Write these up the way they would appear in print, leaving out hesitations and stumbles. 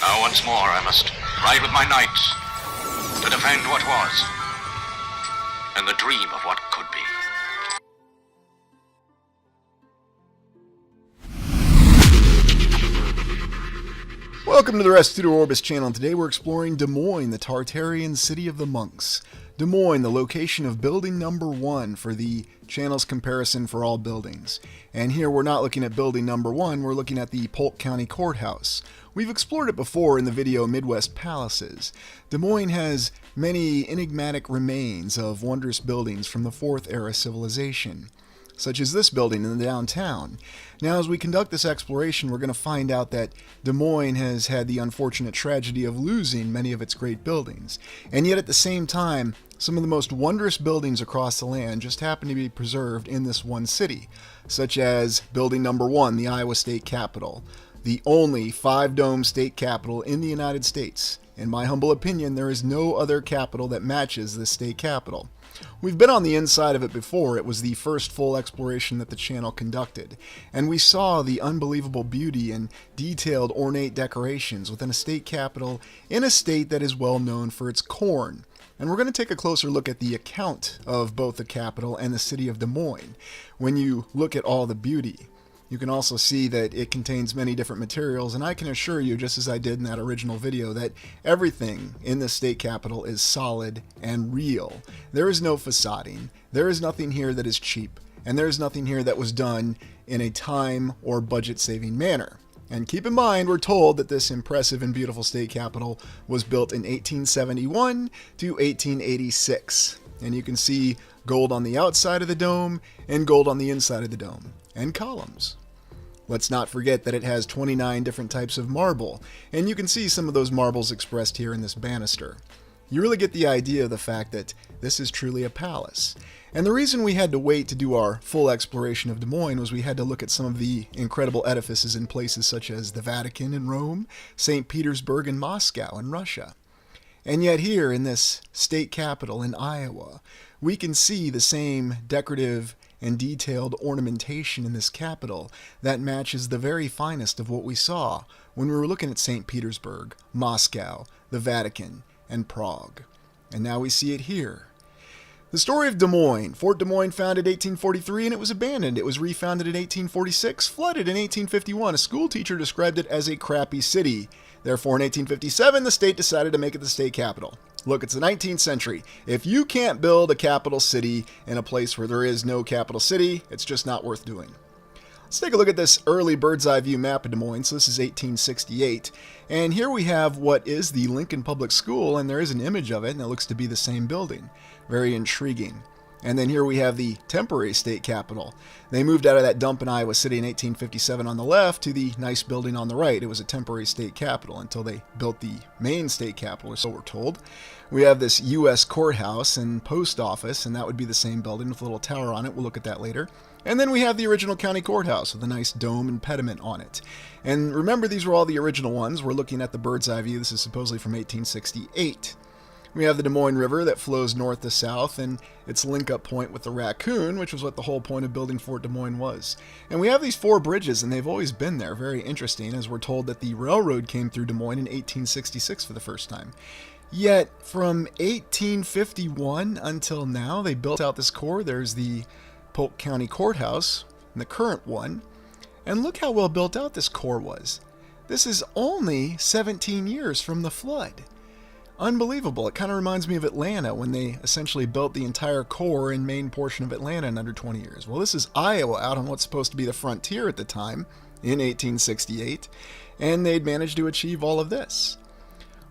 Now once more I must ride with my knights to defend what was and the dream of what could be. Welcome to the Restitutor Orbis channel, and today we're exploring Des Moines, the Tartarian city of the monks. Des Moines, the location of building number 1 for the channel's comparison for all buildings. And here we're not looking at building number 1, we're looking at the Polk County Courthouse. We've explored it before in the video Midwest Palaces. Des Moines has many enigmatic remains of wondrous buildings from the 4th era civilization, such as this building in the downtown. Now, as we conduct this exploration, we're going to find out that Des Moines has had the unfortunate tragedy of losing many of its great buildings. And yet at the same time, some of the most wondrous buildings across the land just happen to be preserved in this one city, such as building number 1, the Iowa State Capitol, the only 5-dome state capitol in the United States. In my humble opinion, there is no other capitol that matches this state capitol. We've been on the inside of it before. It was the first full exploration that the channel conducted, and we saw the unbelievable beauty and detailed ornate decorations within a state capitol in a state that is well known for its corn. And we're going to take a closer look at the account of both the capital and the city of Des Moines. When you look at all the beauty, you can also see that it contains many different materials, and I can assure you, just as I did in that original video, that everything in the state capitol is solid and real. There is no facading, there is nothing here that is cheap, and there is nothing here that was done in a time or budget-saving manner. And keep in mind, we're told that this impressive and beautiful state capitol was built in 1871 to 1886. And you can see gold on the outside of the dome and gold on the inside of the dome, and columns. Let's not forget that it has 29 different types of marble, and you can see some of those marbles expressed here in this banister. You really get the idea of the fact that this is truly a palace. And the reason we had to wait to do our full exploration of Des Moines was we had to look at some of the incredible edifices in places such as the Vatican in Rome, St. Petersburg in Moscow in Russia. And yet here in this state capital in Iowa, we can see the same decorative and detailed ornamentation in this capital that matches the very finest of what we saw when we were looking at St. Petersburg, Moscow, the Vatican, and Prague. And now we see it here. The story of Des Moines. Fort Des Moines founded 1843 and it was abandoned. It was refounded in 1846, flooded in 1851. A school teacher described it as a crappy city. Therefore, in 1857, the state decided to make it the state capital. Look, it's the 19th century. If you can't build a capital city in a place where there is no capital city, it's just not worth doing. Let's take a look at this early bird's eye view map of Des Moines. So this is 1868. And here we have what is the Lincoln Public School, and there is an image of it, and it looks to be the same building. Very intriguing. And then here we have the temporary state capitol. They moved out of that dump in Iowa City in 1857 on the left to the nice building on the right. It was a temporary state capitol until they built the main state capitol, or so we're told. We have this U.S. courthouse and post office, and that would be the same building with a little tower on it. We'll look at that later. And then we have the original county courthouse with a nice dome and pediment on it. And remember, these were all the original ones. We're looking at the bird's eye view. This is supposedly from 1868. We have the Des Moines River that flows north to south, and its link-up point with the Raccoon, which was what the whole point of building Fort Des Moines was. And we have these 4 bridges, and they've always been there. Very interesting, as we're told that the railroad came through Des Moines in 1866 for the first time. Yet, from 1851 until now, they built out this core. There's the Polk County Courthouse, and the current one. And look how well built out this core was. This is only 17 years from the flood. Unbelievable. It kind of reminds me of Atlanta when they essentially built the entire core and main portion of Atlanta in under 20 years. Well, this is Iowa out on what's supposed to be the frontier at the time in 1868, and they'd managed to achieve all of this.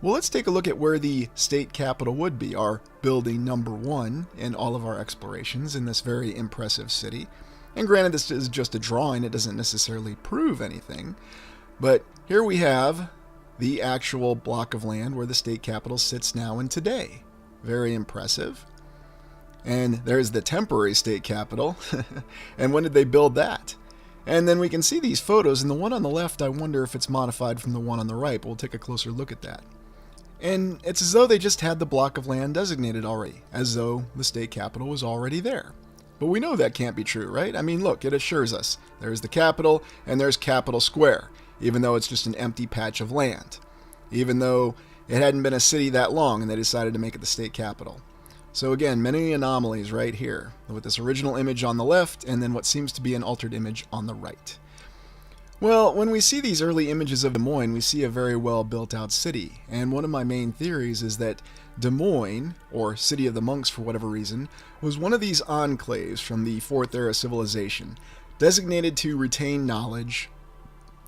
Well, let's take a look at where the state capitol would be, our building number 1 in all of our explorations in this very impressive city. And granted, this is just a drawing, it doesn't necessarily prove anything, but here we have the actual block of land where the state capitol sits now and today. Very impressive. And there's the temporary state capitol. And when did they build that? And then we can see these photos, and the one on the left, I wonder if it's modified from the one on the right, but we'll take a closer look at that. And it's as though they just had the block of land designated already, as though the state capitol was already there. But we know that can't be true, right? I mean, look, it assures us. There's the Capitol, and there's Capitol Square, even though it's just an empty patch of land. even though it hadn't been a city that long and they decided to make it the state capital. So again, many anomalies right here, with this original image on the left and then what seems to be an altered image on the right. Well, when we see these early images of Des Moines, we see a very well built out city, and one of my main theories is that Des Moines, or City of the Monks for whatever reason, was one of these enclaves from the 4th era civilization, designated to retain knowledge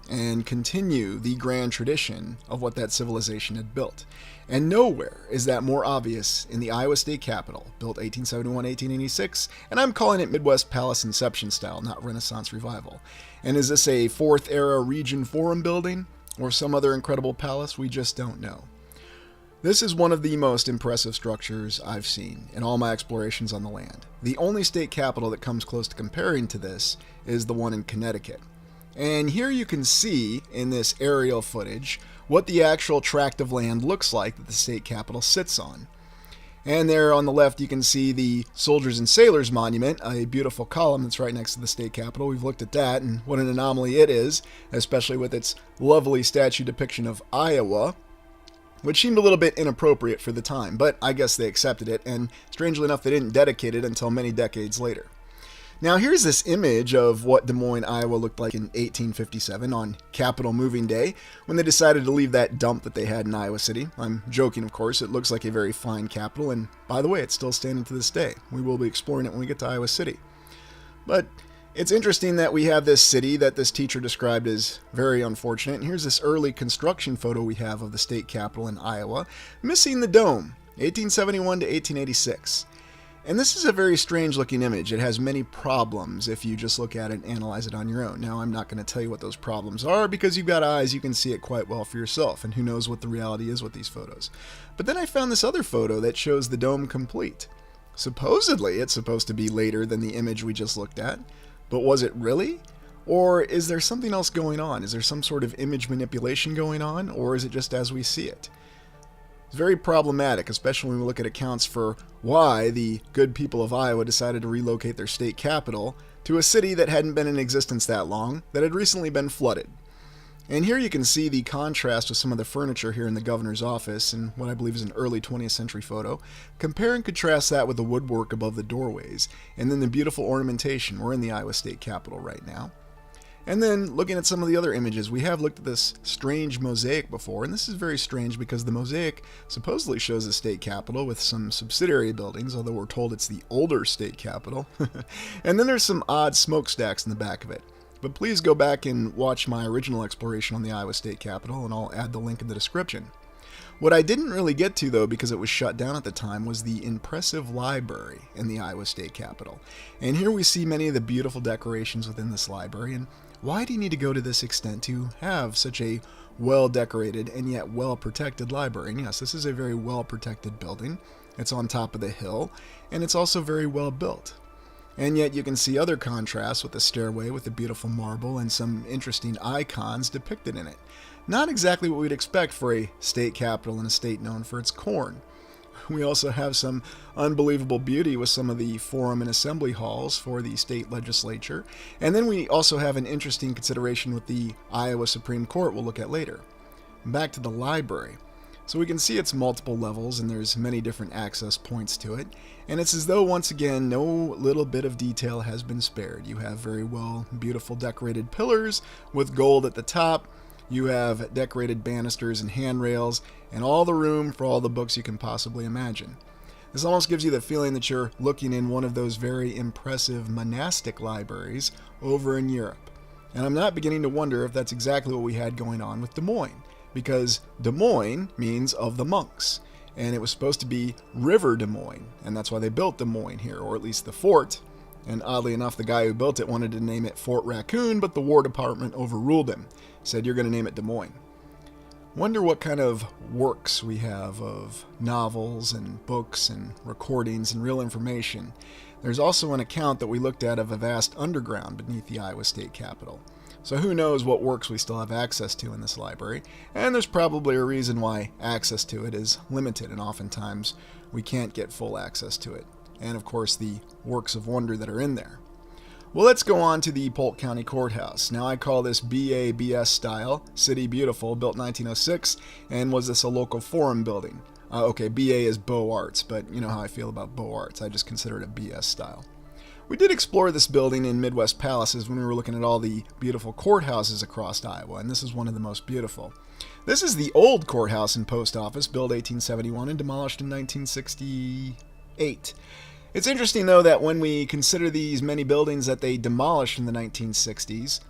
and continue the grand tradition of what that civilization had built. And nowhere is that more obvious in the Iowa State Capitol, built 1871-1886, and I'm calling it Midwest Palace Inception style, not Renaissance Revival. And is this a 4th era Region Forum building, or some other incredible palace? We just don't know. This is one of the most impressive structures I've seen in all my explorations on the land. The only state capital that comes close to comparing to this is the one in Connecticut. And here you can see in this aerial footage what the actual tract of land looks like that the state capitol sits on. And there on the left you can see the Soldiers and Sailors Monument, a beautiful column that's right next to the state capitol. We've looked at that and what an anomaly it is, especially with its lovely statue depiction of Iowa, which seemed a little bit inappropriate for the time, but I guess they accepted it, and strangely enough they didn't dedicate it until many decades later. Now here's this image of what Des Moines, Iowa looked like in 1857 on Capitol Moving Day, when they decided to leave that dump that they had in Iowa City. I'm joking, of course. It looks like a very fine capital, and by the way, it's still standing to this day. We will be exploring it when we get to Iowa City. But it's interesting that we have this city that this teacher described as very unfortunate, and here's this early construction photo we have of the state capitol in Iowa, missing the dome, 1871 to 1886. And this is a very strange looking image. It has many problems if you just look at it and analyze it on your own. Now, I'm not going to tell you what those problems are because you've got eyes, you can see it quite well for yourself, and who knows what the reality is with these photos. But then I found this other photo that shows the dome complete. Supposedly, it's supposed to be later than the image we just looked at, but was it really? Or is there something else going on? Is there some sort of image manipulation going on, or is it just as we see it? It's very problematic, especially when we look at accounts for why the good people of Iowa decided to relocate their state capital to a city that hadn't been in existence that long, that had recently been flooded. And here you can see the contrast with some of the furniture here in the governor's office in what I believe is an early 20th century photo. Compare and contrast that with the woodwork above the doorways, and then the beautiful ornamentation. We're in the Iowa State Capitol right now. And then looking at some of the other images, we have looked at this strange mosaic before, and this is very strange because the mosaic supposedly shows the state capitol with some subsidiary buildings, although we're told it's the older state capitol. And then there's some odd smokestacks in the back of it. But please go back and watch my original exploration on the Iowa State Capitol, and I'll add the link in the description. What I didn't really get to, though, because it was shut down at the time, was the impressive library in the Iowa State Capitol. And here we see many of the beautiful decorations within this library, and why do you need to go to this extent to have such a well-decorated and yet well-protected library? And yes, this is a very well-protected building. It's on top of the hill, and it's also very well-built. And yet you can see other contrasts with the stairway with the beautiful marble and some interesting icons depicted in it. Not exactly what we'd expect for a state capital in a state known for its corn. We also have some unbelievable beauty with some of the forum and assembly halls for the state legislature. And then we also have an interesting consideration with the Iowa Supreme Court we'll look at later. Back to the library. So we can see it's multiple levels and there's many different access points to it. And it's as though, once again, no little bit of detail has been spared. You have very well, beautiful decorated pillars with gold at the top. You have decorated banisters and handrails, and all the room for all the books you can possibly imagine. This almost gives you the feeling that you're looking in one of those very impressive monastic libraries over in Europe. And I'm not beginning to wonder if that's exactly what we had going on with Des Moines, because Des Moines means of the monks, and it was supposed to be River Des Moines, and that's why they built Des Moines here, or at least the fort. And oddly enough, the guy who built it wanted to name it Fort Raccoon, but the War Department overruled him. Said, you're going to name it Des Moines. Wonder what kind of works we have of novels and books and recordings and real information. There's also an account that we looked at of a vast underground beneath the Iowa State Capitol. So who knows what works we still have access to in this library, and there's probably a reason why access to it is limited, and oftentimes we can't get full access to it. And of course the works of wonder that are in there. Well, let's go on to the Polk County Courthouse. Now, I call this BABS style, City Beautiful, built 1906, and was this a local forum building? Okay, BA is Beaux Arts, but you know how I feel about Beaux Arts. I just consider it a BS style. We did explore this building in Midwest Palaces when we were looking at all the beautiful courthouses across Iowa, and this is one of the most beautiful. This is the old courthouse and post office, built 1871 and demolished in 1968. It's interesting, though, that when we consider these many buildings that they demolished in the 1960s,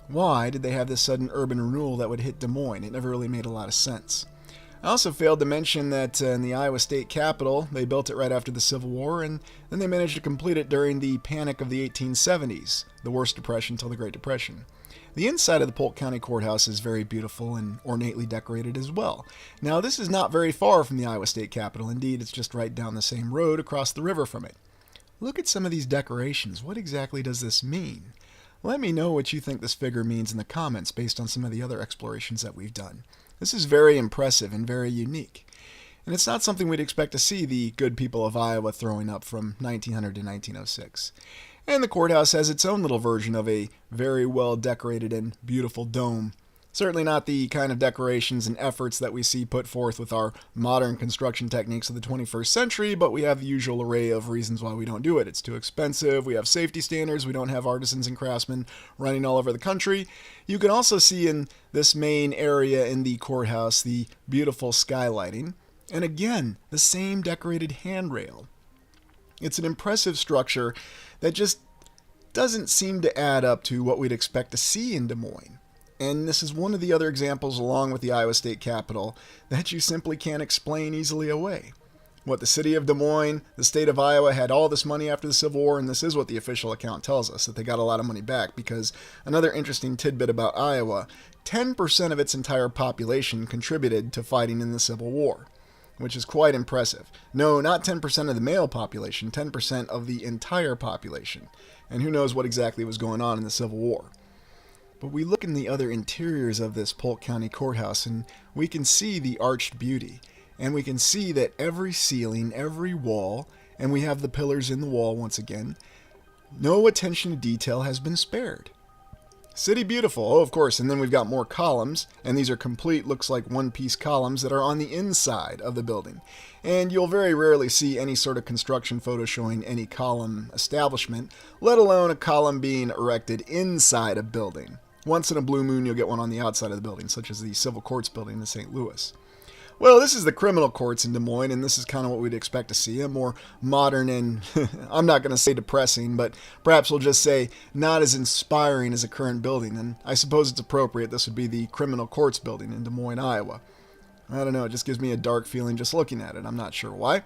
why did they have this sudden urban renewal that would hit Des Moines? It never really made a lot of sense. I also failed to mention that in the Iowa State Capitol, they built it right after the Civil War, and then they managed to complete it during the Panic of the 1870s, the worst depression until the Great Depression. The inside of the Polk County Courthouse is very beautiful and ornately decorated as well. Now, this is not very far from the Iowa State Capitol. Indeed, it's just right down the same road across the river from it. Look at some of these decorations. What exactly does this mean? Let me know what you think this figure means in the comments based on some of the other explorations that we've done. This is very impressive and very unique. And it's not something we'd expect to see the good people of Iowa throwing up from 1900 to 1906. And the courthouse has its own little version of a very well decorated and beautiful dome. Certainly not the kind of decorations and efforts that we see put forth with our modern construction techniques of the 21st century, but we have the usual array of reasons why we don't do it. It's too expensive, we have safety standards, we don't have artisans and craftsmen running all over the country. You can also see in this main area in the courthouse the beautiful skylighting, and again, the same decorated handrail. It's an impressive structure that just doesn't seem to add up to what we'd expect to see in Des Moines. And this is one of the other examples, along with the Iowa State Capitol, that you simply can't explain easily away. What the city of Des Moines, the state of Iowa, had all this money after the Civil War, and this is what the official account tells us, that they got a lot of money back, because another interesting tidbit about Iowa, 10% of its entire population contributed to fighting in the Civil War, which is quite impressive. No, not 10% of the male population, 10% of the entire population. And who knows what exactly was going on in the Civil War. But we look in the other interiors of this Polk County Courthouse, and we can see the arched beauty. And we can see that every ceiling, every wall, and we have the pillars in the wall once again, no attention to detail has been spared. City beautiful, oh of course, and then we've got more columns, and these are complete, looks like one-piece columns that are on the inside of the building. And you'll very rarely see any sort of construction photo showing any column establishment, let alone a column being erected inside a building. Once in a blue moon, you'll get one on the outside of the building, such as the Civil Courts building in St. Louis. Well, this is the criminal courts in Des Moines, and this is kind of what we'd expect to see, a more modern and, I'm not going to say depressing, but perhaps we'll just say not as inspiring as a current building, and I suppose it's appropriate. This would be the criminal courts building in Des Moines, Iowa. I don't know, it just gives me a dark feeling just looking at it. I'm not sure why.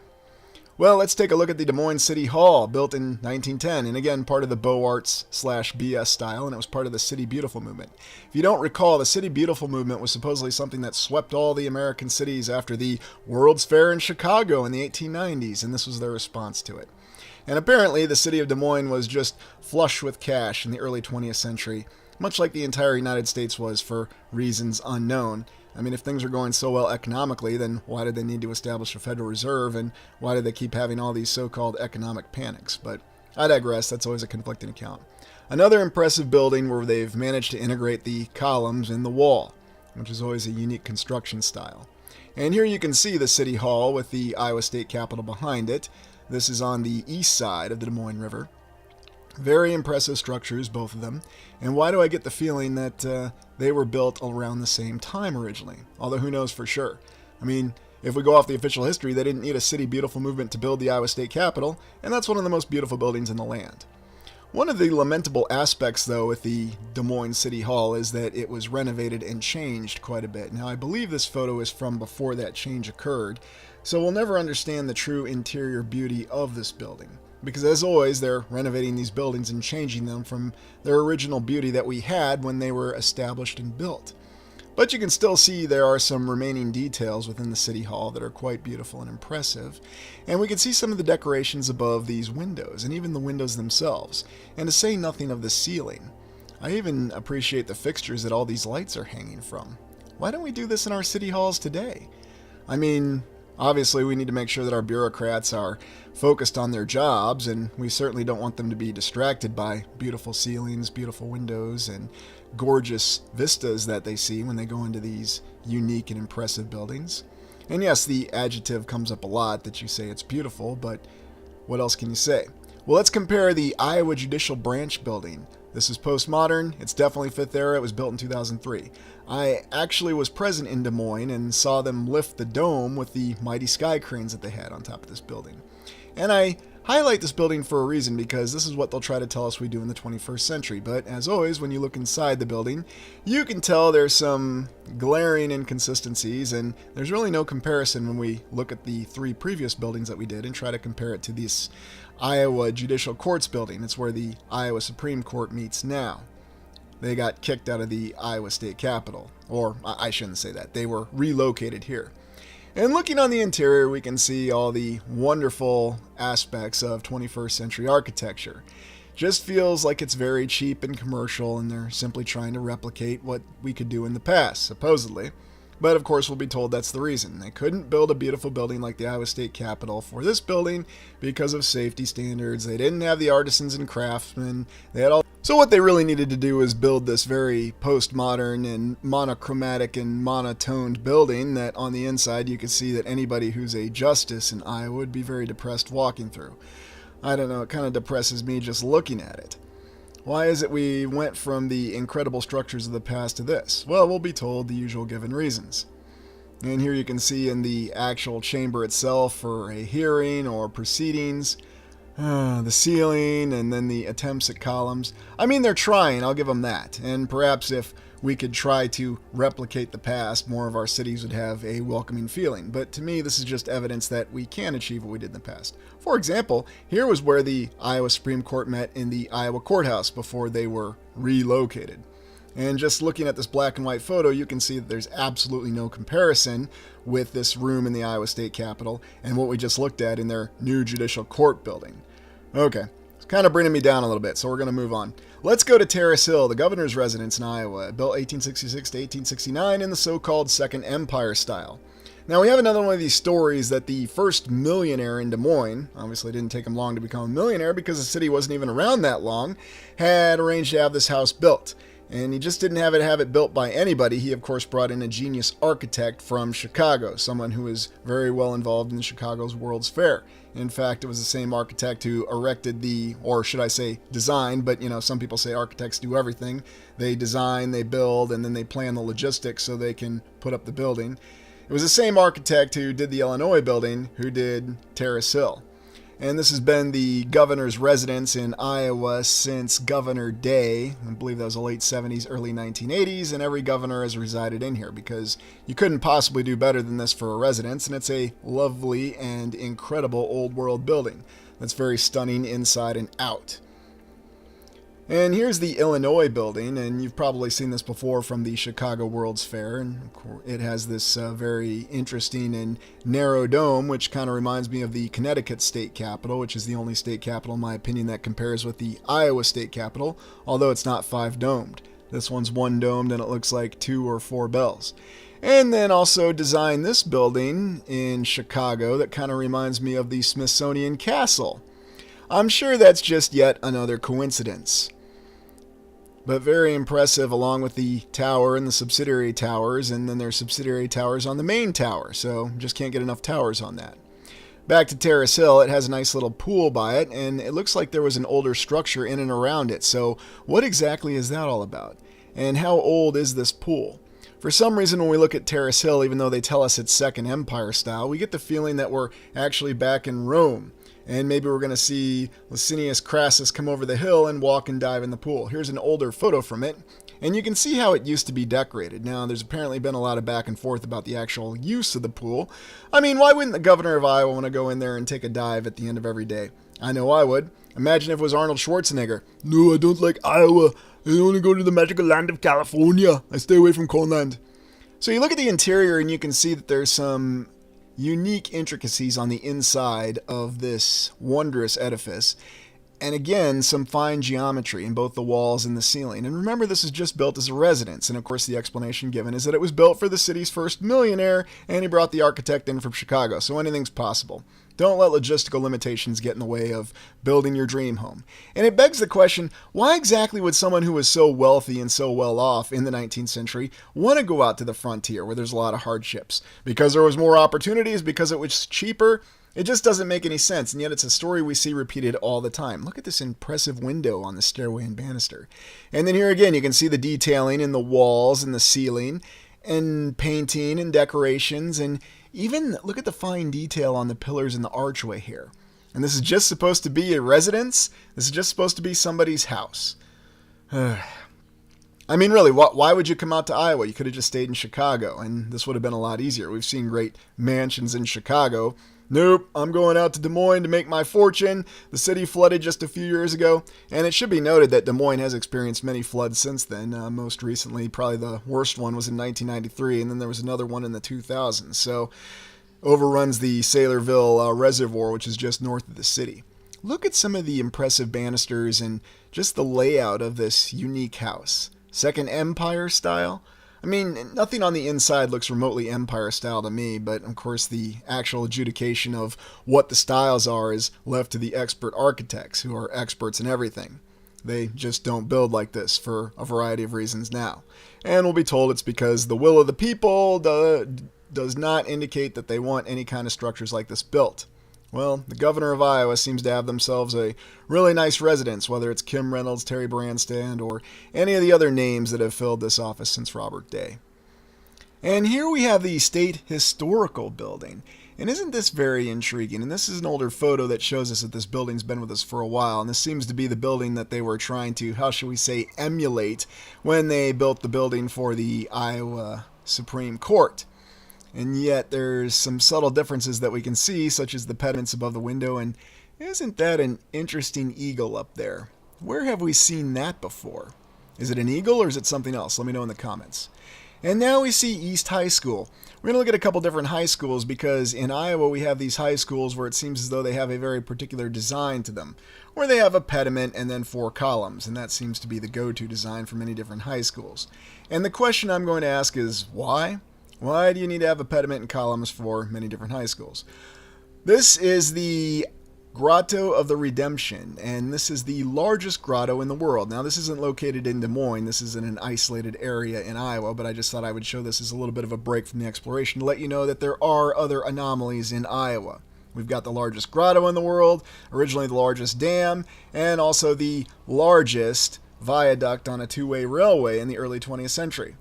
Well, let's take a look at the Des Moines City Hall, built in 1910, and again, part of the Beaux Arts / BS style, and it was part of the City Beautiful movement. If you don't recall, the City Beautiful movement was supposedly something that swept all the American cities after the World's Fair in Chicago in the 1890s, and this was their response to it. And apparently, the city of Des Moines was just flush with cash in the early 20th century, much like the entire United States was for reasons unknown. I mean, if things are going so well economically, then why did they need to establish a Federal Reserve, and why did they keep having all these so-called economic panics? But I digress, that's always a conflicting account. Another impressive building where they've managed to integrate the columns in the wall, which is always a unique construction style. And here you can see the City Hall with the Iowa State Capitol behind it. This is on the east side of the Des Moines River. Very impressive structures, both of them. And why do I get the feeling that they were built around the same time originally? Although who knows for sure. I mean, if we go off the official history, they didn't need a City Beautiful movement to build the Iowa State Capitol, and that's one of the most beautiful buildings in the land. One of the lamentable aspects, though, with the Des Moines City Hall is that it was renovated and changed quite a bit. Now, I believe this photo is from before that change occurred, so we'll never understand the true interior beauty of this building. Because as always, they're renovating these buildings and changing them from their original beauty that we had when they were established and built. But you can still see there are some remaining details within the City Hall that are quite beautiful and impressive. And we can see some of the decorations above these windows, and even the windows themselves. And to say nothing of the ceiling. I even appreciate the fixtures that all these lights are hanging from. Why don't we do this in our city halls today? I mean, Obviously, we need to make sure that our bureaucrats are focused on their jobs, and we certainly don't want them to be distracted by beautiful ceilings, beautiful windows, and gorgeous vistas that they see when they go into these unique and impressive buildings. And yes, the adjective comes up a lot that you say it's beautiful, but what else can you say? Well, let's compare the Iowa Judicial Branch building. This is postmodern. It's definitely 5th era. It was built in 2003. I actually was present in Des Moines and saw them lift the dome with the mighty sky cranes that they had on top of this building. And I highlight this building for a reason, because this is what they'll try to tell us we do in the 21st century. But as always, when you look inside the building, you can tell there's some glaring inconsistencies, and there's really no comparison when we look at the 3 previous buildings that we did and try to compare it to this Iowa Judicial Courts building. It's where the Iowa Supreme Court meets now. They got kicked out of the Iowa State Capitol. Or, I shouldn't say that. They were relocated here. And looking on the interior, we can see all the wonderful aspects of 21st century architecture. Just feels like it's very cheap and commercial, and they're simply trying to replicate what we could do in the past, supposedly. But of course, we'll be told that's the reason. They couldn't build a beautiful building like the Iowa State Capitol for this building because of safety standards. They didn't have the artisans and craftsmen. They had all. So what they really needed to do was build this very postmodern and monochromatic and monotoned building that on the inside you could see that anybody who's a justice in Iowa would be very depressed walking through. I don't know, it kind of depresses me just looking at it. Why is it we went from the incredible structures of the past to this? Well, we'll be told the usual given reasons. And here you can see in the actual chamber itself for a hearing or proceedings, the ceiling and then the attempts at columns. I mean, they're trying, I'll give them that. And perhaps if we could try to replicate the past, more of our cities would have a welcoming feeling. But to me, this is just evidence that we can achieve what we did in the past. For example, here was where the Iowa Supreme Court met in the Iowa Courthouse before they were relocated. And just looking at this black and white photo, you can see that there's absolutely no comparison with this room in the Iowa State Capitol and what we just looked at in their new judicial court building. Okay, it's kind of bringing me down a little bit, so we're going to move on. Let's go to Terrace Hill, the governor's residence in Iowa, built 1866 to 1869 in the so-called Second Empire style. Now, we have another one of these stories that the first millionaire in Des Moines, obviously it didn't take him long to become a millionaire because the city wasn't even around that long, had arranged to have this house built. And he just didn't have it built by anybody. He, of course, brought in a genius architect from Chicago, someone who is very well involved in Chicago's World's Fair. In fact, it was the same architect who erected or should I say designed, but some people say architects do everything. They design, they build, and then they plan the logistics so they can put up the building. It was the same architect who did the Illinois building who did Terrace Hill. And this has been the governor's residence in Iowa since Governor Day. I believe that was the late 70s, early 1980s, and every governor has resided in here because you couldn't possibly do better than this for a residence, and it's a lovely and incredible old world building that's very stunning inside and out. And here's the Illinois building, and you've probably seen this before from the Chicago World's Fair, and it has this very interesting and narrow dome, which kind of reminds me of the Connecticut State Capitol, which is the only state capitol, in my opinion, that compares with the Iowa State Capitol, although it's not 5-domed. This one's 1-domed, and it looks like 2 or 4 bells. And then also designed this building in Chicago that kind of reminds me of the Smithsonian Castle. I'm sure that's just yet another coincidence. But very impressive, along with the tower and the subsidiary towers, and then there's subsidiary towers on the main tower, so just can't get enough towers on that. Back to Terrace Hill, it has a nice little pool by it, and it looks like there was an older structure in and around it, so what exactly is that all about? And how old is this pool? For some reason, when we look at Terrace Hill, even though they tell us it's Second Empire style, we get the feeling that we're actually back in Rome. And maybe we're going to see Licinius Crassus come over the hill and walk and dive in the pool. Here's an older photo from it, and you can see how it used to be decorated. Now, there's apparently been a lot of back and forth about the actual use of the pool. I mean, why wouldn't the governor of Iowa want to go in there and take a dive at the end of every day? I know I would. Imagine if it was Arnold Schwarzenegger. No, I don't like Iowa. I only go to the magical land of California. I stay away from Coneland. So you look at the interior and you can see that there's some unique intricacies on the inside of this wondrous edifice. And again, some fine geometry in both the walls and the ceiling. And remember, this is just built as a residence. And of course, the explanation given is that it was built for the city's first millionaire, and he brought the architect in from Chicago. So anything's possible. Don't let logistical limitations get in the way of building your dream home. And it begs the question, why exactly would someone who was so wealthy and so well off in the 19th century want to go out to the frontier where there's a lot of hardships? Because there was more opportunities? Because it was cheaper? It just doesn't make any sense, and yet it's a story we see repeated all the time. Look at this impressive window on the stairway and banister. And then here again, you can see the detailing in the walls and the ceiling, and painting and decorations, and even look at the fine detail on the pillars and the archway here. And this is just supposed to be a residence? This is just supposed to be somebody's house. I mean, really, why would you come out to Iowa? You could have just stayed in Chicago, and this would have been a lot easier. We've seen great mansions in Chicago. Nope, I'm going out to Des Moines to make my fortune. The city flooded just a few years ago, and it should be noted that Des Moines has experienced many floods since then. Most recently, probably the worst one was in 1993, and then there was another one in the 2000s. So, overruns the Saylorville Reservoir, which is just north of the city. Look at some of the impressive banisters and just the layout of this unique house. Second Empire style? I mean, nothing on the inside looks remotely Empire style to me, but of course the actual adjudication of what the styles are is left to the expert architects, who are experts in everything. They just don't build like this for a variety of reasons now. And we'll be told it's because the will of the people does not indicate that they want any kind of structures like this built. Well, the governor of Iowa seems to have themselves a really nice residence, whether it's Kim Reynolds, Terry Branstad, or any of the other names that have filled this office since Robert Day. And here we have the State Historical Building. And isn't this very intriguing? And this is an older photo that shows us that this building's been with us for a while. And this seems to be the building that they were trying to, how shall we say, emulate when they built the building for the Iowa Supreme Court. And yet there's some subtle differences that we can see, such as the pediments above the window, and isn't that an interesting eagle up there? Where have we seen that before? Is it an eagle or is it something else? Let me know in the comments. And now we see East High School. We're going to look at a couple different high schools because in Iowa we have these high schools where it seems as though they have a very particular design to them, where they have a pediment and then 4 columns, and that seems to be the go-to design for many different high schools. And the question I'm going to ask is, why? Why do you need to have a pediment and columns for many different high schools? This is the Grotto of the Redemption, and this is the largest grotto in the world. Now, this isn't located in Des Moines. This is in an isolated area in Iowa, but I just thought I would show this as a little bit of a break from the exploration to let you know that there are other anomalies in Iowa. We've got the largest grotto in the world, originally the largest dam, and also the largest viaduct on a two-way railway in the early 20th century.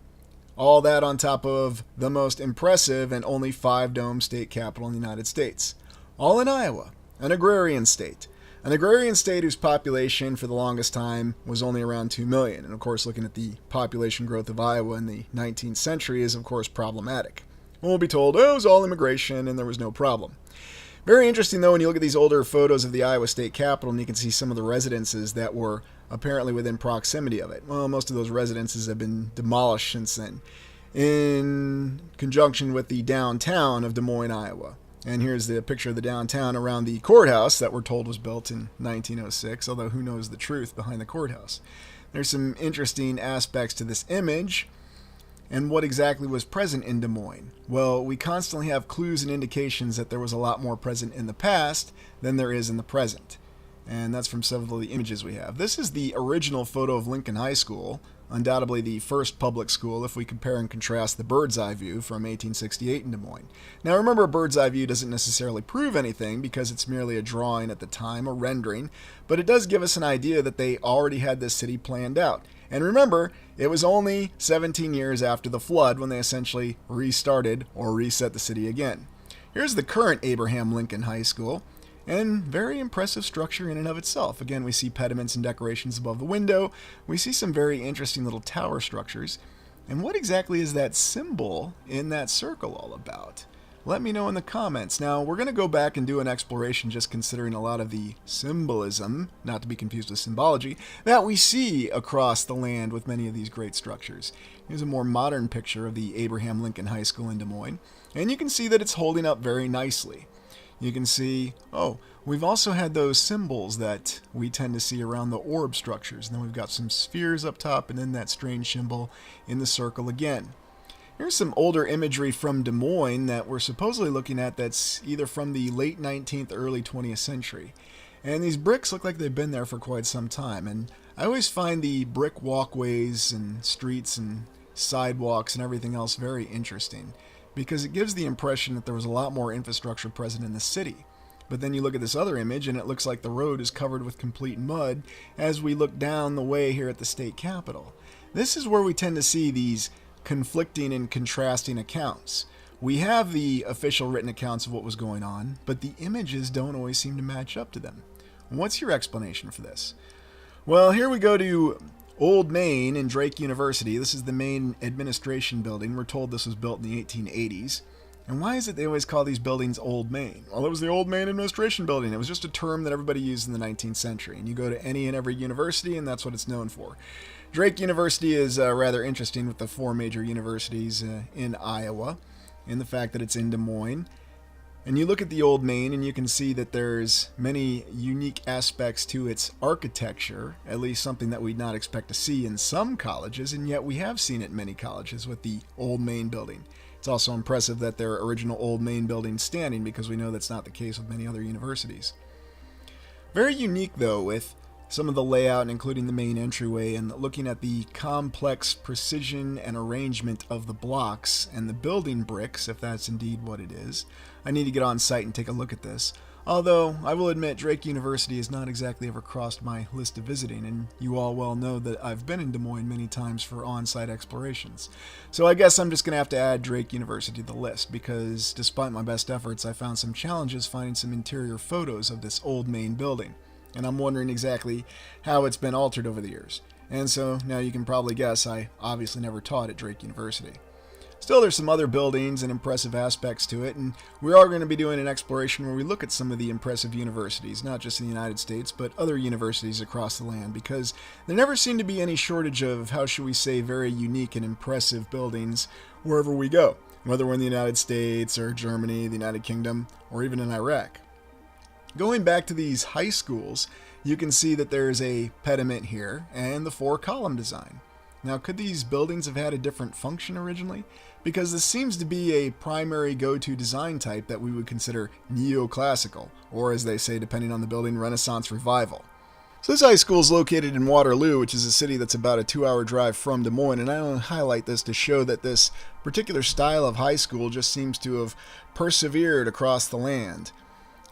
All that on top of the most impressive and only 5-dome state capital in the United States. All in Iowa, an agrarian state. An agrarian state whose population for the longest time was only around 2 million. And of course, looking at the population growth of Iowa in the 19th century is of course problematic. We'll be told, oh, it was all immigration and there was no problem. Very interesting, though, when you look at these older photos of the Iowa state capitol and you can see some of the residences that were apparently within proximity of it. Well, most of those residences have been demolished since then, in conjunction with the downtown of Des Moines, Iowa. And here's the picture of the downtown around the courthouse that we're told was built in 1906, although who knows the truth behind the courthouse. There's some interesting aspects to this image. And what exactly was present in Des Moines? Well, we constantly have clues and indications that there was a lot more present in the past than there is in the present. And that's from several of the images we have. This is the original photo of Lincoln High School, undoubtedly the first public school if we compare and contrast the bird's eye view from 1868 in Des Moines. Now remember, a bird's eye view doesn't necessarily prove anything because it's merely a drawing at the time, a rendering, but it does give us an idea that they already had this city planned out. And remember, it was only 17 years after the flood when they essentially restarted or reset the city again. Here's the current Abraham Lincoln High School. And very impressive structure in and of itself. Again, we see pediments and decorations above the window. We see some very interesting little tower structures. And what exactly is that symbol in that circle all about? Let me know in the comments. Now, we're going to go back and do an exploration just considering a lot of the symbolism, not to be confused with symbology, that we see across the land with many of these great structures. Here's a more modern picture of the Abraham Lincoln High School in Des Moines. And you can see that it's holding up very nicely. you can see, oh, we've also had those symbols that we tend to see around the orb structures. And then we've got some spheres up top and then that strange symbol in the circle again. Here's some older imagery from Des Moines that we're supposedly looking at that's either from the late 19th, early 20th century. And these bricks look like they've been there for quite some time. And I always find the brick walkways and streets and sidewalks and everything else very interesting, because it gives the impression that there was a lot more infrastructure present in the city. But then you look at this other image and it looks like the road is covered with complete mud as we look down the way here at the state capitol. This is where we tend to see these conflicting and contrasting accounts. We have the official written accounts of what was going on, but the images don't always seem to match up to them. What's your explanation for this? Well, here we go to Old Main in Drake University. This is the main administration building. We're told this was built in the 1880s. And why is it they always call these buildings Old Main? Well, it was the Old Main Administration Building. It was just a term that everybody used in the 19th century. And you go to any and every university, and that's what it's known for. Drake University is rather interesting with the four major universities in Iowa, and the fact that it's in Des Moines. And you look at the Old Main, and you can see that there's many unique aspects to its architecture, at least something that we'd not expect to see in some colleges, and yet we have seen it in many colleges with the Old Main building. It's also impressive that their original Old Main building is standing, because we know that's not the case with many other universities. Very unique, though, with some of the layout, including the main entryway, and looking at the complex precision and arrangement of the blocks and the building bricks, if that's indeed what it is. I need to get on site and take a look at this. Although, I will admit, Drake University has not exactly ever crossed my list of visiting, and you all well know that I've been in Des Moines many times for on-site explorations. So I guess I'm just going to have to add Drake University to the list, because despite my best efforts, I found some challenges finding some interior photos of this old main building. And I'm wondering exactly how it's been altered over the years. And so, now you can probably guess, I obviously never taught at Drake University. Still, there's some other buildings and impressive aspects to it, and we are going to be doing an exploration where we look at some of the impressive universities, not just in the United States, but other universities across the land, because there never seem to be any shortage of, how should we say, very unique and impressive buildings wherever we go, whether we're in the United States, or Germany, the United Kingdom, or even in Iraq. Going back to these high schools, you can see that there's a pediment here, and the four-column design. Now, could these buildings have had a different function originally? Because this seems to be a primary go-to design type that we would consider neoclassical, or as they say, depending on the building, Renaissance Revival. So this high school is located in Waterloo, which is a city that's about a 2-hour drive from Des Moines, and I want to highlight this to show that this particular style of high school just seems to have persevered across the land.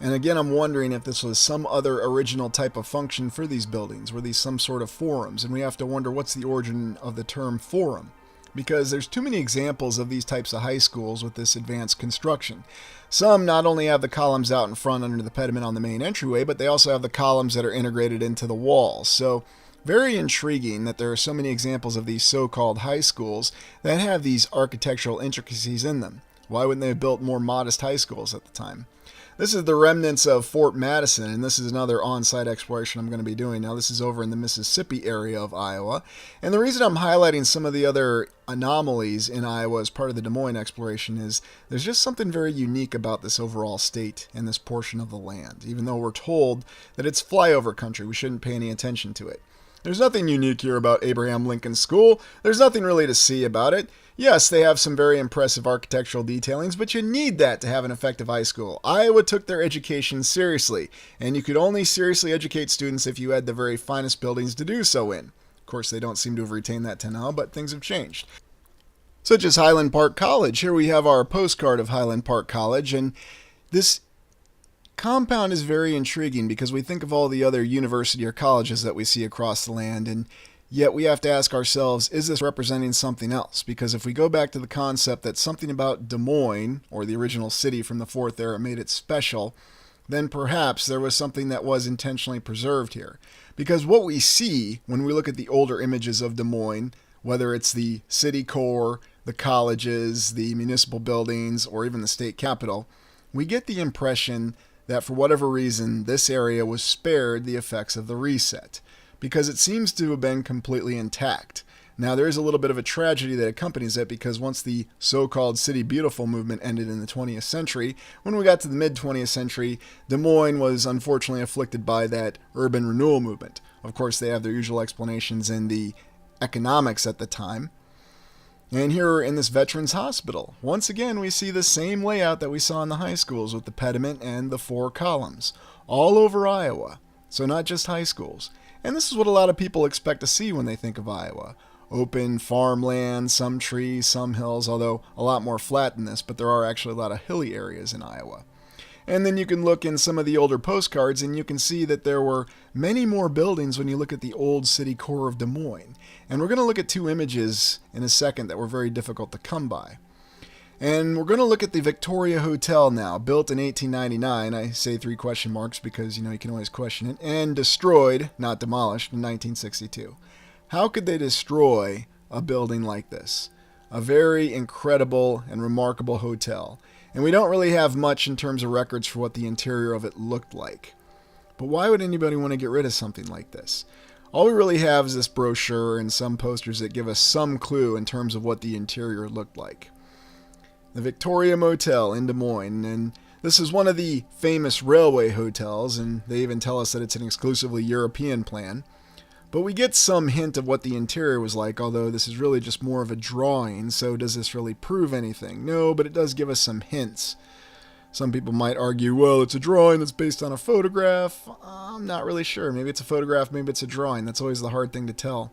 And again, I'm wondering if this was some other original type of function for these buildings. Were these some sort of forums? And we have to wonder what's the origin of the term forum, because there's too many examples of these types of high schools with this advanced construction. Some not only have the columns out in front under the pediment on the main entryway, but they also have the columns that are integrated into the walls. So very intriguing that there are so many examples of these so-called high schools that have these architectural intricacies in them. Why wouldn't they have built more modest high schools at the time? This is the remnants of Fort Madison, and this is another on-site exploration I'm going to be doing. Now, this is over in the Mississippi area of Iowa, and the reason I'm highlighting some of the other anomalies in Iowa as part of the Des Moines exploration is there's just something very unique about this overall state and this portion of the land. Even though we're told that it's flyover country, we shouldn't pay any attention to it. There's nothing unique here about Abraham Lincoln School. There's nothing really to see about it. Yes, they have some very impressive architectural detailings, but you need that to have an effective high school. Iowa took their education seriously, and you could only seriously educate students if you had the very finest buildings to do so in. Of course, they don't seem to have retained that to now, but things have changed. Such as Highland Park College. Here we have our postcard of Highland Park College, and this compound is very intriguing because we think of all the other university or colleges that we see across the land, and yet we have to ask ourselves, is this representing something else? Because if we go back to the concept that something about Des Moines, or the original city from the 4th era, made it special, then perhaps there was something that was intentionally preserved here. Because what we see when we look at the older images of Des Moines, whether it's the city core, the colleges, the municipal buildings, or even the state capitol, we get the impression that for whatever reason, this area was spared the effects of the reset, because it seems to have been completely intact. Now, there is a little bit of a tragedy that accompanies it, because once the so-called City Beautiful movement ended in the 20th century, when we got to the mid-20th century, Des Moines was unfortunately afflicted by that urban renewal movement. Of course, they have their usual explanations in the economics at the time. And here in this Veterans Hospital, once again, we see the same layout that we saw in the high schools with the pediment and the 4 columns, all over Iowa. So not just high schools. And this is what a lot of people expect to see when they think of Iowa. Open farmland, some trees, some hills, although a lot more flat than this, but there are actually a lot of hilly areas in Iowa. And then you can look in some of the older postcards and you can see that there were many more buildings when you look at the old city core of Des Moines. And we're going to look at 2 images in a second that were very difficult to come by. And we're going to look at the Victoria Hotel now, built in 1899. I say 3 question marks because, you can always question it. And destroyed, not demolished, in 1962. How could they destroy a building like this? A very incredible and remarkable hotel. And we don't really have much in terms of records for what the interior of it looked like. But why would anybody want to get rid of something like this? All we really have is this brochure and some posters that give us some clue in terms of what the interior looked like. The Victoria Motel in Des Moines, and this is one of the famous railway hotels, and they even tell us that it's an exclusively European plan. But we get some hint of what the interior was like, although this is really just more of a drawing, so does this really prove anything? No, but it does give us some hints. Some people might argue, well, it's a drawing that's based on a photograph. I'm not really sure. Maybe it's a photograph, maybe it's a drawing. That's always the hard thing to tell.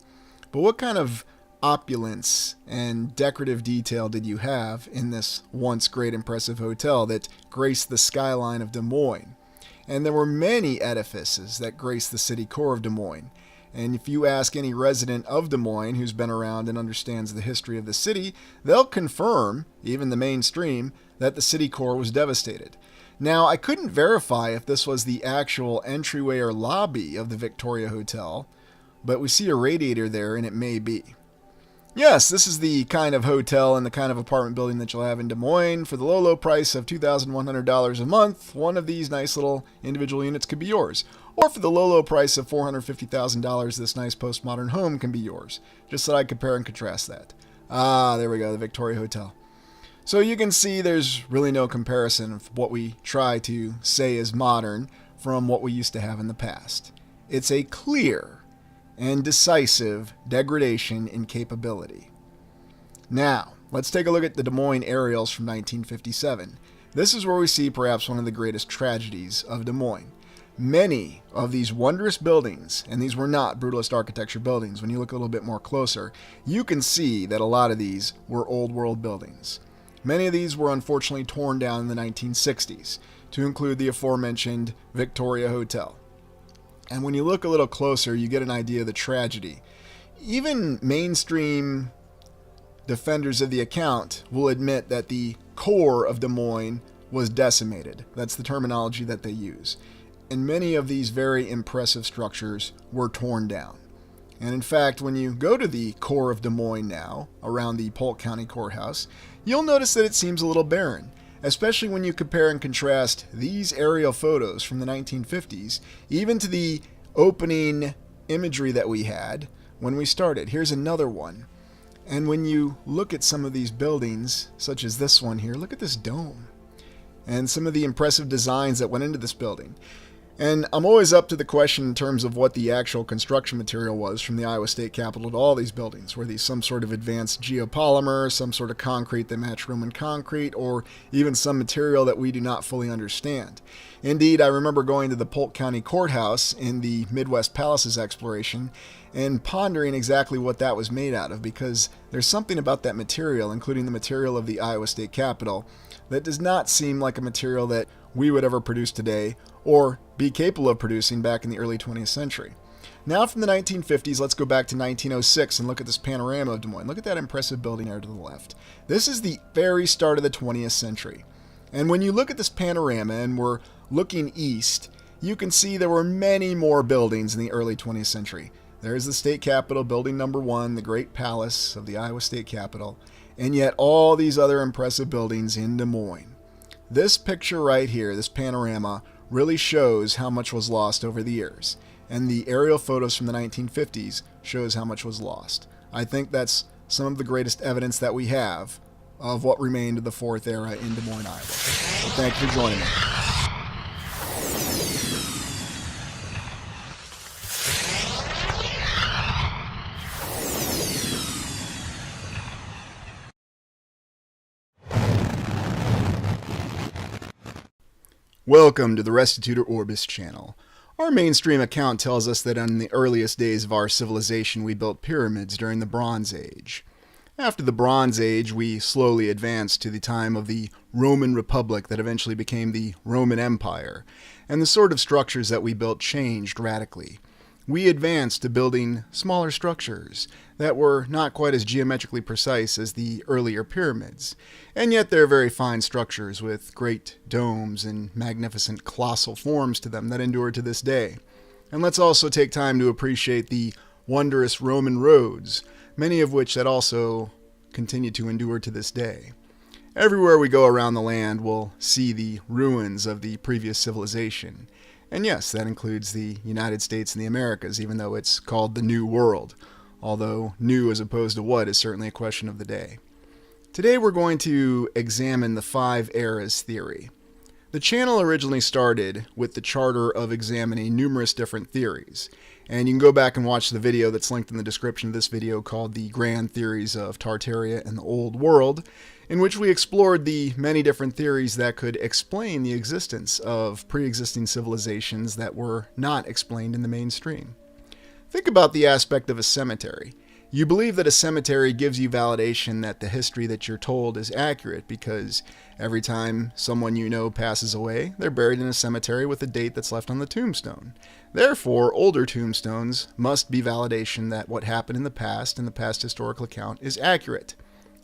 But what kind of opulence and decorative detail did you have in this once great impressive hotel that graced the skyline of Des Moines? And there were many edifices that graced the city core of Des Moines. And if you ask any resident of Des Moines who's been around and understands the history of the city, they'll confirm, even the mainstream, that the city core was devastated. Now, I couldn't verify if this was the actual entryway or lobby of the Victoria Hotel, but we see a radiator there and it may be. Yes, this is the kind of hotel and the kind of apartment building that you'll have in Des Moines. For the low, low price of $2,100 a month, one of these nice little individual units could be yours. Or for the low, low price of $450,000, this nice postmodern home can be yours. Just so I compare and contrast that. There we go, the Victoria Hotel. So you can see there's really no comparison of what we try to say is modern from what we used to have in the past. It's a clear and decisive degradation in capability. Now, let's take a look at the Des Moines aerials from 1957. This is where we see perhaps one of the greatest tragedies of Des Moines. Many of these wondrous buildings, and these were not brutalist architecture buildings, when you look a little bit more closer, you can see that a lot of these were old world buildings. Many of these were unfortunately torn down in the 1960s, to include the aforementioned Victoria Hotel. And when you look a little closer, you get an idea of the tragedy. Even mainstream defenders of the account will admit that the core of Des Moines was decimated. That's the terminology that they use. And many of these very impressive structures were torn down. And in fact, when you go to the core of Des Moines now, around the Polk County Courthouse, you'll notice that it seems a little barren. Especially when you compare and contrast these aerial photos from the 1950s, even to the opening imagery that we had when we started. Here's another one. And when you look at some of these buildings, such as this one here, look at this dome. And some of the impressive designs that went into this building. And I'm always up to the question in terms of what the actual construction material was from the Iowa State Capitol to all these buildings. Were these some sort of advanced geopolymer, some sort of concrete that matched Roman concrete, or even some material that we do not fully understand? Indeed, I remember going to the Polk County Courthouse in the Midwest Palaces exploration and pondering exactly what that was made out of, because there's something about that material, including the material of the Iowa State Capitol, that does not seem like a material that we would ever produce today or be capable of producing back in the early 20th century. Now from the 1950s, let's go back to 1906 and look at this panorama of Des Moines. Look at that impressive building there to the left. This is the very start of the 20th century. And when you look at this panorama and we're looking east, you can see there were many more buildings in the early 20th century. There's the state capitol, building number 1, the great palace of the Iowa State Capitol, and yet all these other impressive buildings in Des Moines. This picture right here, this panorama, really shows how much was lost over the years. And the aerial photos from the 1950s shows how much was lost. I think that's some of the greatest evidence that we have of what remained of the Fourth Era in Des Moines, Iowa. So thank you for joining me. Welcome to the Restitutor Orbis channel. Our mainstream account tells us that in the earliest days of our civilization we built pyramids during the Bronze Age. After the Bronze Age, we slowly advanced to the time of the Roman Republic that eventually became the Roman Empire, and the sort of structures that we built changed radically. We advanced to building smaller structures that were not quite as geometrically precise as the earlier pyramids, and yet they're very fine structures with great domes and magnificent colossal forms to them that endure to this day. And let's also take time to appreciate the wondrous Roman roads, many of which that also continue to endure to this day. Everywhere we go around the land, we'll see the ruins of the previous civilization. And yes, that includes the United States and the Americas, even though it's called the New World. Although new as opposed to what is certainly a question of the day. Today we're going to examine the 5 eras theory. The channel originally started with the charter of examining numerous different theories. And you can go back and watch the video that's linked in the description of this video called The Grand Theories of Tartaria and the Old World, in which we explored the many different theories that could explain the existence of pre-existing civilizations that were not explained in the mainstream. Think about the aspect of a cemetery. You believe that a cemetery gives you validation that the history that you're told is accurate because every time someone you know passes away, they're buried in a cemetery with a date that's left on the tombstone. Therefore, older tombstones must be validation that what happened in the past historical account is accurate.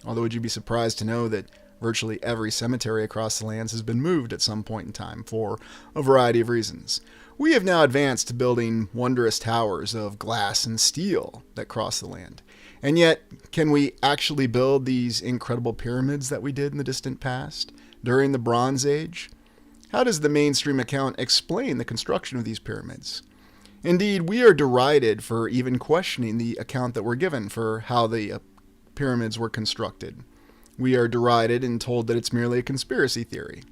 Although would you be surprised to know that virtually every cemetery across the lands has been moved at some point in time for a variety of reasons. We have now advanced to building wondrous towers of glass and steel that cross the land. And yet, can we actually build these incredible pyramids that we did in the distant past during the Bronze Age? How does the mainstream account explain the construction of these pyramids? Indeed, we are derided for even questioning the account that we're given for how the pyramids were constructed. We are derided and told that it's merely a conspiracy theory.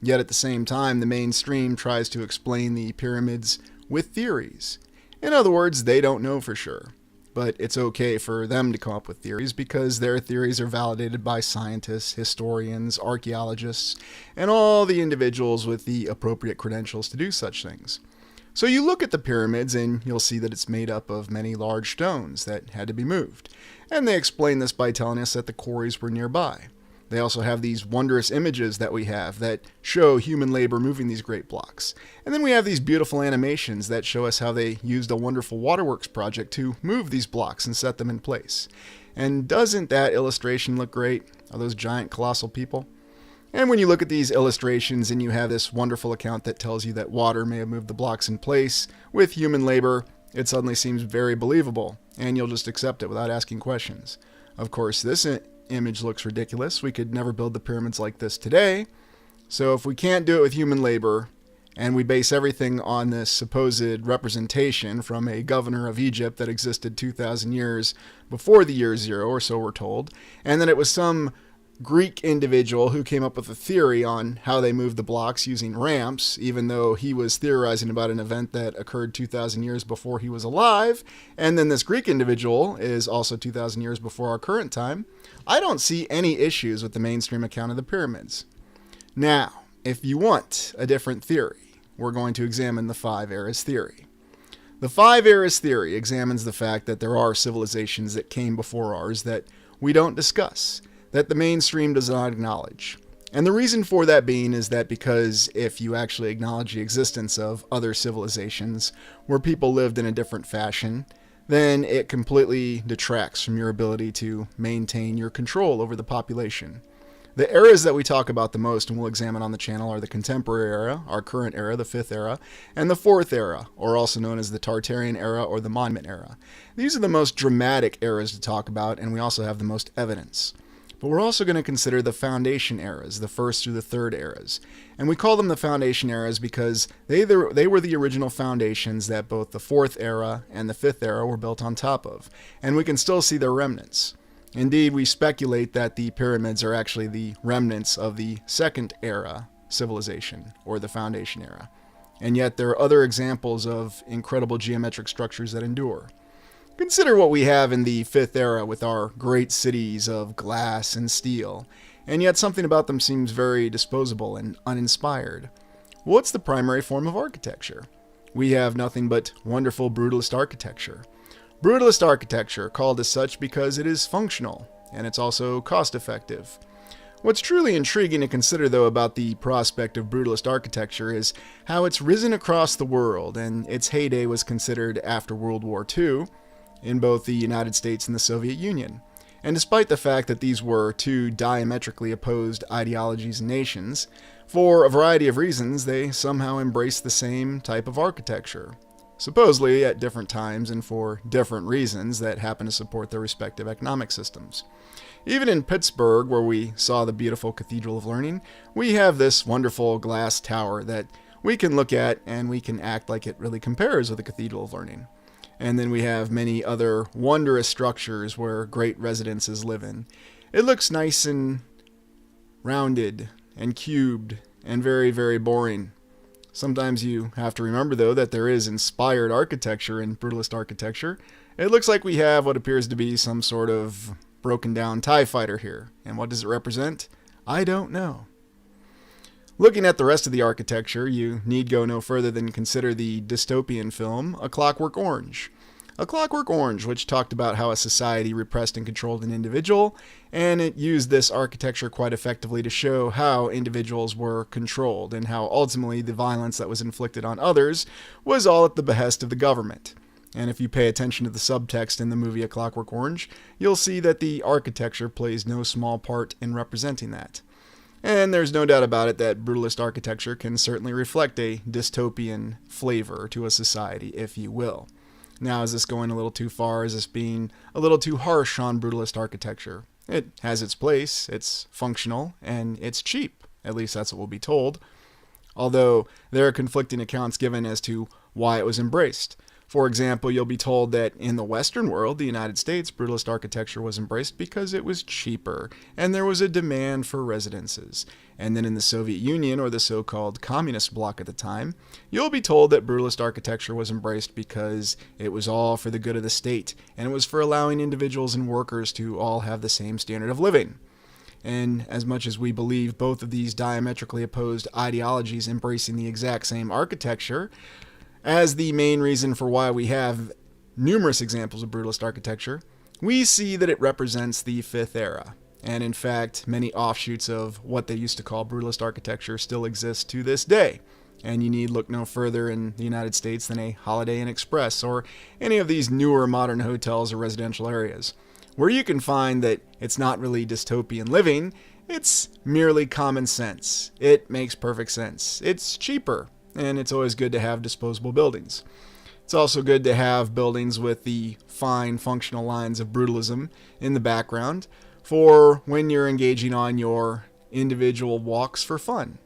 Yet at the same time, the mainstream tries to explain the pyramids with theories. In other words, they don't know for sure. But it's okay for them to come up with theories because their theories are validated by scientists, historians, archaeologists, and all the individuals with the appropriate credentials to do such things. So you look at the pyramids and you'll see that it's made up of many large stones that had to be moved. And they explain this by telling us that the quarries were nearby. They also have these wondrous images that we have that show human labor moving these great blocks. And then we have these beautiful animations that show us how they used a wonderful waterworks project to move these blocks and set them in place. And doesn't that illustration look great of those giant colossal people? And when you look at these illustrations and you have this wonderful account that tells you that water may have moved the blocks in place with human labor, it suddenly seems very believable, and you'll just accept it without asking questions. Of course, this image looks ridiculous. We could never build the pyramids like this today. So if we can't do it with human labor, and we base everything on this supposed representation from a governor of Egypt that existed 2,000 years before the year 0, or so we're told, and then it was some Greek individual who came up with a theory on how they moved the blocks using ramps, even though he was theorizing about an event that occurred 2,000 years before he was alive, and then this Greek individual is also 2,000 years before our current time, I don't see any issues with the mainstream account of the pyramids. Now, if you want a different theory, we're going to examine the 5 eras theory. The 5 eras theory examines the fact that there are civilizations that came before ours that we don't discuss, that the mainstream does not acknowledge. And the reason for that being is that because if you actually acknowledge the existence of other civilizations where people lived in a different fashion, then it completely detracts from your ability to maintain your control over the population. The eras that we talk about the most and we'll examine on the channel are the contemporary era, our current era, the 5th era, and the 4th era, or also known as the Tartarian era or the Monument era. These are the most dramatic eras to talk about, and we also have the most evidence. But we're also going to consider the foundation eras, the first through the third eras. And we call them the foundation eras because they were the original foundations that both the fourth era and the fifth era were built on top of. And we can still see their remnants. Indeed, we speculate that the pyramids are actually the remnants of the second era civilization, or the foundation era. And yet there are other examples of incredible geometric structures that endure. Consider what we have in the fifth era with our great cities of glass and steel, and yet something about them seems very disposable and uninspired. What's the primary form of architecture? We have nothing but wonderful brutalist architecture. Brutalist architecture, called as such because it is functional, and it's also cost-effective. What's truly intriguing to consider, though, about the prospect of brutalist architecture is how it's risen across the world, and its heyday was considered after World War II, in both the United States and the Soviet Union. And despite the fact that these were two diametrically opposed ideologies and nations, for a variety of reasons they somehow embraced the same type of architecture, supposedly at different times and for different reasons that happen to support their respective economic systems. Even in Pittsburgh, where we saw the beautiful Cathedral of Learning, we have this wonderful glass tower that we can look at and we can act like it really compares with the Cathedral of Learning. And then we have many other wondrous structures where great residences live in. It looks nice and rounded and cubed and very, very boring. Sometimes you have to remember, though, that there is inspired architecture in brutalist architecture. It looks like we have what appears to be some sort of broken down TIE fighter here. And what does it represent? I don't know. Looking at the rest of the architecture, you need go no further than consider the dystopian film A Clockwork Orange. A Clockwork Orange, which talked about how a society repressed and controlled an individual, and it used this architecture quite effectively to show how individuals were controlled and how ultimately the violence that was inflicted on others was all at the behest of the government. And if you pay attention to the subtext in the movie A Clockwork Orange, you'll see that the architecture plays no small part in representing that. And there's no doubt about it that brutalist architecture can certainly reflect a dystopian flavor to a society, if you will. Now, is this going a little too far? Is this being a little too harsh on brutalist architecture? It has its place, it's functional, and it's cheap. At least that's what we'll be told. Although there are conflicting accounts given as to why it was embraced. For example, you'll be told that in the Western world, the United States, brutalist architecture was embraced because it was cheaper, and there was a demand for residences. And then in the Soviet Union, or the so-called communist bloc at the time, you'll be told that brutalist architecture was embraced because it was all for the good of the state, and it was for allowing individuals and workers to all have the same standard of living. And as much as we believe both of these diametrically opposed ideologies embracing the exact same architecture as the main reason for why we have numerous examples of brutalist architecture, we see that it represents the fifth era. And in fact, many offshoots of what they used to call brutalist architecture still exist to this day. And you need look no further in the United States than a Holiday Inn Express or any of these newer modern hotels or residential areas, where you can find that it's not really dystopian living, it's merely common sense. It makes perfect sense. It's cheaper. And it's always good to have disposable buildings. It's also good to have buildings with the fine functional lines of brutalism in the background for when you're engaging on your individual walks for fun.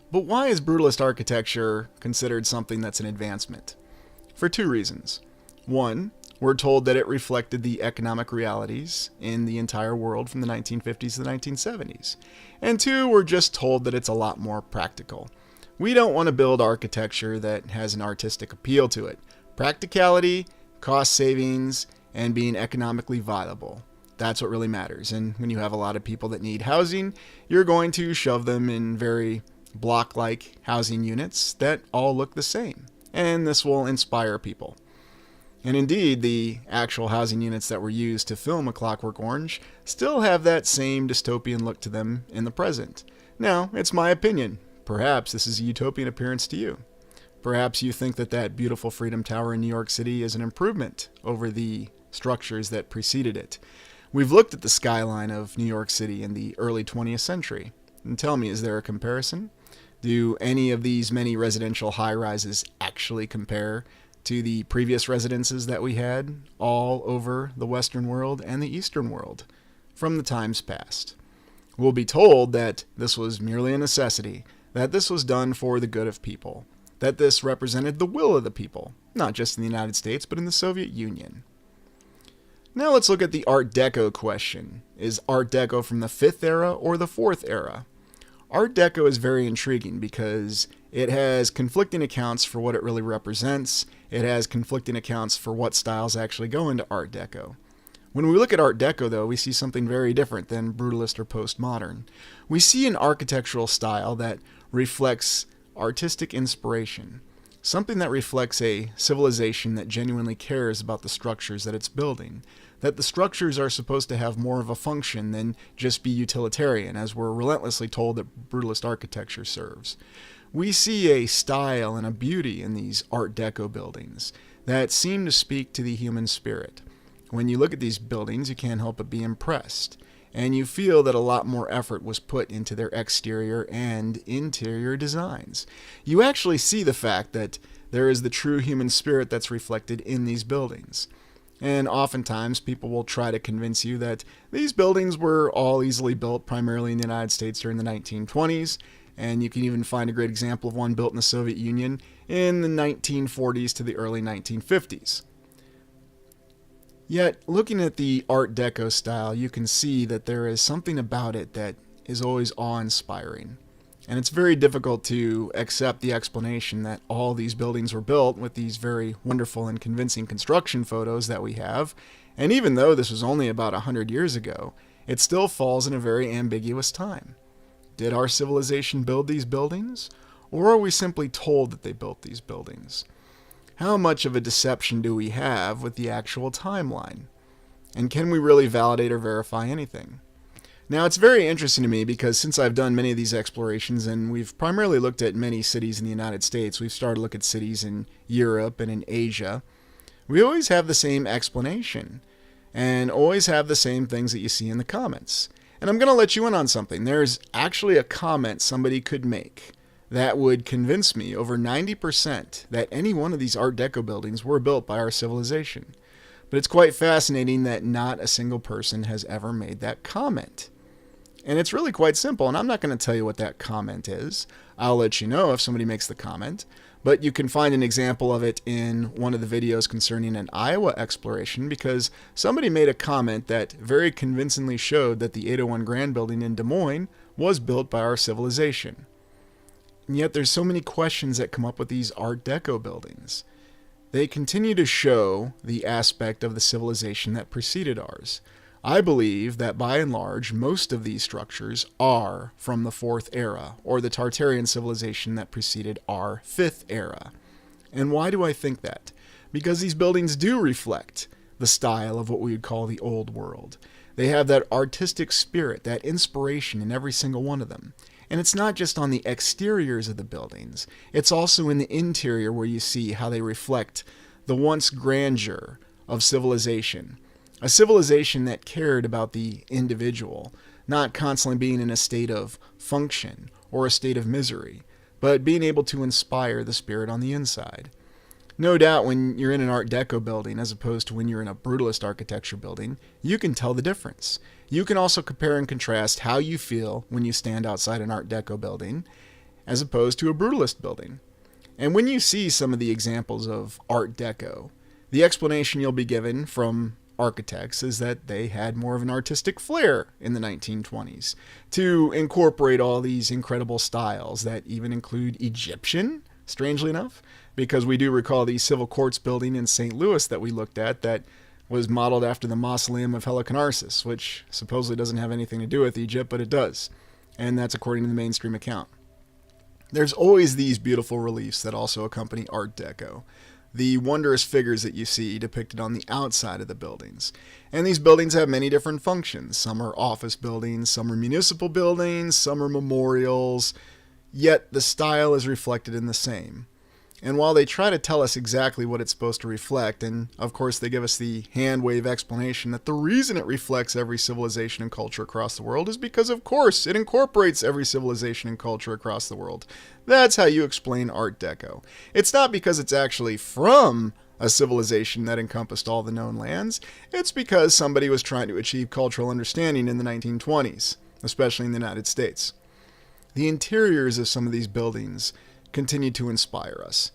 But why is brutalist architecture considered something that's an advancement? For two reasons. One, we're told that it reflected the economic realities in the entire world from the 1950s to the 1970s. And two, we're just told that it's a lot more practical. We don't want to build architecture that has an artistic appeal to it. Practicality, cost savings, and being economically viable. That's what really matters. And when you have a lot of people that need housing, you're going to shove them in very block-like housing units that all look the same. And this will inspire people. And indeed, the actual housing units that were used to film A Clockwork Orange still have that same dystopian look to them in the present. Now, it's my opinion. Perhaps this is a utopian appearance to you. Perhaps you think that that beautiful Freedom Tower in New York City is an improvement over the structures that preceded it. We've looked at the skyline of New York City in the early 20th century. And tell me, is there a comparison? Do any of these many residential high-rises actually compare to the previous residences that we had all over the Western world and the Eastern world? from the times past. We'll be told that this was merely a necessity, that this was done for the good of people, that this represented the will of the people, not just in the United States, but in the Soviet Union. Now let's look at the Art Deco question. Is Art Deco from the 5th era or the 4th era? Art Deco is very intriguing because it has conflicting accounts for what it really represents. It has conflicting accounts for what styles actually go into Art Deco. When we look at Art Deco, though, we see something very different than Brutalist or Postmodern. We see an architectural style that reflects artistic inspiration, something that reflects a civilization that genuinely cares about the structures that it's building, that the structures are supposed to have more of a function than just be utilitarian, as we're relentlessly told that Brutalist architecture serves. We see a style and a beauty in these Art Deco buildings that seem to speak to the human spirit. When you look at these buildings, you can't help but be impressed, and you feel that a lot more effort was put into their exterior and interior designs. You actually see the fact that there is the true human spirit that's reflected in these buildings. And oftentimes people will try to convince you that these buildings were all easily built primarily in the United States during the 1920s, and you can even find a great example of one built in the Soviet Union in the 1940s to the early 1950s. Yet, looking at the Art Deco style, you can see that there is something about it that is always awe-inspiring. And it's very difficult to accept the explanation that all these buildings were built with these very wonderful and convincing construction photos that we have. And even though this was only about 100 years ago, it still falls in a very ambiguous time. Did our civilization build these buildings? Or are we simply told that they built these buildings? How much of a deception do we have with the actual timeline? And can we really validate or verify anything? Now, it's very interesting to me because since I've done many of these explorations and we've primarily looked at many cities in the United States, we've started to look at cities in Europe and in Asia, we always have the same explanation and always have the same things that you see in the comments. And I'm going to let you in on something. There's actually a comment somebody could make that would convince me over 90% that any one of these Art Deco buildings were built by our civilization. But it's quite fascinating that not a single person has ever made that comment. And it's really quite simple, and I'm not going to tell you what that comment is. I'll let you know if somebody makes the comment, but you can find an example of it in one of the videos concerning an Iowa exploration because somebody made a comment that very convincingly showed that the 801 Grand Building in Des Moines was built by our civilization. And yet there's so many questions that come up with these Art Deco buildings. They continue to show the aspect of the civilization that preceded ours. I believe that by and large, most of these structures are from the 4th era, or the Tartarian civilization that preceded our 5th era. And why do I think that? Because these buildings do reflect the style of what we would call the Old World. They have that artistic spirit, that inspiration in every single one of them. And it's not just on the exteriors of the buildings, it's also in the interior where you see how they reflect the once grandeur of civilization. A civilization that cared about the individual, not constantly being in a state of function or a state of misery, but being able to inspire the spirit on the inside. No doubt when you're in an Art Deco building as opposed to when you're in a Brutalist architecture building, you can tell the difference. You can also compare and contrast how you feel when you stand outside an Art Deco building as opposed to a Brutalist building. And when you see some of the examples of Art Deco, the explanation you'll be given from architects is that they had more of an artistic flair in the 1920s to incorporate all these incredible styles that even include Egyptian, strangely enough, because we do recall the civil courts building in St. Louis that we looked at that was modeled after the mausoleum of Helicarnassus, which supposedly doesn't have anything to do with Egypt, but it does. And that's according to the mainstream account. There's always these beautiful reliefs that also accompany Art Deco. The wondrous figures that you see depicted on the outside of the buildings. And these buildings have many different functions. Some are office buildings, some are municipal buildings, some are memorials, yet the style is reflected in the same. And while they try to tell us exactly what it's supposed to reflect, and of course they give us the hand wave explanation that the reason it reflects every civilization and culture across the world is because of course it incorporates every civilization and culture across the world. That's how you explain Art Deco. It's not because it's actually from a civilization that encompassed all the known lands. It's because somebody was trying to achieve cultural understanding in the 1920s, especially in the United States. The interiors of some of these buildings continue to inspire us.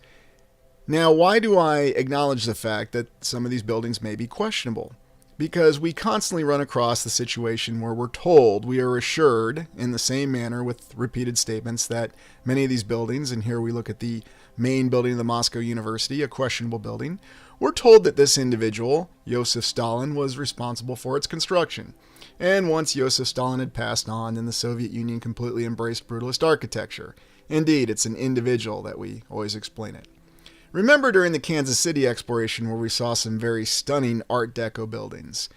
Now, why do I acknowledge the fact that some of these buildings may be questionable? Because we constantly run across the situation where we're told, we are assured in the same manner with repeated statements that many of these buildings, and here we look at the main building of the Moscow University, a questionable building, we're told that this individual, Joseph Stalin, was responsible for its construction. And once Joseph Stalin had passed on, then the Soviet Union completely embraced brutalist architecture. Indeed, it's an individual that we always explain it. Remember during the Kansas City exploration where we saw some very stunning Art Deco buildings,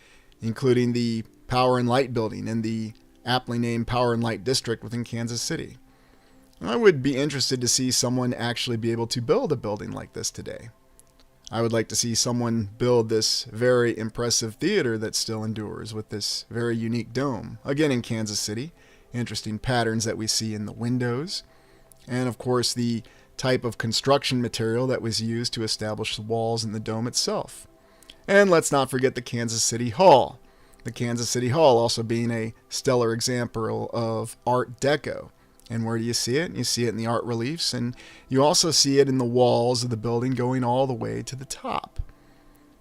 including the Power and Light building in the aptly named Power and Light district within Kansas City. I would be interested to see someone actually be able to build a building like this today. I would like to see someone build this very impressive theater that still endures with this very unique dome, again in Kansas City. Interesting patterns that we see in the windows, and of course the type of construction material that was used to establish the walls and the dome itself. And let's not forget the Kansas City Hall. The Kansas City Hall also being a stellar example of Art Deco. And where do you see it? You see it in the art reliefs, and you also see it in the walls of the building going all the way to the top.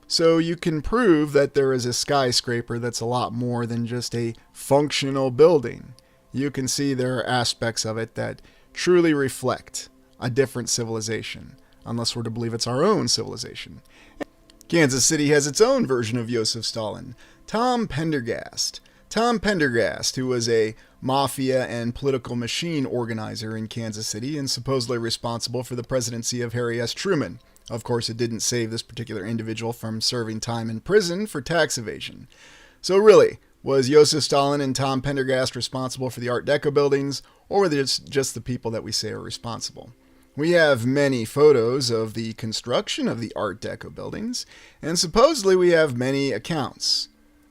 So you can prove that there is a skyscraper that's a lot more than just a functional building. You can see there are aspects of it that truly reflect a different civilization, unless we're to believe it's our own civilization. Kansas City has its own version of Joseph Stalin, Tom Pendergast. Tom Pendergast, who was a mafia and political machine organizer in Kansas City and supposedly responsible for the presidency of Harry S. Truman. Of course, it didn't save this particular individual from serving time in prison for tax evasion. So really, was Joseph Stalin and Tom Pendergast responsible for the Art Deco buildings, or were they just the people that we say are responsible? We have many photos of the construction of the Art Deco buildings, and supposedly we have many accounts.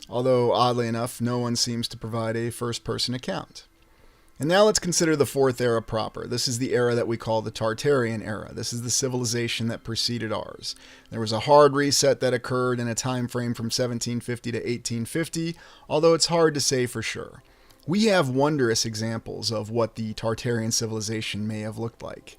Although, oddly enough, no one seems to provide a first-person account. And now let's consider the Fourth Era proper. This is the era that we call the Tartarian era. This is the civilization that preceded ours. There was a hard reset that occurred in a time frame from 1750 to 1850, although it's hard to say for sure. We have wondrous examples of what the Tartarian civilization may have looked like.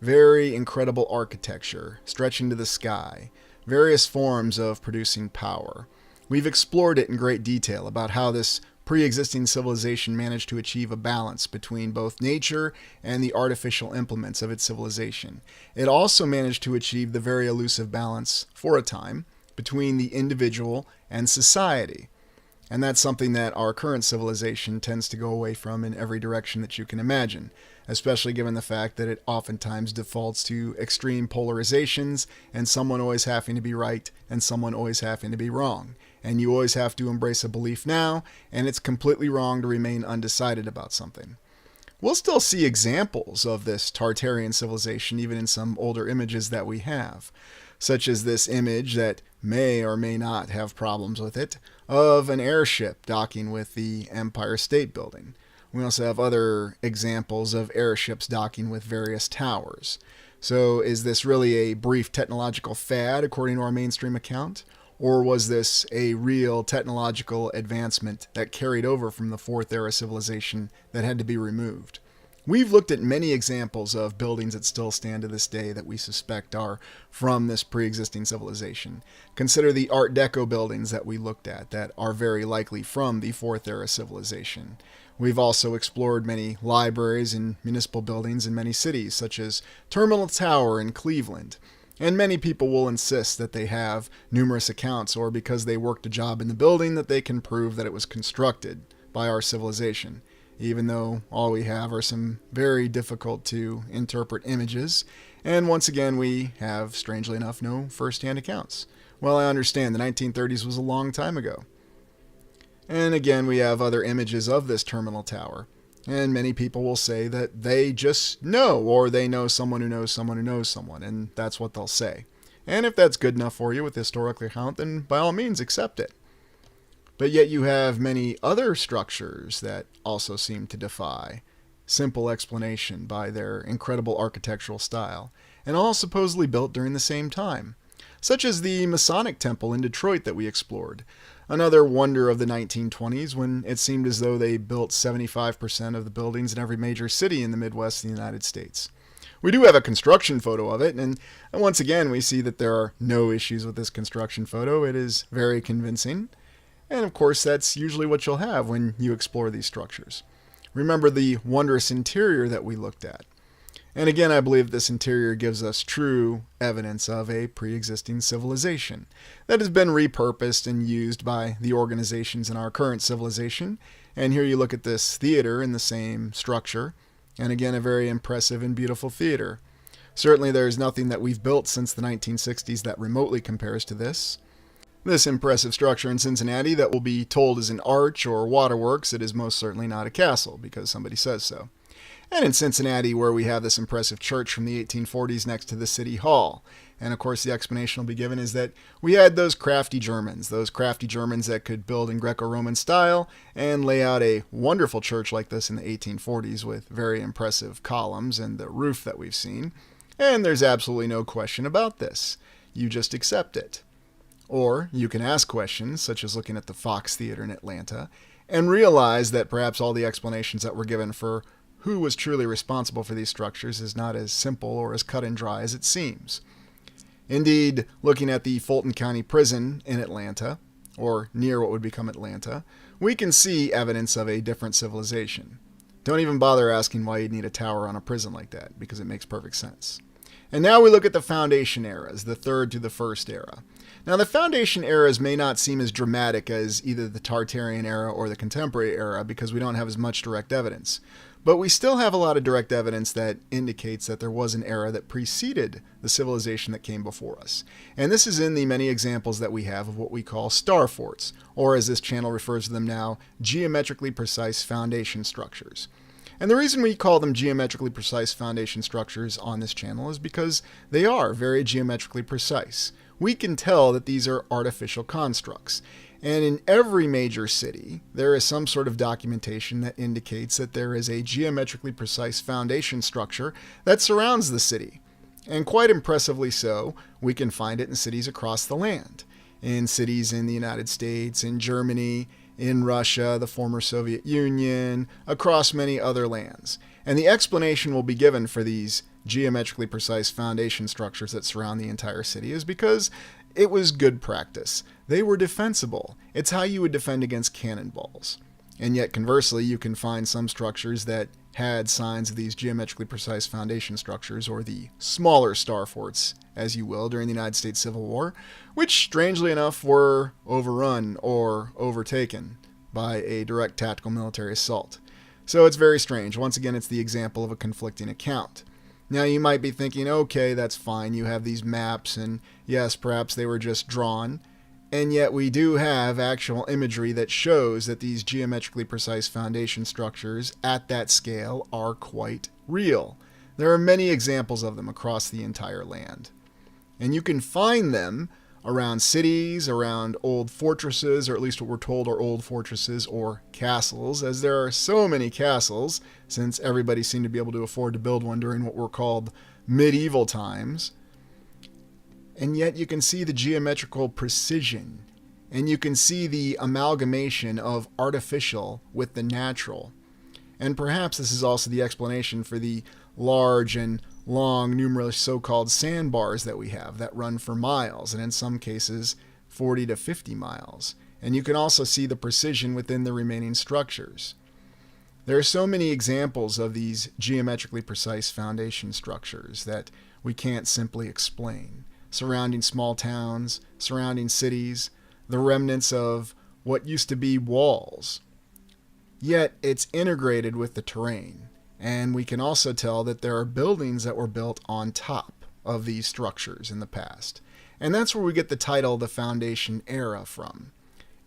Very incredible architecture, stretching to the sky, various forms of producing power. We've explored it in great detail about how this pre-existing civilization managed to achieve a balance between both nature and the artificial implements of its civilization. It also managed to achieve the very elusive balance, for a time, between the individual and society. And that's something that our current civilization tends to go away from in every direction that you can imagine, especially given the fact that it oftentimes defaults to extreme polarizations and someone always having to be right and someone always having to be wrong. And you always have to embrace a belief now, and it's completely wrong to remain undecided about something. We'll still see examples of this Tartarian civilization even in some older images that we have, such as this image that may or may not have problems with it, of an airship docking with the Empire State Building. We also have other examples of airships docking with various towers. So is this really a brief technological fad according to our mainstream account? Or was this a real technological advancement that carried over from the Fourth Era civilization that had to be removed? We've looked at many examples of buildings that still stand to this day that we suspect are from this pre-existing civilization. Consider the Art Deco buildings that we looked at that are very likely from the Fourth Era civilization. We've also explored many libraries and municipal buildings in many cities, such as Terminal Tower in Cleveland. And many people will insist that they have numerous accounts, or because they worked a job in the building, that they can prove that it was constructed by our civilization, even though all we have are some very difficult to interpret images. And once again, we have, strangely enough, no first-hand accounts. Well, I understand the 1930s was a long time ago. And again, we have other images of this terminal tower. And many people will say that they just know, or they know someone who knows someone who knows someone, and that's what they'll say. And if that's good enough for you with historical account, then by all means accept it. But yet you have many other structures that also seem to defy simple explanation by their incredible architectural style, and all supposedly built during the same time. such as the Masonic Temple in Detroit that we explored. Another wonder of the 1920s, when it seemed as though they built 75% of the buildings in every major city in the Midwest of the United States. We do have a construction photo of it, and once again we see that there are no issues with this construction photo. It is very convincing, and of course that's usually what you'll have when you explore these structures. Remember the wondrous interior that we looked at. And again, I believe this interior gives us true evidence of a pre-existing civilization that has been repurposed and used by the organizations in our current civilization. And here you look at this theater in the same structure, and again, a very impressive and beautiful theater. Certainly there's nothing that we've built since the 1960s that remotely compares to this. This impressive structure in Cincinnati that will be told as an arch or waterworks, it is most certainly not a castle, because somebody says so. And in Cincinnati, where we have this impressive church from the 1840s next to the City Hall. And of course, the explanation will be given is that we had those crafty Germans that could build in Greco-Roman style and lay out a wonderful church like this in the 1840s with very impressive columns and the roof that we've seen. And there's absolutely no question about this. You just accept it. Or you can ask questions, such as looking at the Fox Theater in Atlanta, and realize that perhaps all the explanations that were given for who was truly responsible for these structures is not as simple or as cut and dry as it seems. Indeed, looking at the Fulton County Prison in Atlanta, or near what would become Atlanta, we can see evidence of a different civilization. Don't even bother asking why you'd need a tower on a prison like that, because it makes perfect sense. And now we look at the Foundation eras, the third to the first era. Now, the Foundation eras may not seem as dramatic as either the Tartarian era or the Contemporary era because we don't have as much direct evidence. But we still have a lot of direct evidence that indicates that there was an era that preceded the civilization that came before us. And this is in the many examples that we have of what we call star forts, or as this channel refers to them now, geometrically precise foundation structures. And the reason we call them geometrically precise foundation structures on this channel is because they are very geometrically precise. We can tell that these are artificial constructs. And in every major city, there is some sort of documentation that indicates that there is a geometrically precise foundation structure that surrounds the city. And quite impressively so, we can find it in cities across the land. In cities in the United States, in Germany, in Russia, the former Soviet Union, across many other lands. And the explanation will be given for these geometrically precise foundation structures that surround the entire city is because it was good practice. They were defensible. It's how you would defend against cannonballs. And yet, conversely, you can find some structures that had signs of these geometrically precise foundation structures, or the smaller star forts, as you will, during the United States Civil War, which, strangely enough, were overrun or overtaken by a direct tactical military assault. So it's very strange. Once again, it's the example of a conflicting account. Now, you might be thinking, okay, that's fine. You have these maps, and yes, perhaps they were just drawn. And yet we do have actual imagery that shows that these geometrically precise foundation structures at that scale are quite real. There are many examples of them across the entire land. And you can find them around cities, around old fortresses, or at least what we're told are old fortresses or castles, as there are so many castles, since everybody seemed to be able to afford to build one during what were called medieval times. And yet you can see the geometrical precision, and you can see the amalgamation of artificial with the natural. And perhaps this is also the explanation for the large and long, numerous so-called sandbars that we have that run for miles, and in some cases 40 to 50 miles. And you can also see the precision within the remaining structures. There are so many examples of these geometrically precise foundation structures that we can't simply explain, surrounding small towns, surrounding cities, the remnants of what used to be walls. Yet it's integrated with the terrain. And we can also tell that there are buildings that were built on top of these structures in the past. And that's where we get the title the Foundation Era from.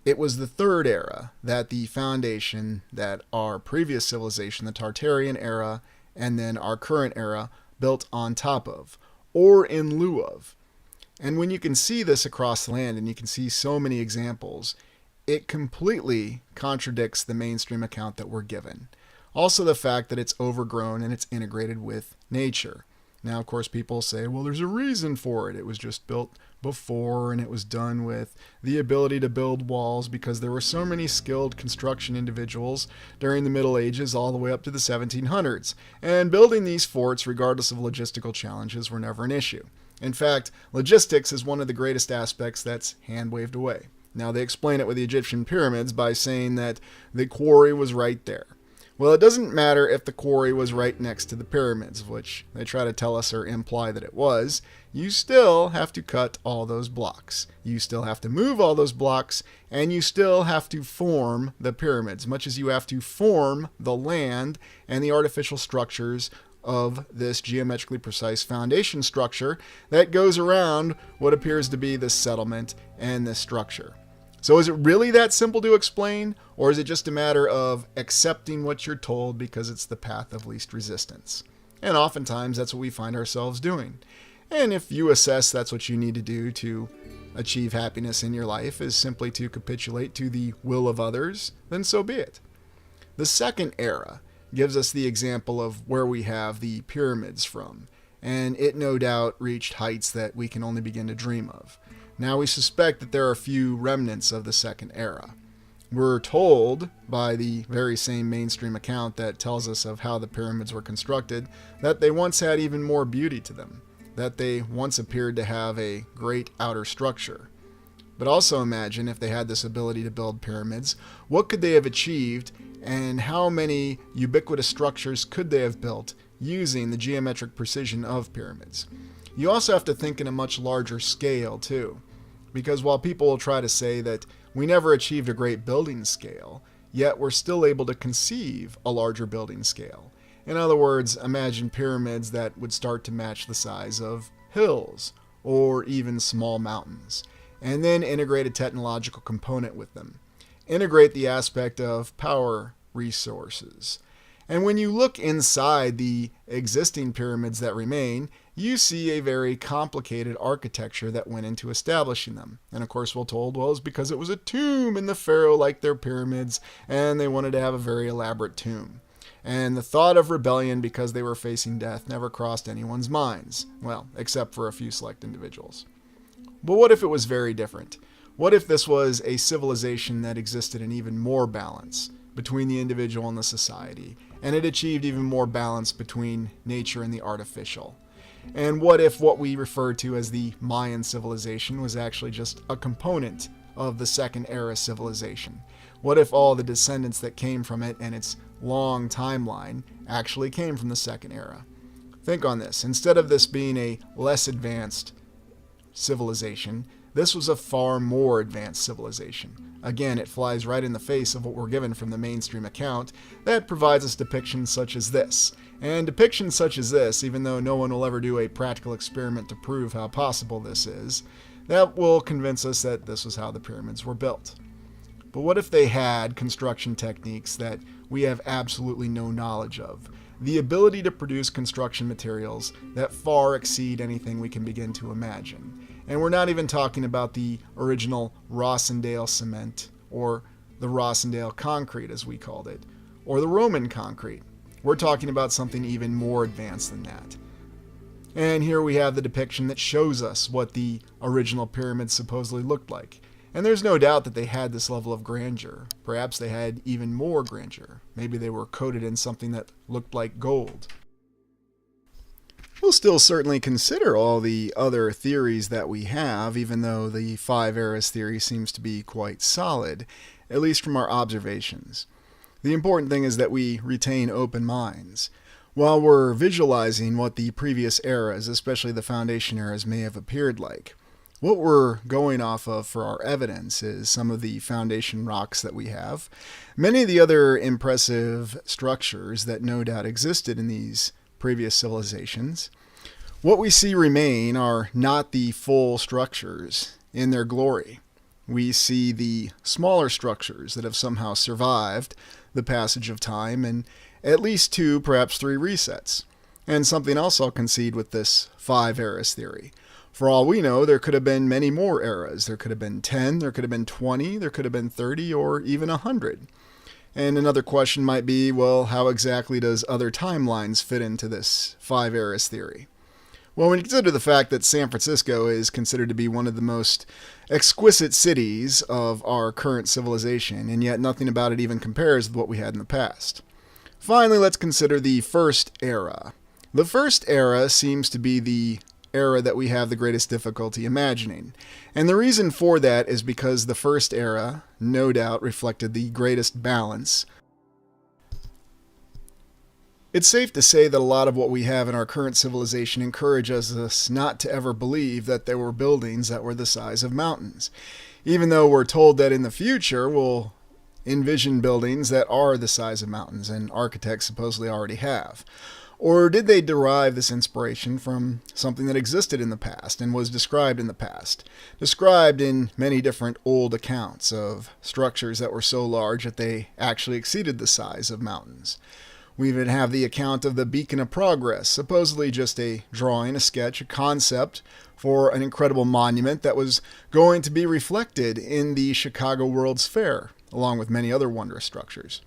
It was the third era that the foundation that our previous civilization, the Tartarian era, and then our current era, built on top of, or in lieu of. And when you can see this across the land, and you can see so many examples, it completely contradicts the mainstream account that we're given. Also the fact that it's overgrown and it's integrated with nature. Now, of course, people say, well, there's a reason for it. It was just built before, and it was done with the ability to build walls because there were so many skilled construction individuals during the Middle Ages all the way up to the 1700s. And building these forts, regardless of logistical challenges, were never an issue. In fact, logistics is one of the greatest aspects that's hand-waved away. Now, they explain it with the Egyptian pyramids by saying that the quarry was right there. Well, it doesn't matter if the quarry was right next to the pyramids, which they try to tell us or imply that it was. You still have to cut all those blocks. You still have to move all those blocks, and you still have to form the pyramids, much as you have to form the land and the artificial structures of this geometrically precise foundation structure that goes around what appears to be this settlement and this structure. So is it really that simple to explain, or is it just a matter of accepting what you're told because it's the path of least resistance? And oftentimes that's what we find ourselves doing. And if you assess that's what you need to do to achieve happiness in your life is simply to capitulate to the will of others, then so be it. The second era gives us the example of where we have the pyramids from, and it no doubt reached heights that we can only begin to dream of. Now we suspect that there are a few remnants of the second era. We're told by the very same mainstream account that tells us of how the pyramids were constructed that they once had even more beauty to them, that they once appeared to have a great outer structure. But also imagine if they had this ability to build pyramids, what could they have achieved and how many ubiquitous structures could they have built using the geometric precision of pyramids? You also have to think in a much larger scale too. Because while people will try to say that we never achieved a great building scale, yet we're still able to conceive a larger building scale. In other words, imagine pyramids that would start to match the size of hills or even small mountains, and then integrate a technological component with them. Integrate the aspect of power resources. And when you look inside the existing pyramids that remain, you see a very complicated architecture that went into establishing them. And of course we're told, well, it's because it was a tomb and the pharaoh liked their pyramids and they wanted to have a very elaborate tomb. And the thought of rebellion because they were facing death never crossed anyone's minds. Well, except for a few select individuals. But what if it was very different? What if this was a civilization that existed in even more balance between the individual and the society, and it achieved even more balance between nature and the artificial? And what if what we refer to as the Mayan civilization was actually just a component of the second era civilization? What if all the descendants that came from it and its long timeline actually came from the second era? Think on this. Instead of this being a less advanced civilization, this was a far more advanced civilization. Again, it flies right in the face of what we're given from the mainstream account that provides us depictions such as this. And depictions such as this, even though no one will ever do a practical experiment to prove how possible this is, that will convince us that this was how the pyramids were built. But what if they had construction techniques that we have absolutely no knowledge of? The ability to produce construction materials that far exceed anything we can begin to imagine. And we're not even talking about the original Rossendale cement, or the Rossendale concrete as we called it, or the Roman concrete. We're talking about something even more advanced than that. And here we have the depiction that shows us what the original pyramids supposedly looked like. And there's no doubt that they had this level of grandeur. Perhaps they had even more grandeur. Maybe they were coated in something that looked like gold. We'll still certainly consider all the other theories that we have, even though the five eras theory seems to be quite solid, at least from our observations. The important thing is that we retain open minds. While we're visualizing what the previous eras, especially the Foundation eras, may have appeared like, what we're going off of for our evidence is some of the foundation rocks that we have, many of the other impressive structures that no doubt existed in these previous civilizations. What we see remain are not the full structures in their glory. We see the smaller structures that have somehow survived the passage of time and at least 2, perhaps 3 resets. And something else I'll concede with this 5 eras theory. For all we know, there could have been many more eras. There could have been 10, there could have been 20, there could have been 30, or even 100. And another question might be, well, how exactly does other timelines fit into this 5 eras theory? Well, when you consider the fact that San Francisco is considered to be one of the most exquisite cities of our current civilization, and yet nothing about it even compares with what we had in the past. Finally, let's consider the First Era. The First Era seems to be the era that we have the greatest difficulty imagining. And the reason for that is because the First Era, no doubt, reflected the greatest balance. It's safe to say that a lot of what we have in our current civilization encourages us not to ever believe that there were buildings that were the size of mountains, even though we're told that in the future we'll envision buildings that are the size of mountains, and architects supposedly already have. Or did they derive this inspiration from something that existed in the past and was described in the past, described in many different old accounts of structures that were so large that they actually exceeded the size of mountains? We even have the account of the Beacon of Progress, supposedly just a drawing, a sketch, a concept for an incredible monument that was going to be reflected in the Chicago World's Fair, along with many other wondrous structures.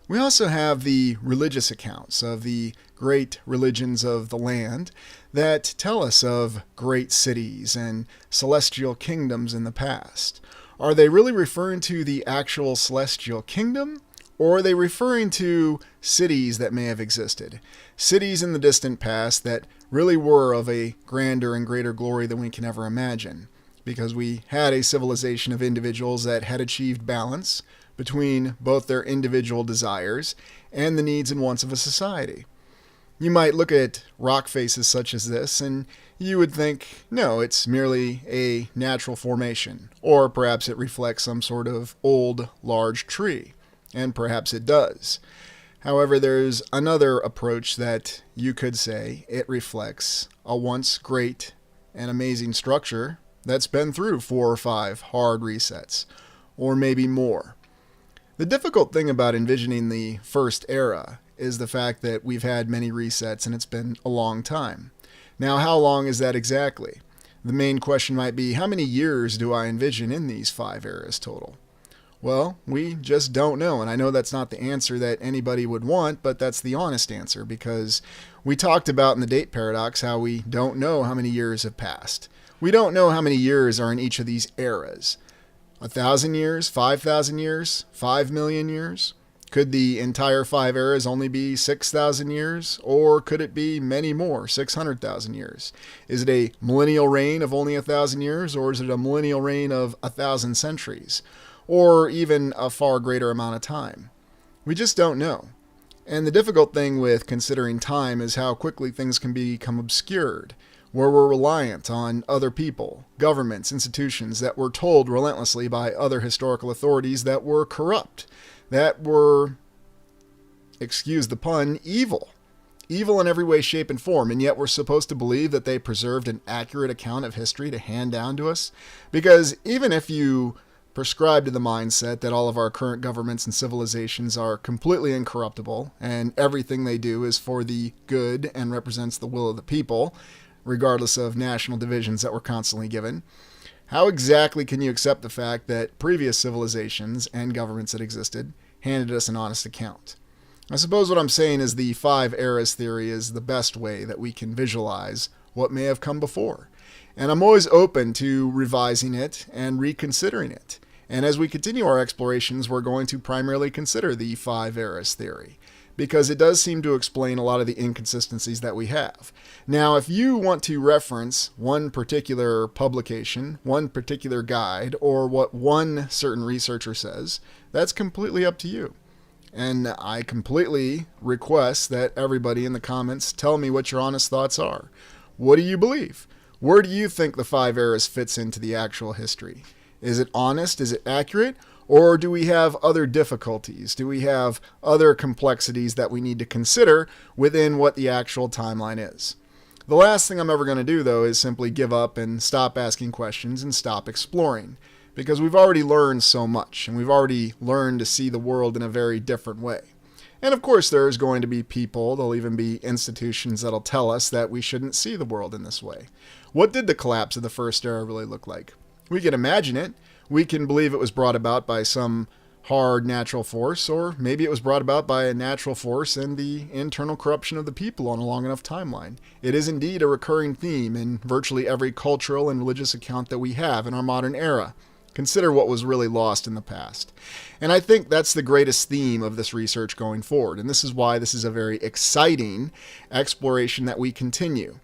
We also have the religious accounts of the great religions of the land that tell us of great cities and celestial kingdoms in the past. Are they really referring to the actual celestial kingdom? Or are they referring to cities that may have existed? Cities in the distant past that really were of a grander and greater glory than we can ever imagine. Because we had a civilization of individuals that had achieved balance between both their individual desires and the needs and wants of a society. You might look at rock faces such as this and you would think, no, it's merely a natural formation. Or perhaps it reflects some sort of old, large tree. And perhaps it does. However, there's another approach that you could say it reflects a once great and amazing structure that's been through 4 or 5 hard resets, or maybe more. The difficult thing about envisioning the First Era is the fact that we've had many resets and it's been a long time. Now, how long is that exactly? The main question might be, how many years do I envision in these 5 eras total? Well, we just don't know, and I know that's not the answer that anybody would want, but that's the honest answer, because we talked about in the date paradox how we don't know how many years have passed. We don't know how many years are in each of these eras. 1,000 years? 5,000 years? 5 million years? Could the entire 5 eras only be 6,000 years? Or could it be many more, 600,000 years? Is it a millennial reign of only 1,000 years, or is it a millennial reign of 1,000 centuries? Or even a far greater amount of time? We just don't know. And the difficult thing with considering time is how quickly things can become obscured, where we're reliant on other people, governments, institutions that were told relentlessly by other historical authorities that were corrupt, that were, excuse the pun, evil. Evil in every way, shape, and form, and yet we're supposed to believe that they preserved an accurate account of history to hand down to us? Because even if you prescribe to the mindset that all of our current governments and civilizations are completely incorruptible and everything they do is for the good and represents the will of the people, regardless of national divisions that we're constantly given, how exactly can you accept the fact that previous civilizations and governments that existed handed us an honest account? I suppose what I'm saying is the 5 eras theory is the best way that we can visualize what may have come before. And I'm always open to revising it and reconsidering it. And as we continue our explorations, we're going to primarily consider the 5 eras theory, because it does seem to explain a lot of the inconsistencies that we have. Now, if you want to reference one particular publication, one particular guide, or what one certain researcher says, that's completely up to you. And I completely request that everybody in the comments tell me what your honest thoughts are. What do you believe? Where do you think the 5 eras fits into the actual history? Is it honest? Is it accurate? Or do we have other difficulties? Do we have other complexities that we need to consider within what the actual timeline is? The last thing I'm ever going to do, though, is simply give up and stop asking questions and stop exploring, because we've already learned so much, and we've already learned to see the world in a very different way. And of course, there's going to be people, there'll even be institutions that'll tell us that we shouldn't see the world in this way. What did the collapse of the First Era really look like? We can imagine it. We can believe it was brought about by some hard natural force, or maybe it was brought about by a natural force and the internal corruption of the people on a long enough timeline. It is indeed a recurring theme in virtually every cultural and religious account that we have in our modern era. Consider what was really lost in the past. And I think that's the greatest theme of this research going forward, and this is why this is a very exciting exploration that we continue.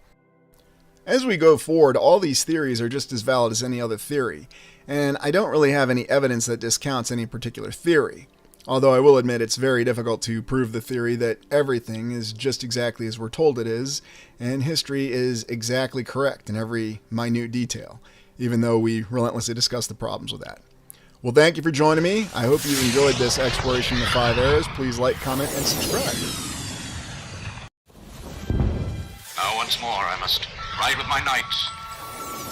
As we go forward, all these theories are just as valid as any other theory, and I don't really have any evidence that discounts any particular theory. Although I will admit it's very difficult to prove the theory that everything is just exactly as we're told it is, and history is exactly correct in every minute detail, even though we relentlessly discuss the problems with that. Well, thank you for joining me. I hope you enjoyed this exploration of the 5 eras. Please like, comment, and subscribe. Now once more I must ride with my knights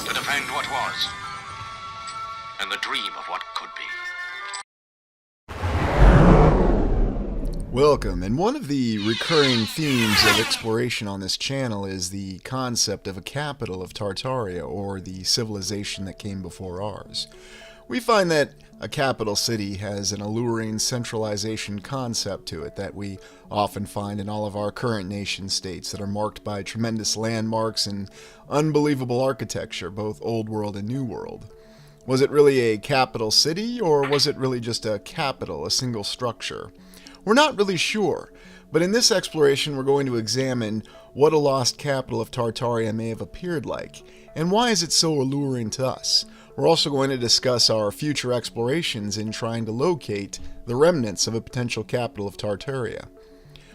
to defend what was and the dream of what could be. Welcome, and one of the recurring themes of exploration on this channel is the concept of a capital of Tartaria, or the civilization that came before ours. We find that a capital city has an alluring centralization concept to it that we often find in all of our current nation-states that are marked by tremendous landmarks and unbelievable architecture, both Old World and New World. Was it really a capital city, or was it really just a capital, a single structure? We're not really sure, but in this exploration we're going to examine what a lost capital of Tartaria may have appeared like, and why is it so alluring to us. We're also going to discuss our future explorations in trying to locate the remnants of a potential capital of Tartaria.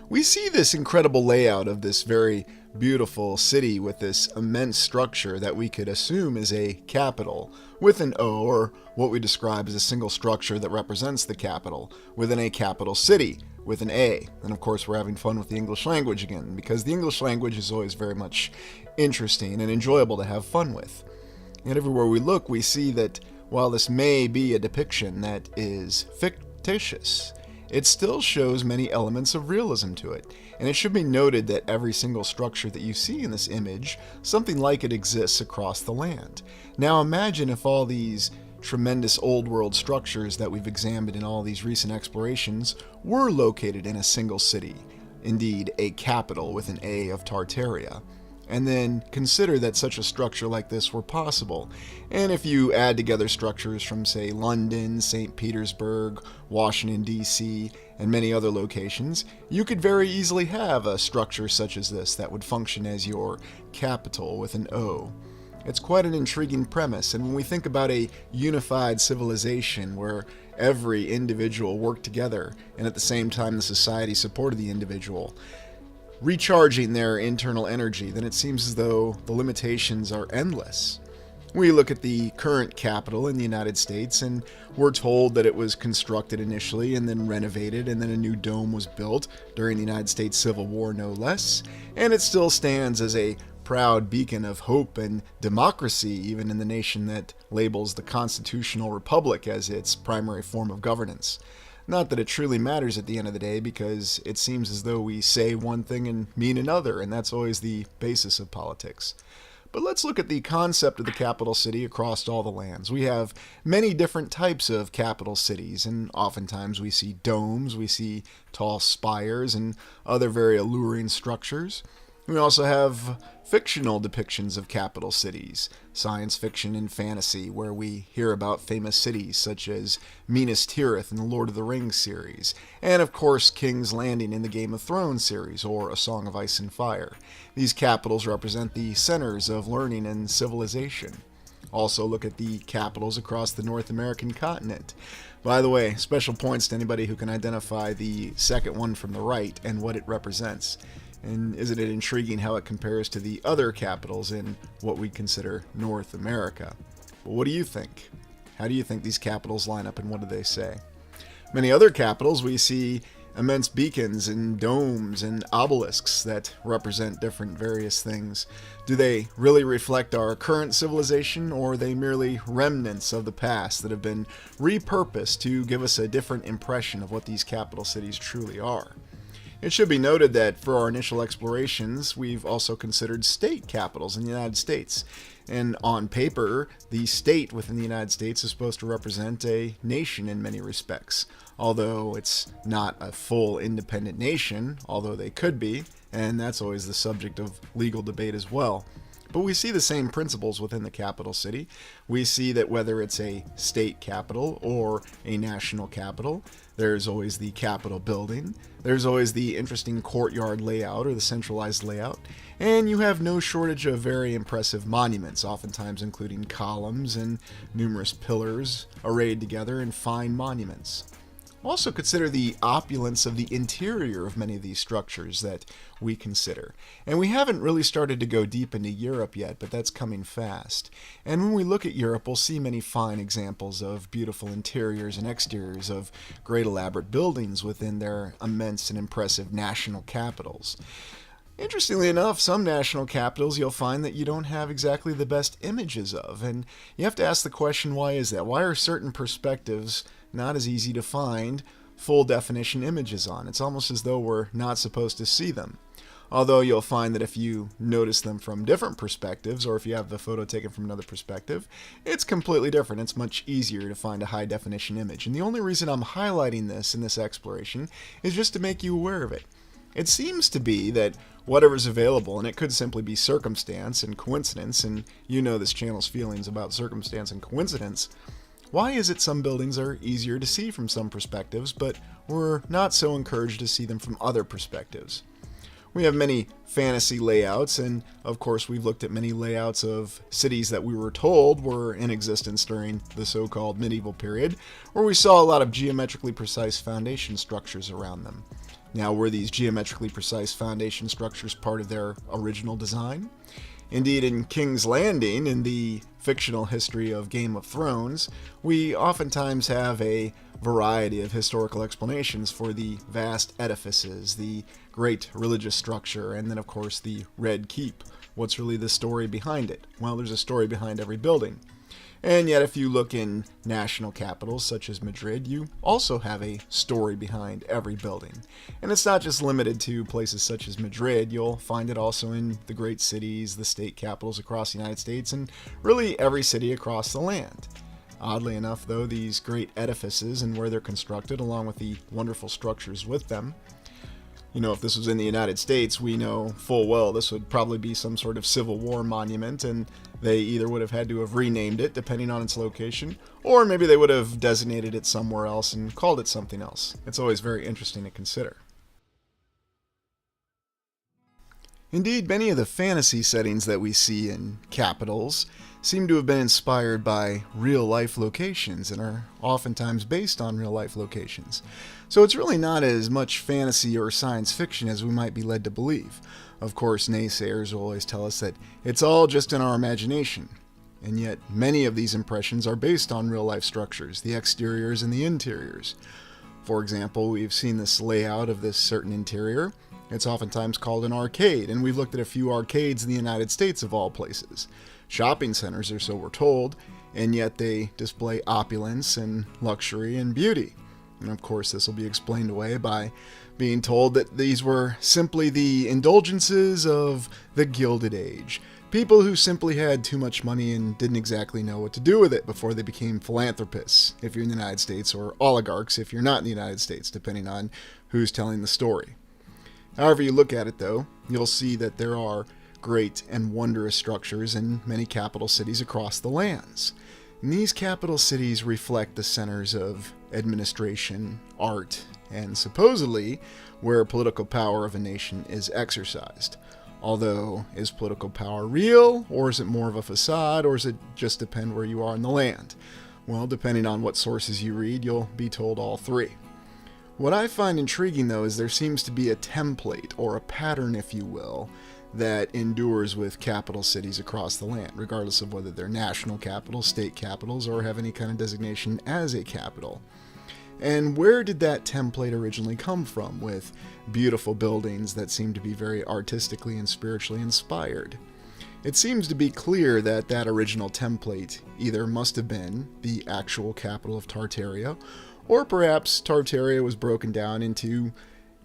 We see this incredible layout of this very beautiful city with this immense structure that we could assume is a capital with an O, or what we describe as a single structure that represents the capital within a capital city with an A. And of course we're having fun with the English language again, because the English language is always very much interesting and enjoyable to have fun with. And everywhere we look, we see that while this may be a depiction that is fictitious, it still shows many elements of realism to it. And it should be noted that every single structure that you see in this image, something like it exists across the land. Now imagine if all these tremendous old world structures that we've examined in all these recent explorations were located in a single city, indeed a capital with an A of Tartaria. And then consider that such a structure like this were possible. And if you add together structures from, say, London, St. Petersburg, Washington, D.C., and many other locations, you could very easily have a structure such as this that would function as your capital with an O. It's quite an intriguing premise, and when we think about a unified civilization where every individual worked together, and at the same time the society supported the individual, recharging their internal energy, then it seems as though the limitations are endless. We look at the current capital in the United States, and we're told that it was constructed initially and then renovated, and then a new dome was built during the United States Civil War, no less, and it still stands as a proud beacon of hope and democracy, even in the nation that labels the constitutional republic as its primary form of governance. Not that it truly matters at the end of the day, because it seems as though we say one thing and mean another, and that's always the basis of politics. But let's look at the concept of the capital city across all the lands. We have many different types of capital cities, and oftentimes we see domes, we see tall spires, and other very alluring structures. We also have fictional depictions of capital cities, science fiction and fantasy, where we hear about famous cities such as Minas Tirith in the Lord of the Rings series, and of course King's Landing in the Game of Thrones series, or A Song of Ice and Fire. These capitals represent the centers of learning and civilization. Also look at the capitals across the North American continent. By the way, special points to anybody who can identify the second one from the right and what it represents. And isn't it intriguing how it compares to the other capitals in what we consider North America? But what do you think? How do you think these capitals line up, and what do they say? Many other capitals we see immense beacons and domes and obelisks that represent different various things. Do they really reflect our current civilization, or are they merely remnants of the past that have been repurposed to give us a different impression of what these capital cities truly are? It should be noted that for our initial explorations, we've also considered state capitals in the United States. And on paper, the state within the United States is supposed to represent a nation in many respects. Although it's not a full independent nation, although they could be, and that's always the subject of legal debate as well. But we see the same principles within the capital city. We see that whether it's a state capital or a national capital, there's always the Capitol building, there's always the interesting courtyard layout or the centralized layout, and you have no shortage of very impressive monuments, oftentimes including columns and numerous pillars arrayed together in fine monuments. Also consider the opulence of the interior of many of these structures that we consider. And we haven't really started to go deep into Europe yet, but that's coming fast. And when we look at Europe, we'll see many fine examples of beautiful interiors and exteriors of great elaborate buildings within their immense and impressive national capitals. Interestingly enough, some national capitals you'll find that you don't have exactly the best images of, and you have to ask the question, why is that? Why are certain perspectives not as easy to find full definition images on? It's almost as though we're not supposed to see them. Although you'll find that if you notice them from different perspectives, or if you have the photo taken from another perspective, it's completely different. It's much easier to find a high definition image. And the only reason I'm highlighting this in this exploration is just to make you aware of it. It seems to be that whatever's available, and it could simply be circumstance and coincidence, and you know this channel's feelings about circumstance and coincidence. Why is it some buildings are easier to see from some perspectives, but we're not so encouraged to see them from other perspectives? We have many fantasy layouts, and of course we've looked at many layouts of cities that we were told were in existence during the so-called medieval period, where we saw a lot of geometrically precise foundation structures around them. Now, were these geometrically precise foundation structures part of their original design? Indeed, in King's Landing, in the fictional history of Game of Thrones, we oftentimes have a variety of historical explanations for the vast edifices, the great religious structure, and then of course the Red Keep. What's really the story behind it? Well, there's a story behind every building. And yet if you look in national capitals such as Madrid, you also have a story behind every building. And it's not just limited to places such as Madrid. You'll find it also in the great cities, the state capitals across the United States, and really every city across the land. Oddly enough, though, these great edifices and where they're constructed, along with the wonderful structures with them, you know, if this was in the United States, we know full well this would probably be some sort of Civil War monument, and they either would have had to have renamed it depending on its location, or maybe they would have designated it somewhere else and called it something else. It's always very interesting to consider. Indeed, many of the fantasy settings that we see in capitals seem to have been inspired by real-life locations and are oftentimes based on real-life locations. So it's really not as much fantasy or science fiction as we might be led to believe. Of course, naysayers will always tell us that it's all just in our imagination. And yet, many of these impressions are based on real-life structures, the exteriors and the interiors. For example, we've seen this layout of this certain interior. It's oftentimes called an arcade, and we've looked at a few arcades in the United States of all places. Shopping centers, or so we're told, and yet they display opulence and luxury and beauty. And of course, this will be explained away by being told that these were simply the indulgences of the Gilded Age. People who simply had too much money and didn't exactly know what to do with it before they became philanthropists, if you're in the United States, or oligarchs if you're not in the United States, depending on who's telling the story. However you look at it, though, you'll see that there are great and wondrous structures in many capital cities across the lands. And these capital cities reflect the centers of administration, art, and supposedly where political power of a nation is exercised. Although, is political power real, or is it more of a facade, or does it just depend where you are in the land? Well, depending on what sources you read, you'll be told all three. What I find intriguing, though, is there seems to be a template, or a pattern, if you will, that endures with capital cities across the land, regardless of whether they're national capitals, state capitals, or have any kind of designation as a capital. And where did that template originally come from, with beautiful buildings that seem to be very artistically and spiritually inspired? It seems to be clear that that original template either must have been the actual capital of Tartaria, or perhaps Tartaria was broken down into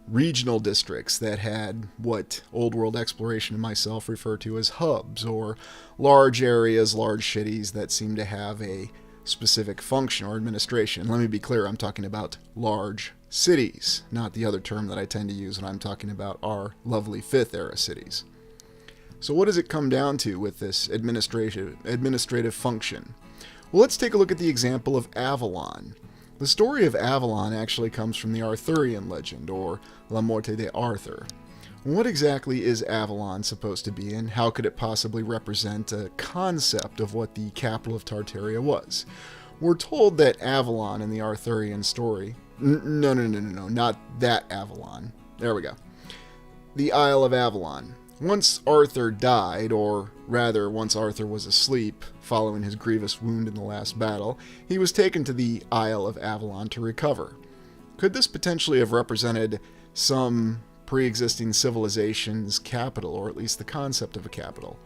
regional districts that had what Old World Exploration and myself refer to as hubs, or large areas, large cities that seem to have a specific function or administration. Let me be clear, I'm talking about large cities, not the other term that I tend to use when I'm talking about our lovely 5th era cities. So what does it come down to with this administrative function? Well, let's take a look at the example of Avalon. The story of Avalon actually comes from the Arthurian legend, or La Morte de Arthur. What exactly is Avalon supposed to be, and how could it possibly represent a concept of what the capital of Tartaria was? We're told that Avalon in the Arthurian story... No, not that Avalon. There we go. The Isle of Avalon. Once Arthur died, or rather, once Arthur was asleep, following his grievous wound in the last battle, he was taken to the Isle of Avalon to recover. Could this potentially have represented some pre-existing civilization's capital, or at least the concept of a capital?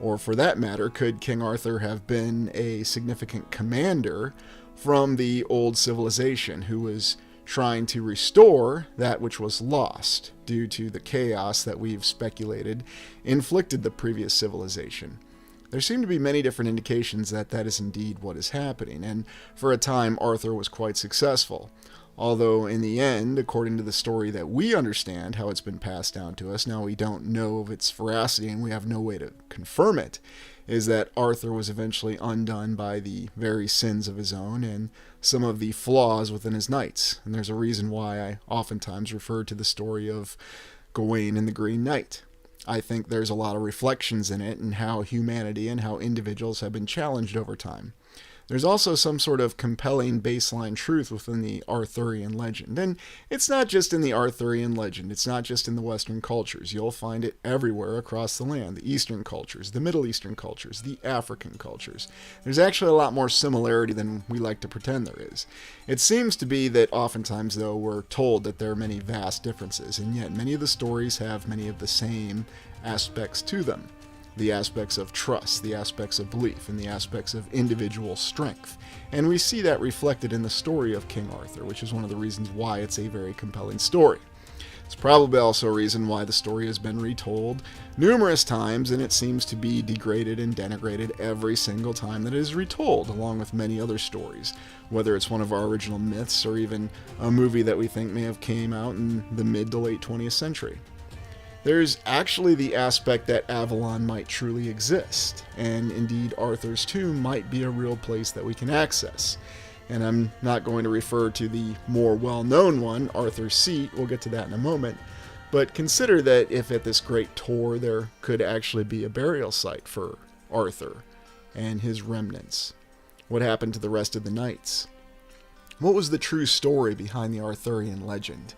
Or for that matter, could King Arthur have been a significant commander from the old civilization who was trying to restore that which was lost due to the chaos that we've speculated inflicted the previous civilization? There seem to be many different indications that that is indeed what is happening, and for a time Arthur was quite successful. Although in the end, according to the story that we understand, how it's been passed down to us, now we don't know of its veracity and we have no way to confirm it, is that Arthur was eventually undone by the very sins of his own and some of the flaws within his knights. And there's a reason why I oftentimes refer to the story of Gawain and the Green Knight. I think there's a lot of reflections in it and how humanity and how individuals have been challenged over time. There's also some sort of compelling baseline truth within the Arthurian legend. And it's not just in the Arthurian legend. It's not just in the Western cultures. You'll find it everywhere across the land. The Eastern cultures, the Middle Eastern cultures, the African cultures. There's actually a lot more similarity than we like to pretend there is. It seems to be that oftentimes, though, we're told that there are many vast differences, and yet many of the stories have many of the same aspects to them. The aspects of trust, the aspects of belief, and the aspects of individual strength. And we see that reflected in the story of King Arthur, which is one of the reasons why it's a very compelling story. It's probably also a reason why the story has been retold numerous times, and it seems to be degraded and denigrated every single time that it is retold, along with many other stories, whether it's one of our original myths or even a movie that we think may have came out in the mid to late 20th century. There's actually the aspect that Avalon might truly exist, and indeed Arthur's tomb might be a real place that we can access. And I'm not going to refer to the more well-known one, Arthur's Seat, we'll get to that in a moment, but consider that if at this great tour there could actually be a burial site for Arthur and his remnants. What happened to the rest of the knights? What was the true story behind the Arthurian legend?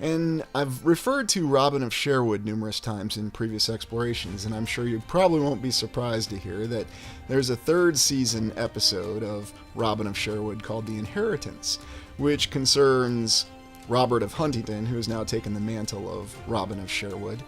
And I've referred to Robin of Sherwood numerous times in previous explorations, and I'm sure you probably won't be surprised to hear that there's a 3rd season episode of Robin of Sherwood called The Inheritance, which concerns Robert of Huntingdon, who has now taken the mantle of Robin of Sherwood,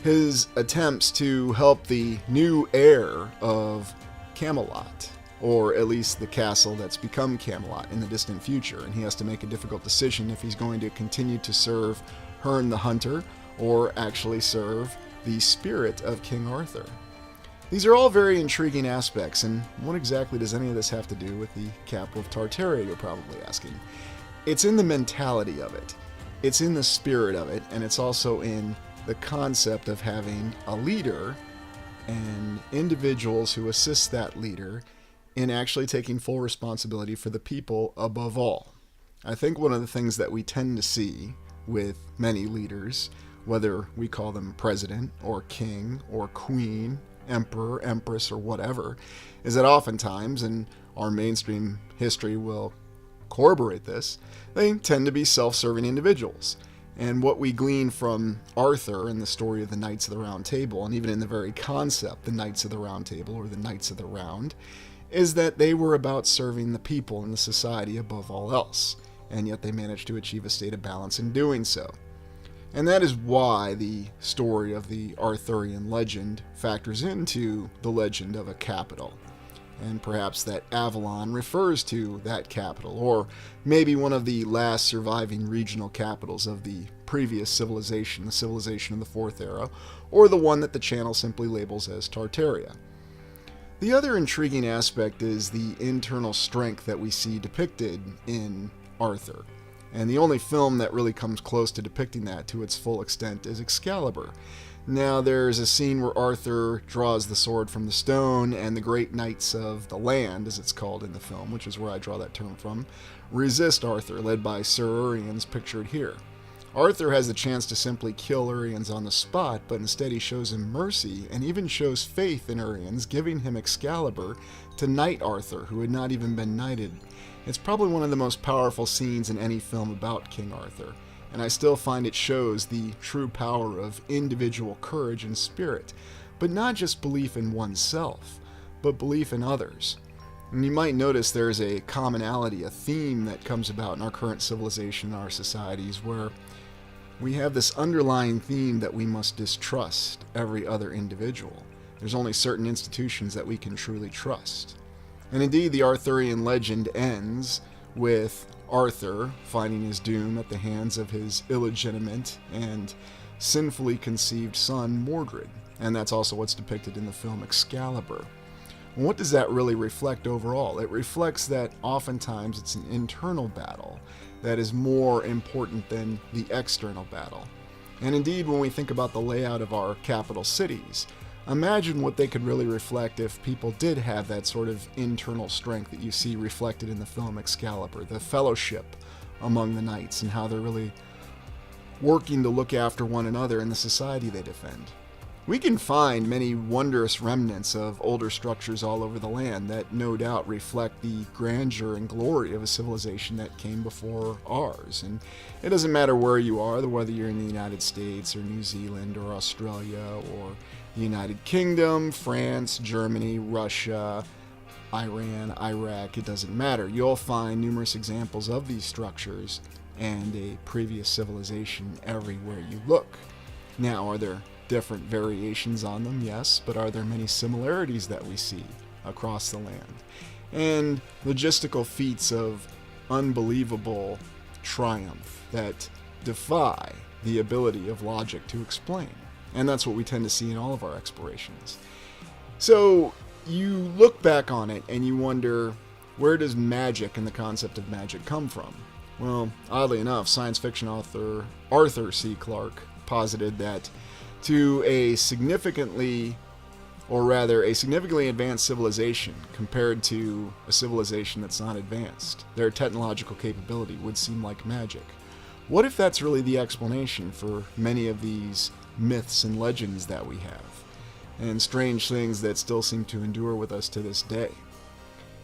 his attempts to help the new heir of Camelot, or at least the castle that's become Camelot in the distant future, and he has to make a difficult decision if he's going to continue to serve Herne the Hunter, or actually serve the spirit of King Arthur. These are all very intriguing aspects, and what exactly does any of this have to do with the capital of Tartaria, you're probably asking? It's in the mentality of it, it's in the spirit of it, and it's also in the concept of having a leader and individuals who assist that leader in actually taking full responsibility for the people above all. I think one of the things that we tend to see with many leaders, whether we call them president or king or queen, emperor, empress, or whatever, is that oftentimes, and our mainstream history will corroborate this, they tend to be self-serving individuals. And what we glean from Arthur in the story of the Knights of the Round Table, and even in the very concept, the Knights of the Round Table or the Knights of the Round, is that they were about serving the people and the society above all else, and yet they managed to achieve a state of balance in doing so. And that is why the story of the Arthurian legend factors into the legend of a capital. and perhaps that Avalon refers to that capital, or maybe one of the last surviving regional capitals of the previous civilization, the civilization of the Fourth Era, or the one that the channel simply labels as Tartaria. The other intriguing aspect is the internal strength that we see depicted in Arthur. And the only film that really comes close to depicting that to its full extent is Excalibur. Now, there's a scene where Arthur draws the sword from the stone, and the great knights of the land, as it's called in the film, which is where I draw that term from, resist Arthur, led by Sir Uriens, pictured here. Arthur has the chance to simply kill Uriens on the spot, but instead he shows him mercy, and even shows faith in Uriens, giving him Excalibur to knight Arthur, who had not even been knighted. It's probably one of the most powerful scenes in any film about King Arthur, and I still find it shows the true power of individual courage and spirit, but not just belief in oneself, but belief in others. And you might notice there's a commonality, a theme that comes about in our current civilization, in our societies, where we have this underlying theme that we must distrust every other individual. There's only certain institutions that we can truly trust. And indeed, the Arthurian legend ends with Arthur finding his doom at the hands of his illegitimate and sinfully conceived son, Mordred. And that's also what's depicted in the film Excalibur. And what does that really reflect overall? It reflects that oftentimes it's an internal battle that is more important than the external battle. And indeed, when we think about the layout of our capital cities, imagine what they could really reflect if people did have that sort of internal strength that you see reflected in the film Excalibur, the fellowship among the knights and how they're really working to look after one another in the society they defend. We can find many wondrous remnants of older structures all over the land that no doubt reflect the grandeur and glory of a civilization that came before ours. And it doesn't matter where you are, whether you're in the United States or New Zealand or Australia or the United Kingdom, France, Germany, Russia, Iran, Iraq, it doesn't matter. You'll find numerous examples of these structures and a previous civilization everywhere you look. Now, are there different variations on them? Yes, but are there many similarities that we see across the land? And logistical feats of unbelievable triumph that defy the ability of logic to explain. And that's what we tend to see in all of our explorations. So you look back on it and you wonder, where does magic and the concept of magic come from? Well, oddly enough, science fiction author Arthur C. Clarke posited that to a significantly advanced civilization compared to a civilization that's not advanced, their technological capability would seem like magic. What if that's really the explanation for many of these myths and legends that we have, and strange things that still seem to endure with us to this day?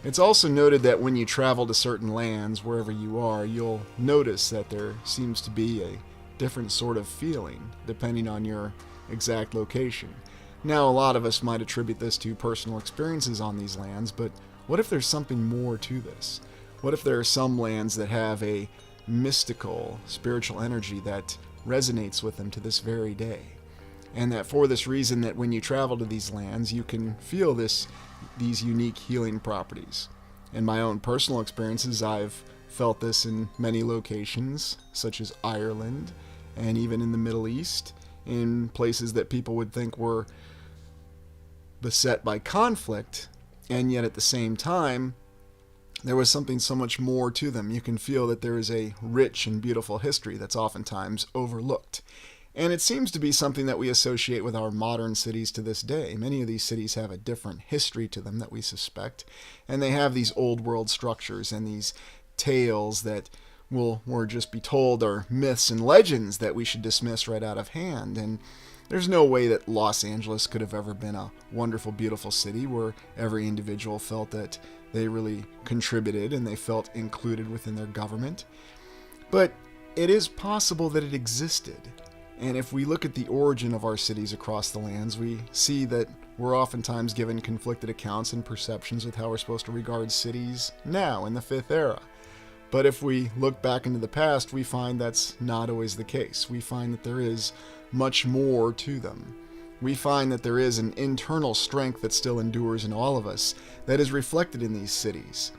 It's also noted that when you travel to certain lands, wherever you are, you'll notice that there seems to be a different sort of feeling depending on your exact location. Now, a lot of us might attribute this to personal experiences on these lands, but what if there's something more to this? What if there are some lands that have a mystical, spiritual energy that resonates with them to this very day? And that for this reason, that when you travel to these lands, you can feel these unique healing properties. In my own personal experiences, I've felt this in many locations, such as Ireland, and even in the Middle East, in places that people would think were beset by conflict, and yet at the same time, there was something so much more to them. You can feel that there is a rich and beautiful history that's oftentimes overlooked. And it seems to be something that we associate with our modern cities to this day. Many of these cities have a different history to them that we suspect, and they have these old world structures and these tales that we'll just be told are myths and legends that we should dismiss right out of hand. And there's no way that Los Angeles could have ever been a wonderful, beautiful city where every individual felt that they really contributed and they felt included within their government. But it is possible that it existed. And if we look at the origin of our cities across the lands, we see that we're oftentimes given conflicted accounts and perceptions with how we're supposed to regard cities now in the Fifth Era. But if we look back into the past, we find that's not always the case. We find that there is much more to them. we find that there is an internal strength that still endures in all of us that is reflected in these cities.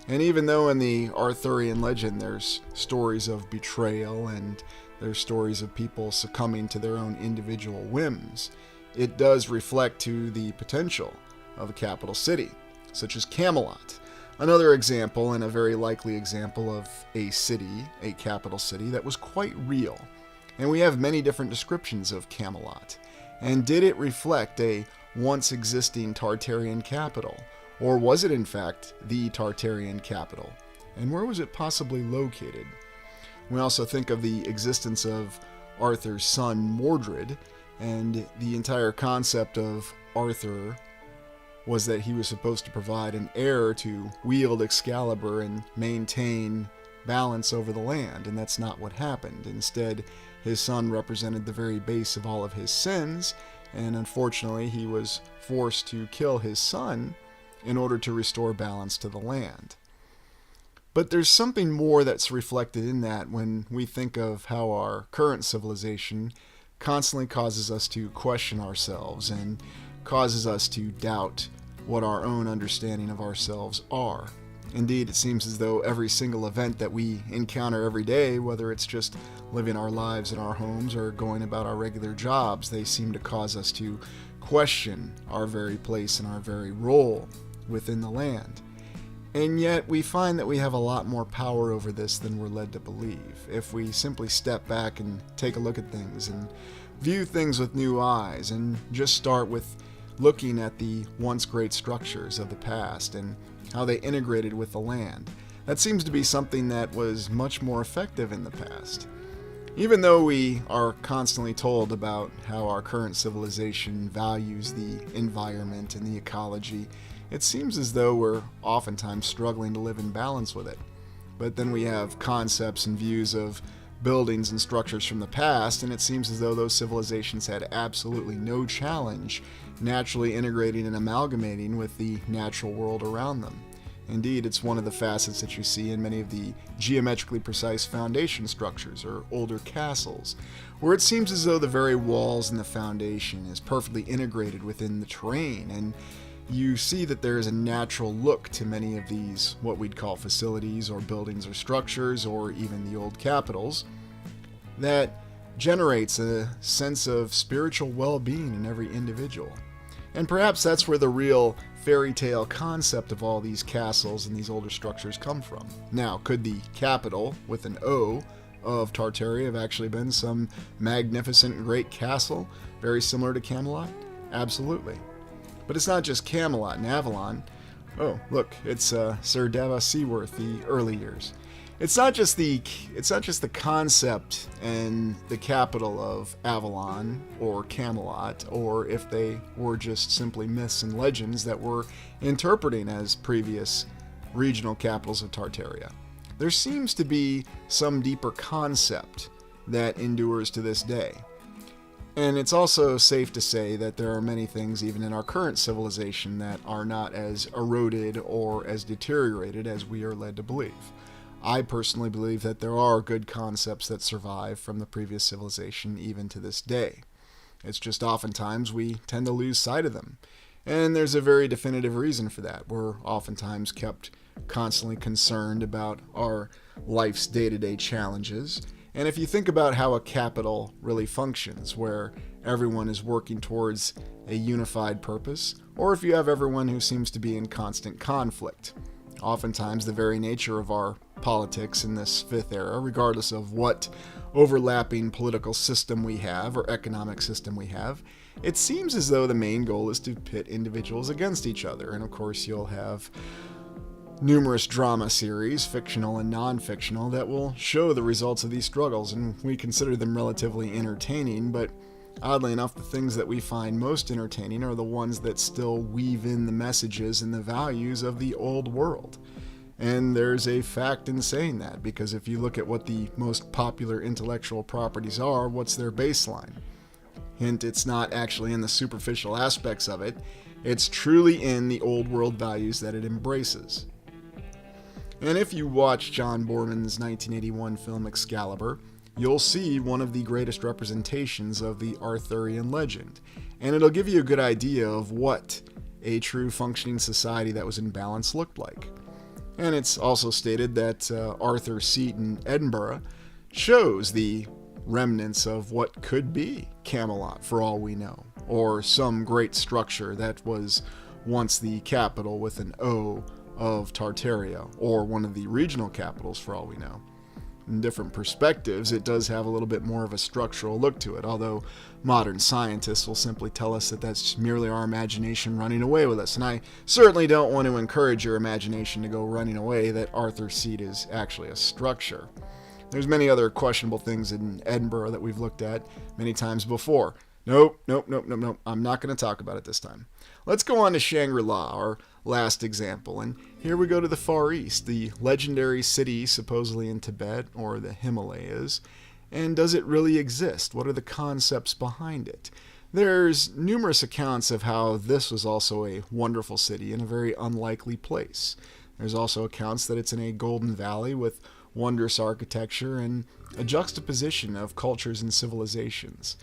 And even though in the Arthurian legend there's stories of betrayal and there's stories of people succumbing to their own individual whims, it does reflect to the potential of a capital city, such as Camelot. Another example, and a very likely example of a city, a capital city, that was quite real. And we have many different descriptions of Camelot. And did it reflect a once existing Tartarian capital? Or was it in fact the Tartarian capital? And where was it possibly located? We also think of the existence of Arthur's son Mordred, and the entire concept of Arthur was that he was supposed to provide an heir to wield Excalibur and maintain balance over the land, and that's not what happened. Instead, his son represented the very base of all of his sins, and unfortunately he was forced to kill his son in order to restore balance to the land. But there's something more that's reflected in that when we think of how our current civilization constantly causes us to question ourselves and causes us to doubt what our own understanding of ourselves are. Indeed, it seems as though every single event that we encounter every day, whether it's just living our lives in our homes or going about our regular jobs, they seem to cause us to question our very place and our very role within the land. And yet we find that we have a lot more power over this than we're led to believe. If we simply step back and take a look at things and view things with new eyes and just start with looking at the once great structures of the past and how they integrated with the land, that seems to be something that was much more effective in the past. Even though we are constantly told about how our current civilization values the environment and the ecology, it seems as though we're oftentimes struggling to live in balance with it. But then we have concepts and views of buildings and structures from the past, and it seems as though those civilizations had absolutely no challenge naturally integrating and amalgamating with the natural world around them. Indeed, it's one of the facets that you see in many of the geometrically precise foundation structures or older castles, where it seems as though the very walls and the foundation is perfectly integrated within the terrain, and you see that there is a natural look to many of these, what we'd call facilities or buildings or structures, or even the old capitals, that generates a sense of spiritual well-being in every individual. And perhaps that's where the real fairy tale concept of all these castles and these older structures come from. Now, could the capital, with an O, of Tartaria have actually been some magnificent great castle, very similar to Camelot? Absolutely. But it's not just Camelot and Avalon. Oh, look, it's Sir Davos Seaworth, the early years. It's not just the concept and the capital of Avalon or Camelot, or if they were just simply myths and legends that we're interpreting as previous regional capitals of Tartaria. There seems to be some deeper concept that endures to this day. And it's also safe to say that there are many things even in our current civilization that are not as eroded or as deteriorated as we are led to believe. I personally believe that there are good concepts that survive from the previous civilization even to this day. It's just oftentimes we tend to lose sight of them. And there's a very definitive reason for that. We're oftentimes kept constantly concerned about our life's day-to-day challenges. And if you think about how a capital really functions, where everyone is working towards a unified purpose, or if you have everyone who seems to be in constant conflict, oftentimes the very nature of our politics in this fifth era, regardless of what overlapping political system we have or economic system we have, it seems as though the main goal is to pit individuals against each other. And of course you'll have numerous drama series, fictional and non-fictional, that will show the results of these struggles, and we consider them relatively entertaining, but oddly enough, the things that we find most entertaining are the ones that still weave in the messages and the values of the old world. And there's a fact in saying that, because if you look at what the most popular intellectual properties are, what's their baseline? Hint, it's not actually in the superficial aspects of it, it's truly in the old world values that it embraces. And if you watch John Boorman's 1981 film Excalibur, you'll see one of the greatest representations of the Arthurian legend. and it'll give you a good idea of what a true functioning society that was in balance looked like. And it's also stated that Arthur's seat in Edinburgh shows the remnants of what could be Camelot for all we know, or some great structure that was once the capital with an O of Tartaria, or one of the regional capitals for all we know. In different perspectives, it does have a little bit more of a structural look to it, although modern scientists will simply tell us that that's merely our imagination running away with us. And I certainly don't want to encourage your imagination to go running away that Arthur's seat is actually a structure. There's many other questionable things in Edinburgh that we've looked at many times before. Nope. I'm not going to talk about it this time. Let's go on to Shangri-La, our last example. And here we go to the Far East, the legendary city supposedly in Tibet or the Himalayas. And does it really exist? What are the concepts behind it? There's numerous accounts of how this was also a wonderful city in a very unlikely place. There's also accounts that it's in a golden valley with wondrous architecture and a juxtaposition of cultures and civilizations.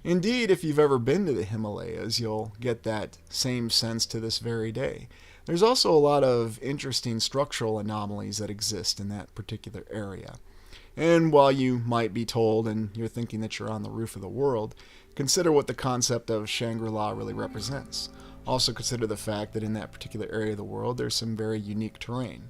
Indeed, if you've ever been to the Himalayas, you'll get that same sense to this very day. There's also a lot of interesting structural anomalies that exist in that particular area. And while you might be told and you're thinking that you're on the roof of the world, consider what the concept of Shangri-La really represents. Also consider the fact that in that particular area of the world, there's some very unique terrain.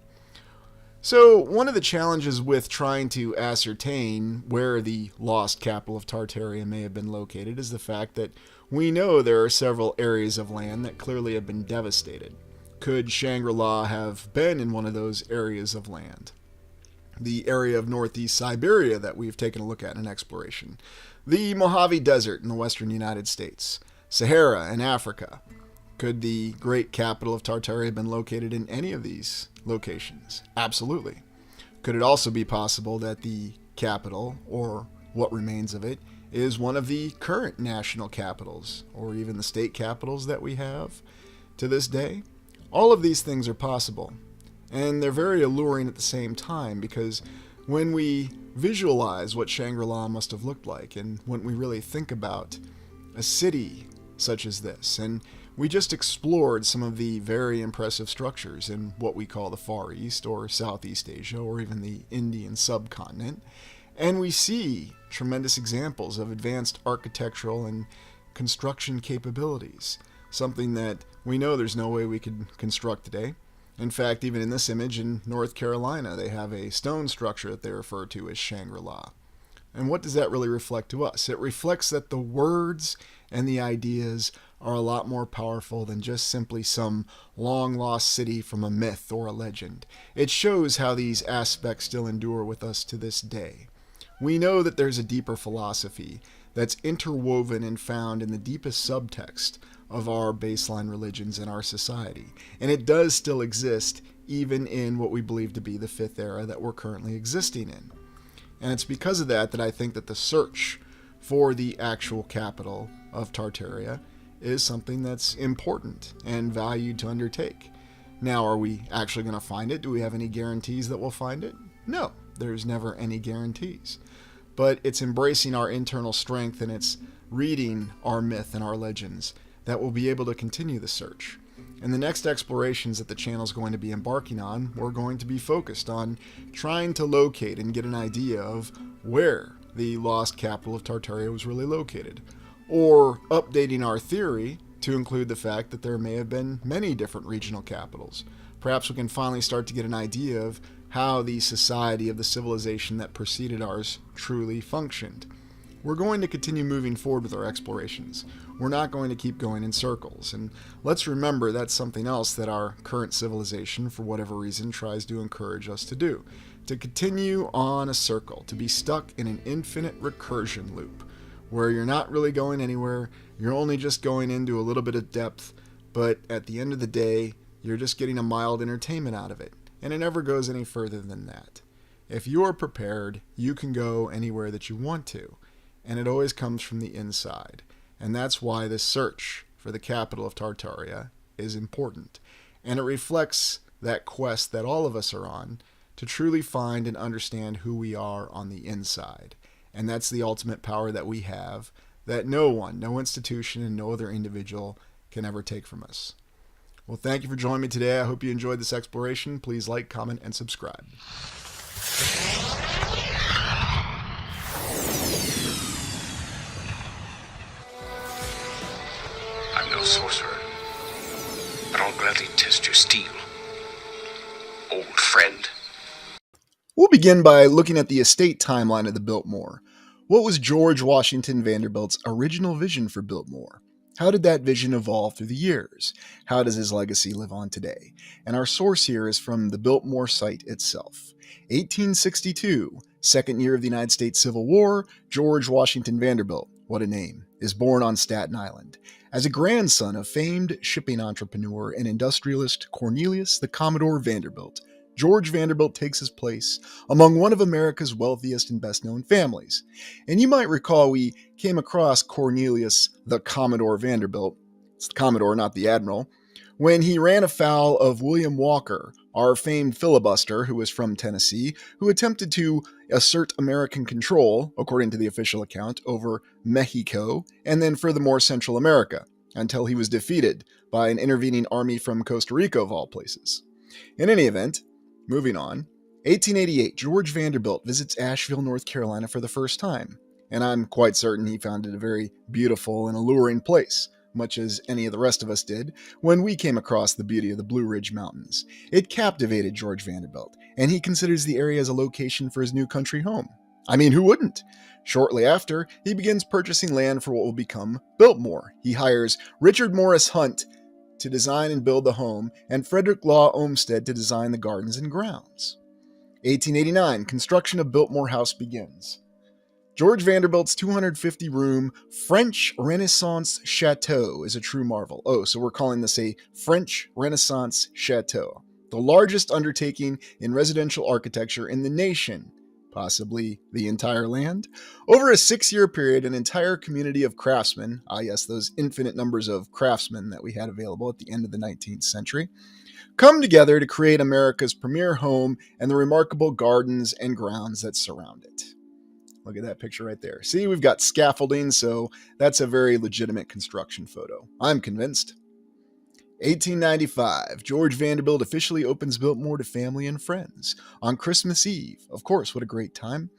So, one of the challenges with trying to ascertain where the lost capital of Tartaria may have been located is the fact that we know there are several areas of land that clearly have been devastated. Could Shangri-La have been in one of those areas of land? The area of northeast Siberia that we've taken a look at in exploration, the Mojave Desert in the western United States, Sahara in Africa. Could the great capital of Tartaria have been located in any of these locations? Absolutely. Could it also be possible that the capital, or what remains of it, is one of the current national capitals, or even the state capitals that we have to this day? All of these things are possible, and they're very alluring at the same time, because when we visualize what Shangri-La must have looked like, and when we really think about a city such as this, and we just explored some of the very impressive structures in what we call the Far East or Southeast Asia or even the Indian subcontinent, and we see tremendous examples of advanced architectural and construction capabilities, something that we know there's no way we could construct today. In fact, even in this image in North Carolina, they have a stone structure that they refer to as Shangri-La. And what does that really reflect to us? It reflects that the words and the ideas are a lot more powerful than just simply some long-lost city from a myth or a legend. It shows how these aspects still endure with us to this day. We know that there's a deeper philosophy that's interwoven and found in the deepest subtext of our baseline religions in our society. And it does still exist even in what we believe to be the fifth era that we're currently existing in. And it's because of that that I think that the search for the actual capital of Tartaria is something that's important and valued to undertake. Now, are we actually going to find it? Do we have any guarantees that we'll find it? No, there's never any guarantees. But it's embracing our internal strength and it's reading our myth and our legends that will be able to continue the search. In the next explorations that the channel is going to be embarking on, we're going to be focused on trying to locate and get an idea of where the lost capital of Tartaria was really located, or updating our theory to include the fact that there may have been many different regional capitals. Perhaps we can finally start to get an idea of how the society of the civilization that preceded ours truly functioned. We're going to continue moving forward with our explorations. We're not going to keep going in circles. And let's remember that's something else that our current civilization, for whatever reason, tries to encourage us to do. To continue on a circle, to be stuck in an infinite recursion loop, where you're not really going anywhere, you're only just going into a little bit of depth, but at the end of the day, you're just getting a mild entertainment out of it. And it never goes any further than that. If you are prepared, you can go anywhere that you want to. And it always comes from the inside. And that's why this search for the capital of Tartaria is important. And it reflects that quest that all of us are on to truly find and understand who we are on the inside. And that's the ultimate power that we have that no one, no institution, and no other individual can ever take from us. Well, thank you for joining me today. I hope you enjoyed this exploration. Please like, comment, and subscribe. I'm no sorcerer, but I'll gladly test your steel, old friend. We'll begin by looking at the estate timeline of the Biltmore. What was George Washington Vanderbilt's original vision for Biltmore? How did that vision evolve through the years? How does his legacy live on today? And our source here is from the Biltmore site itself. 1862, second year of the United States Civil War, George Washington Vanderbilt, what a name, is born on Staten Island. As a grandson of famed shipping entrepreneur and industrialist Cornelius the Commodore Vanderbilt, George Vanderbilt takes his place among one of America's wealthiest and best-known families. And you might recall we came across Cornelius the Commodore Vanderbilt, it's the Commodore, not the Admiral, when he ran afoul of William Walker, our famed filibuster who was from Tennessee, who attempted to assert American control, according to the official account, over Mexico and then furthermore Central America, until he was defeated by an intervening army from Costa Rica of all places. In any event, moving on, 1888, George Vanderbilt visits Asheville, North Carolina for the first time, and I'm quite certain he found it a very beautiful and alluring place, much as any of the rest of us did when we came across the beauty of the Blue Ridge Mountains. It captivated George Vanderbilt, and he considers the area as a location for his new country home. I mean, who wouldn't? Shortly after, he begins purchasing land for what will become Biltmore. He hires Richard Morris Hunt to design and build the home, and Frederick Law Olmsted to design the gardens and grounds. 1889, construction of Biltmore House begins. George Vanderbilt's 250-room French Renaissance chateau is a true marvel. Oh, so we're calling this a French Renaissance chateau, the largest undertaking in residential architecture in the nation, possibly the entire land. Over a 6-year period, an entire community of craftsmen, yes, those infinite numbers of craftsmen that we had available at the end of the 19th century, come together to create America's premier home and the remarkable gardens and grounds that surround it. Look at that picture right there. See, we've got scaffolding, so that's a very legitimate construction photo. I'm convinced. 1895, George Vanderbilt officially opens Biltmore to family and friends on Christmas Eve. Of course, what a great time.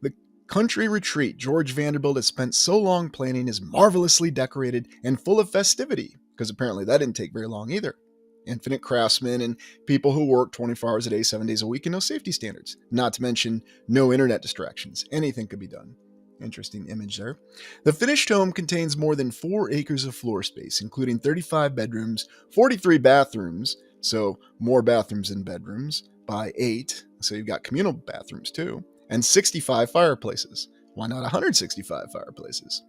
The country retreat George Vanderbilt has spent so long planning is marvelously decorated and full of festivity, because apparently that didn't take very long either. Infinite craftsmen and people who work 24 hours a day, 7 days a week, and no safety standards. Not to mention no internet distractions. Anything could be done. Interesting image there. The finished home contains more than 4 acres of floor space, including 35 bedrooms, 43 bathrooms, so more bathrooms than bedrooms, by 8, so you've got communal bathrooms too, and 65 fireplaces. Why not 165 fireplaces?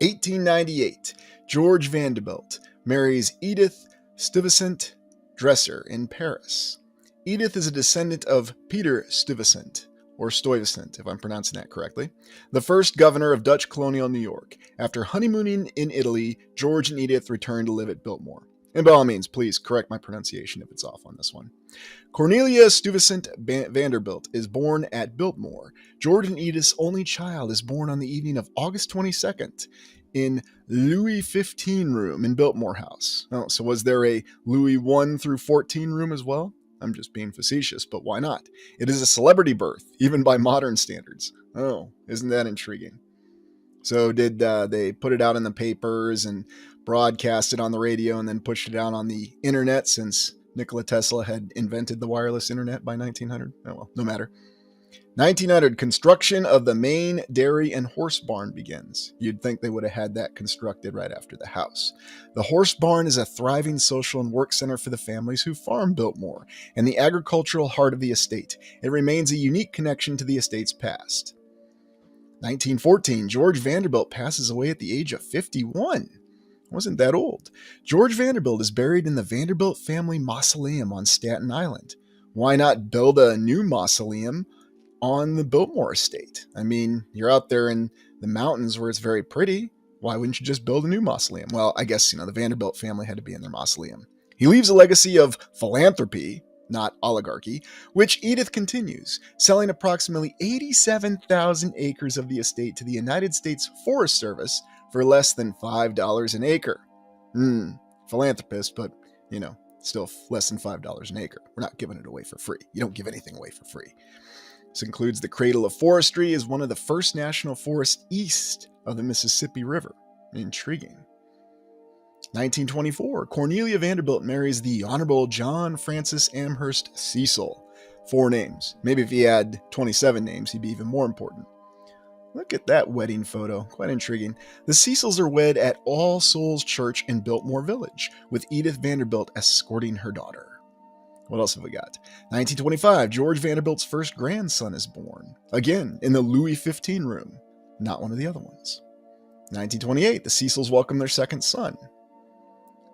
1898, George Vanderbilt marries Edith Stuyvesant Dresser in Paris. Edith is a descendant of Peter Stuyvesant, or Stuyvesant, if I'm pronouncing that correctly, the first governor of Dutch colonial New York. After honeymooning in Italy, George and Edith returned to live at Biltmore. And by all means, please correct my pronunciation if it's off on this one. Cornelia Stuyvesant Vanderbilt is born at Biltmore. George and Edith's only child is born on the evening of August 22nd in Louis XV room in Biltmore House. Oh, so was there a Louis I through 14 room as well? I'm just being facetious, but why not? It is a celebrity birth, even by modern standards. Oh, isn't that intriguing? So did they put it out in the papers and broadcast it on the radio and then pushed it out on the internet since Nikola Tesla had invented the wireless internet by 1900? Oh well, no matter. 1900, construction of the main dairy and horse barn begins. You'd think they would have had that constructed right after the house. The horse barn is a thriving social and work center for the families who farm Biltmore and the agricultural heart of the estate. It remains a unique connection to the estate's past. 1914, George Vanderbilt passes away at the age of 51. Wasn't that old. George Vanderbilt is buried in the Vanderbilt family mausoleum on Staten Island. Why not build a new mausoleum on the Biltmore estate? I mean, you're out there in the mountains where it's very pretty. Why wouldn't you just build a new mausoleum? Well, I guess, the Vanderbilt family had to be in their mausoleum. He leaves a legacy of philanthropy, not oligarchy, which Edith continues, selling approximately 87,000 acres of the estate to the United States Forest Service for less than $5 an acre. Philanthropist, but, still less than $5 an acre. We're not giving it away for free. You don't give anything away for free. This includes the Cradle of Forestry as one of the first national forests east of the Mississippi River. Intriguing. 1924, Cornelia Vanderbilt marries the Honorable John Francis Amherst Cecil. 4 names. Maybe if he had 27 names, he'd be even more important. Look at that wedding photo. Quite intriguing. The Cecils are wed at All Souls Church in Biltmore Village, with Edith Vanderbilt escorting her daughter. What else have we got? 1925, George Vanderbilt's first grandson is born. Again, in the Louis XV room. Not one of the other ones. 1928, the Cecils welcome their second son.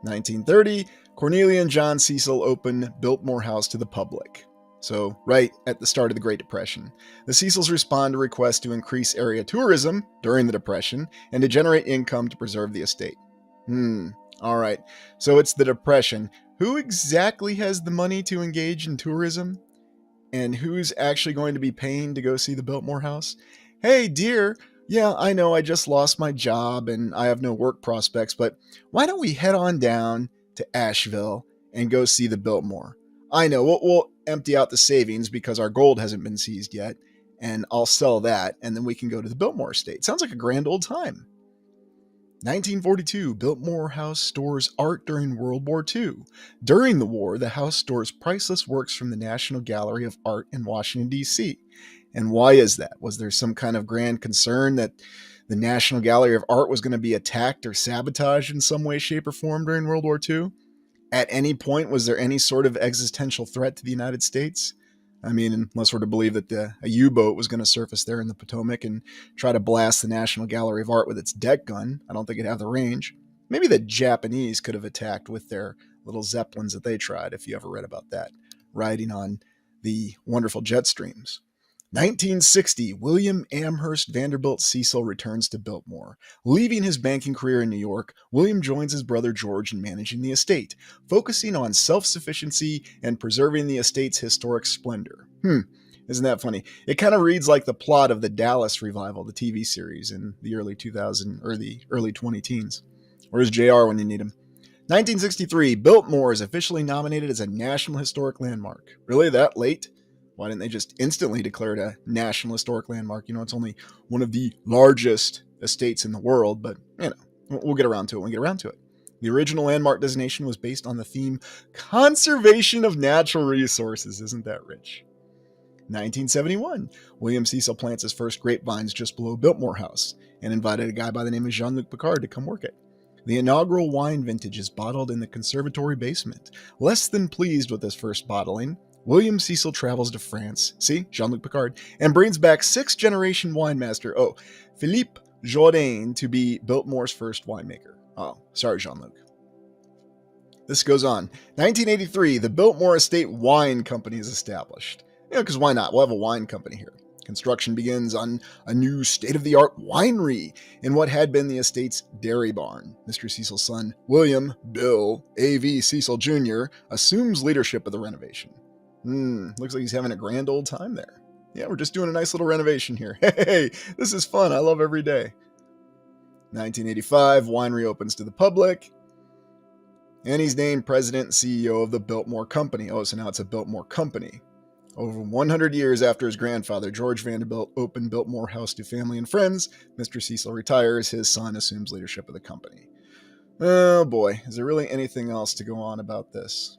1930, Cornelia and John Cecil open Biltmore House to the public. So, right at the start of the Great Depression. The Cecils respond to requests to increase area tourism during the Depression and to generate income to preserve the estate. All right. So it's the Depression. Who exactly has the money to engage in tourism? And who's actually going to be paying to go see the Biltmore House? Hey, dear, yeah, I know I just lost my job and I have no work prospects, but why don't we head on down to Asheville and go see the Biltmore? I know, we'll empty out the savings because our gold hasn't been seized yet, and I'll sell that, and then we can go to the Biltmore estate. Sounds like a grand old time. 1942, Biltmore House stores art during World War II. During the war, the house stores priceless works from the National Gallery of Art in Washington, D.C. And why is that? Was there some kind of grand concern that the National Gallery of Art was going to be attacked or sabotaged in some way, shape, or form during World War II? At any point, was there any sort of existential threat to the United States? I mean, unless we're to believe that a U-boat was going to surface there in the Potomac and try to blast the National Gallery of Art with its deck gun. I don't think it'd have the range. Maybe the Japanese could have attacked with their little Zeppelins that they tried, if you ever read about that, riding on the wonderful jet streams. 1960, William Amherst Vanderbilt Cecil returns to Biltmore. Leaving his banking career in New York, William joins his brother George in managing the estate, focusing on self-sufficiency and preserving the estate's historic splendor. Isn't that funny? It kind of reads like the plot of the Dallas revival, the TV series in the early 2000 or the early 2010s. Where's JR when you need him? 1963, Biltmore is officially nominated as a National Historic Landmark. Really, that late? Why didn't they just instantly declare it a National Historic Landmark? It's only one of the largest estates in the world, but, we'll get around to it. The original landmark designation was based on the theme Conservation of Natural Resources. Isn't that rich? 1971, William Cecil plants his first grapevines just below Biltmore House and invited a guy by the name of Jean-Luc Picard to come work it. The inaugural wine vintage is bottled in the conservatory basement. Less than pleased with his first bottling, William Cecil travels to France, Jean-Luc Picard, and brings back 6th-generation winemaster, Philippe Jourdain, to be Biltmore's first winemaker. Oh, sorry, Jean-Luc. This goes on. 1983, the Biltmore Estate Wine Company is established. Because why not? We'll have a wine company here. Construction begins on a new state-of-the-art winery in what had been the estate's dairy barn. Mr. Cecil's son, William Bill A.V. Cecil Jr., assumes leadership of the renovation. Looks like he's having a grand old time there. Yeah, we're just doing a nice little renovation here. Hey, this is fun. I love every day. 1985, winery opens to the public. And he's named president and CEO of the Biltmore Company. So now it's a Biltmore Company. Over 100 years after his grandfather, George Vanderbilt, opened Biltmore House to family and friends, Mr. Cecil retires. His son assumes leadership of the company. Oh boy, is there really anything else to go on about this?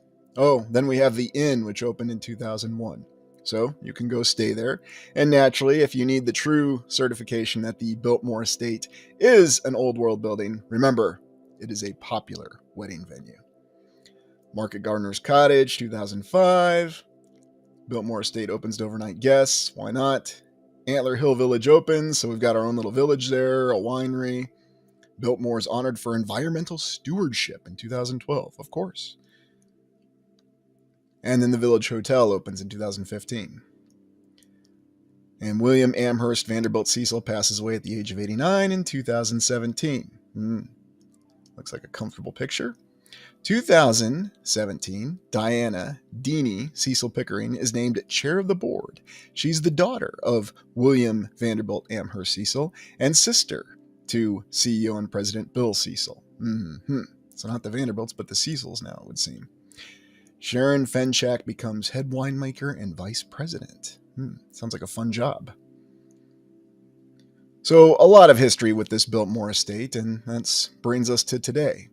Then we have the Inn, which opened in 2001. So you can go stay there. And naturally, if you need the true certification that the Biltmore Estate is an old world building, remember, it is a popular wedding venue. Market Gardener's Cottage, 2005. Biltmore Estate opens to overnight guests. Why not? Antler Hill Village opens, so we've got our own little village there, a winery. Biltmore is honored for environmental stewardship in 2012, of course. And then the Village Hotel opens in 2015. And William Amherst Vanderbilt Cecil passes away at the age of 89 in 2017. Looks like a comfortable picture. 2017, Diana Deanie Cecil Pickering is named chair of the board. She's the daughter of William Vanderbilt Amherst Cecil and sister to CEO and President Bill Cecil. So not the Vanderbilts, but the Cecils now, it would seem. Sharon Fenchak becomes head winemaker and vice president. Sounds like a fun job. So a lot of history with this Biltmore estate, and that brings us to today.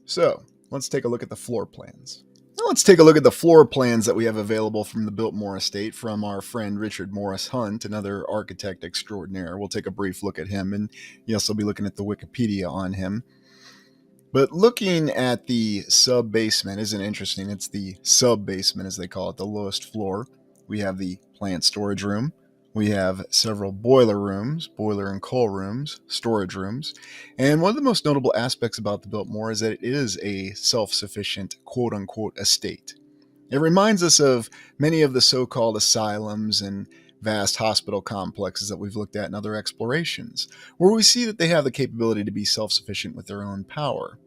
So let's take a look at the floor plans. Now let's take a look at the floor plans that we have available from the Biltmore estate from our friend Richard Morris Hunt, another architect extraordinaire. We'll take a brief look at him, and yes, I'll be looking at the Wikipedia on him. But looking at the sub-basement isn't interesting. It's the sub-basement, as they call it, the lowest floor. We have the plant storage room. We have several boiler rooms, boiler and coal rooms, storage rooms. And one of the most notable aspects about the Biltmore is that it is a self-sufficient, quote-unquote, estate. It reminds us of many of the so-called asylums and vast hospital complexes that we've looked at in other explorations, where we see that they have the capability to be self-sufficient with their own power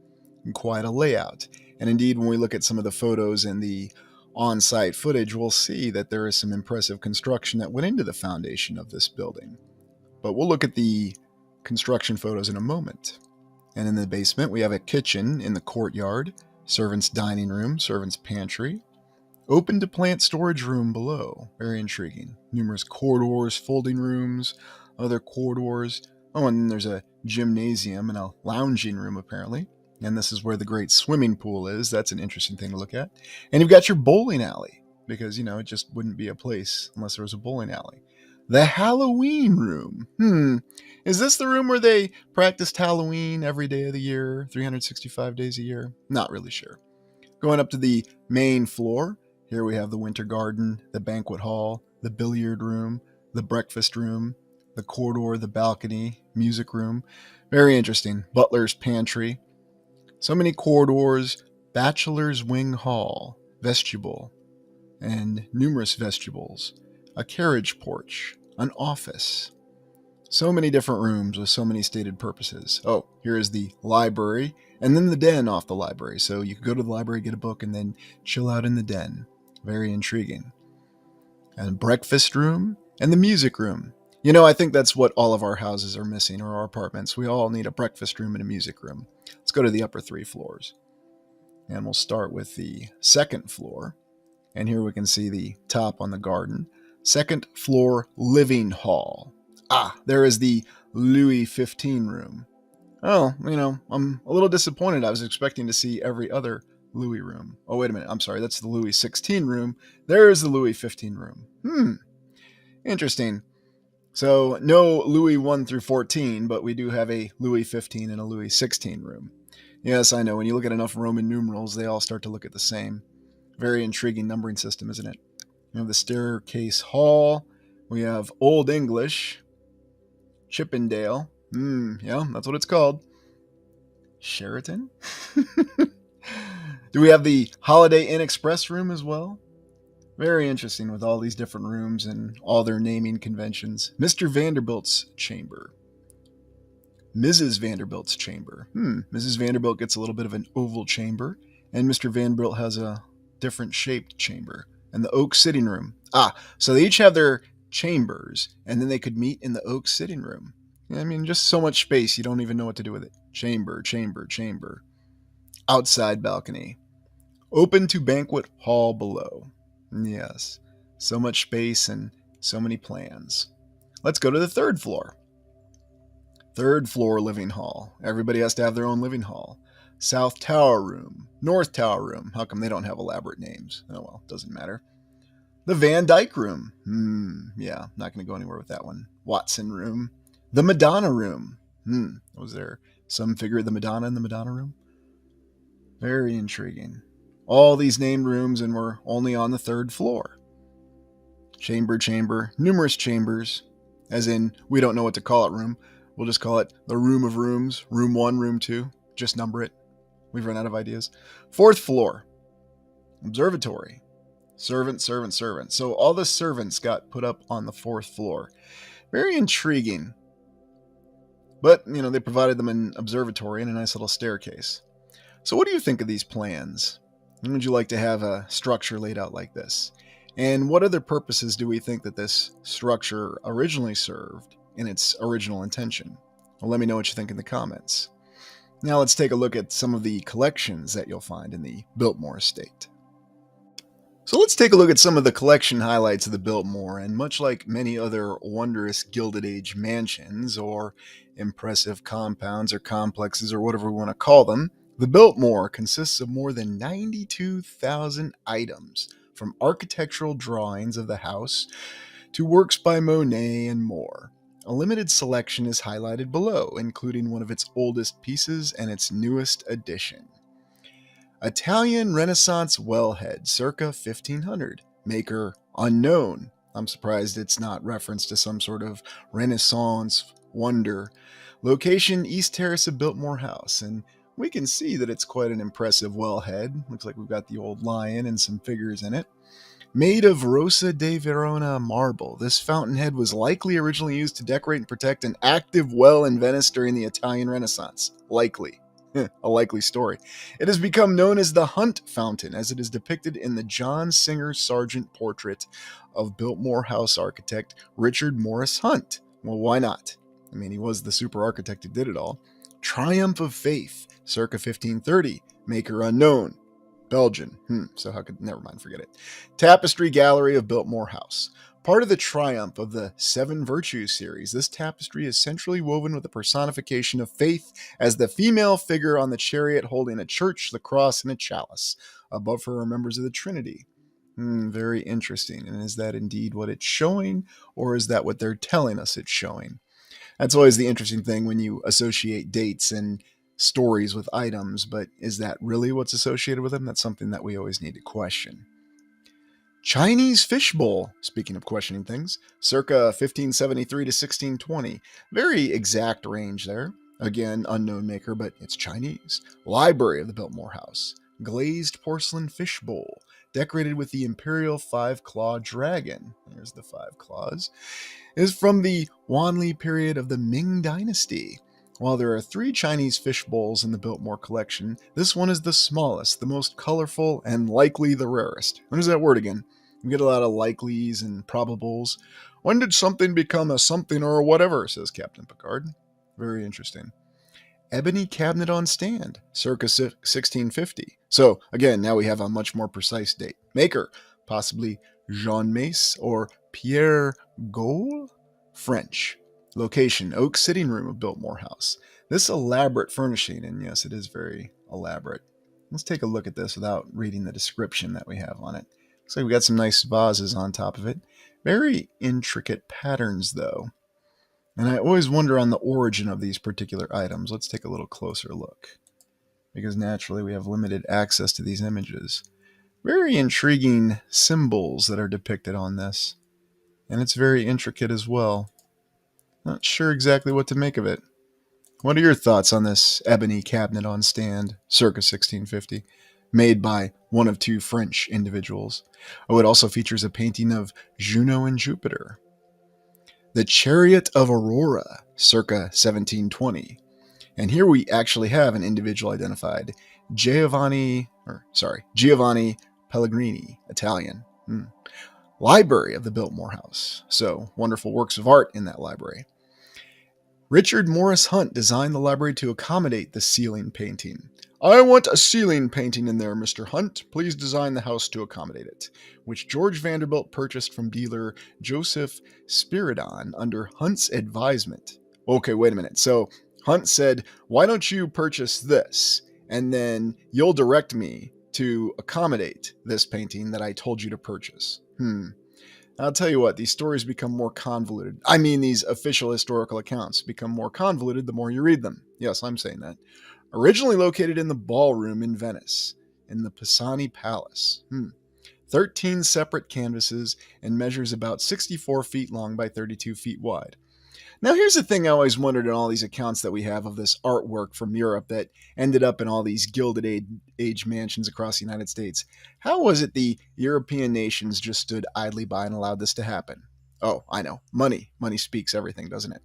and quite a layout. And indeed, when we look at some of the photos and the on-site footage, we'll see that there is some impressive construction that went into the foundation of this building. But we'll look at the construction photos in a moment. And in the basement, we have a kitchen in the courtyard, servants' dining room, servants' pantry, open to plant storage room below. Very intriguing. Numerous corridors, folding rooms, other corridors. Oh, and then there's a gymnasium and a lounging room, apparently. And this is where the great swimming pool is. That's an interesting thing to look at. And you've got your bowling alley, because, it just wouldn't be a place unless there was a bowling alley. The Halloween room. Is this the room where they practiced Halloween every day of the year, 365 days a year? Not really sure. Going up to the main floor, here we have the winter garden, the banquet hall, the billiard room, the breakfast room, the corridor, the balcony, music room. Very interesting. Butler's pantry. So many corridors, bachelor's wing hall, vestibule, and numerous vestibules, a carriage porch, an office. So many different rooms with so many stated purposes. Oh, here is the library, and then the den off the library. So you could go to the library, get a book, and then chill out in the den. Very intriguing. And breakfast room, and the music room. I think that's what all of our houses are missing, or our apartments. We all need a breakfast room and a music room. Let's go to the upper 3 floors. And we'll start with the second floor. And here we can see the top on the garden. Second floor living hall. There is the Louis XV room. Oh, I'm a little disappointed. I was expecting to see every other Louis room. Oh, wait a minute. I'm sorry. That's the Louis XVI room. There is the Louis XV room. Interesting. So no Louis 1 through 14, but we do have a Louis 15 and a Louis 16 room. Yes, I know. When you look at enough Roman numerals, they all start to look at the same. Very intriguing numbering system, isn't it? We have the staircase hall. We have Old English. Chippendale. Yeah, that's what it's called. Sheraton? Do we have the Holiday Inn Express room as well? Very interesting with all these different rooms and all their naming conventions. Mr. Vanderbilt's chamber. Mrs. Vanderbilt's chamber. Mrs. Vanderbilt gets a little bit of an oval chamber, and Mr. Vanderbilt has a different shaped chamber. And the oak sitting room. So they each have their chambers, and then they could meet in the oak sitting room. Just so much space, you don't even know what to do with it. Chamber, chamber, chamber. Outside balcony. Open to banquet hall below. Yes, so much space and so many plans. Let's go to the third floor. Third floor living hall. Everybody has to have their own living hall. South Tower room. North Tower room. How come they don't have elaborate names? Oh well, doesn't matter. The Van Dyke room. Yeah, not going to go anywhere with that one. Watson room. The Madonna room. Was there some figure of the Madonna in the Madonna room? Very intriguing. All these named rooms, and we're only on the third floor. Chamber, chamber, numerous chambers. As in, we don't know what to call it room. We'll just call it the room of rooms. Room 1, room 2. Just number it. We've run out of ideas. Fourth floor. Observatory. Servant, servant, servant. So all the servants got put up on the fourth floor. Very intriguing. But, they provided them an observatory and a nice little staircase. So what do you think of these plans? When would you like to have a structure laid out like this? And what other purposes do we think that this structure originally served in its original intention? Well, let me know what you think in the comments. Now let's take a look at some of the collections that you'll find in the Biltmore estate. So let's take a look at some of the collection highlights of the Biltmore, and much like many other wondrous Gilded Age mansions, or impressive compounds, or complexes, or whatever we want to call them, the Biltmore consists of more than 92,000 items, from architectural drawings of the house to works by Monet and more. A limited selection is highlighted below, including one of its oldest pieces and its newest addition. Italian Renaissance wellhead, circa 1500. Maker unknown. I'm surprised it's not referenced to some sort of Renaissance wonder. Location, East Terrace of Biltmore House, and we can see that it's quite an impressive wellhead. Looks like we've got the old lion and some figures in it. Made of Rosa de Verona marble, this fountainhead was likely originally used to decorate and protect an active well in Venice during the Italian Renaissance. Likely. A likely story. It has become known as the Hunt Fountain, as it is depicted in the John Singer Sargent portrait of Biltmore House architect Richard Morris Hunt. Well, why not? I mean, he was the super architect who did it all. Triumph of Faith, circa 1530. Maker unknown. Belgian. So how could... Never mind, forget it. Tapestry Gallery of Biltmore House. Part of the triumph of the Seven Virtues series, this tapestry is centrally woven with the personification of faith as the female figure on the chariot holding a church, the cross, and a chalice. Above her are members of the Trinity. Very interesting. And is that indeed what it's showing, or is that what they're telling us it's showing? That's always the interesting thing when you associate dates and stories with items, but is that really what's associated with them? That's something that we always need to question. Chinese fishbowl, speaking of questioning things, circa 1573 to 1620. Very exact range there. Again, unknown maker, but it's Chinese. Library of the Biltmore House. Glazed porcelain fishbowl, decorated with the imperial five-claw dragon. There's the five claws. Is from the Wanli period of the Ming Dynasty. While there are 3 Chinese fish bowls in the Biltmore collection, this one is the smallest, the most colorful, and likely the rarest. What is that word again? We get a lot of likelies and probables. When did something become a something or a whatever, says Captain Picard. Very interesting. Ebony cabinet on stand, circa 1650. So, again, now we have a much more precise date. Maker, possibly Jean Mace or Pierre Gaulle? French. Location, Oak Sitting Room of Biltmore House. This elaborate furnishing, and yes, it is very elaborate. Let's take a look at this without reading the description that we have on it. Looks like we got some nice vases on top of it. Very intricate patterns, though. And I always wonder on the origin of these particular items. Let's take a little closer look, because naturally we have limited access to these images. Very intriguing symbols that are depicted on this. And it's very intricate as well. Not sure exactly what to make of it. What are your thoughts on this ebony cabinet on stand, circa 1650, made by one of 2 French individuals? Oh, it also features a painting of Juno and Jupiter. The Chariot of Aurora, circa 1720. And here we actually have an individual identified, Giovanni Pellegrini, Italian. Library of the Biltmore House. So, wonderful works of art in that library. Richard Morris Hunt designed the library to accommodate the ceiling painting. I want a ceiling painting in there, Mr. Hunt. Please design the house to accommodate it, which George Vanderbilt purchased from dealer Joseph Spiridon under Hunt's advisement. Okay, wait a minute. So, Hunt said, why don't you purchase this, and then you'll direct me to accommodate this painting that I told you to purchase. I'll tell you what, these stories become more convoluted. I mean, these official historical accounts become more convoluted the more you read them. Yes, I'm saying that. Originally located in the ballroom in Venice, in the Pisani Palace. 13 separate canvases and measures about 64 feet long by 32 feet wide. Now, here's the thing I always wondered in all these accounts that we have of this artwork from Europe that ended up in all these Gilded Age mansions across the United States. How was it the European nations just stood idly by and allowed this to happen? Oh, I know. Money. Money speaks everything, doesn't it?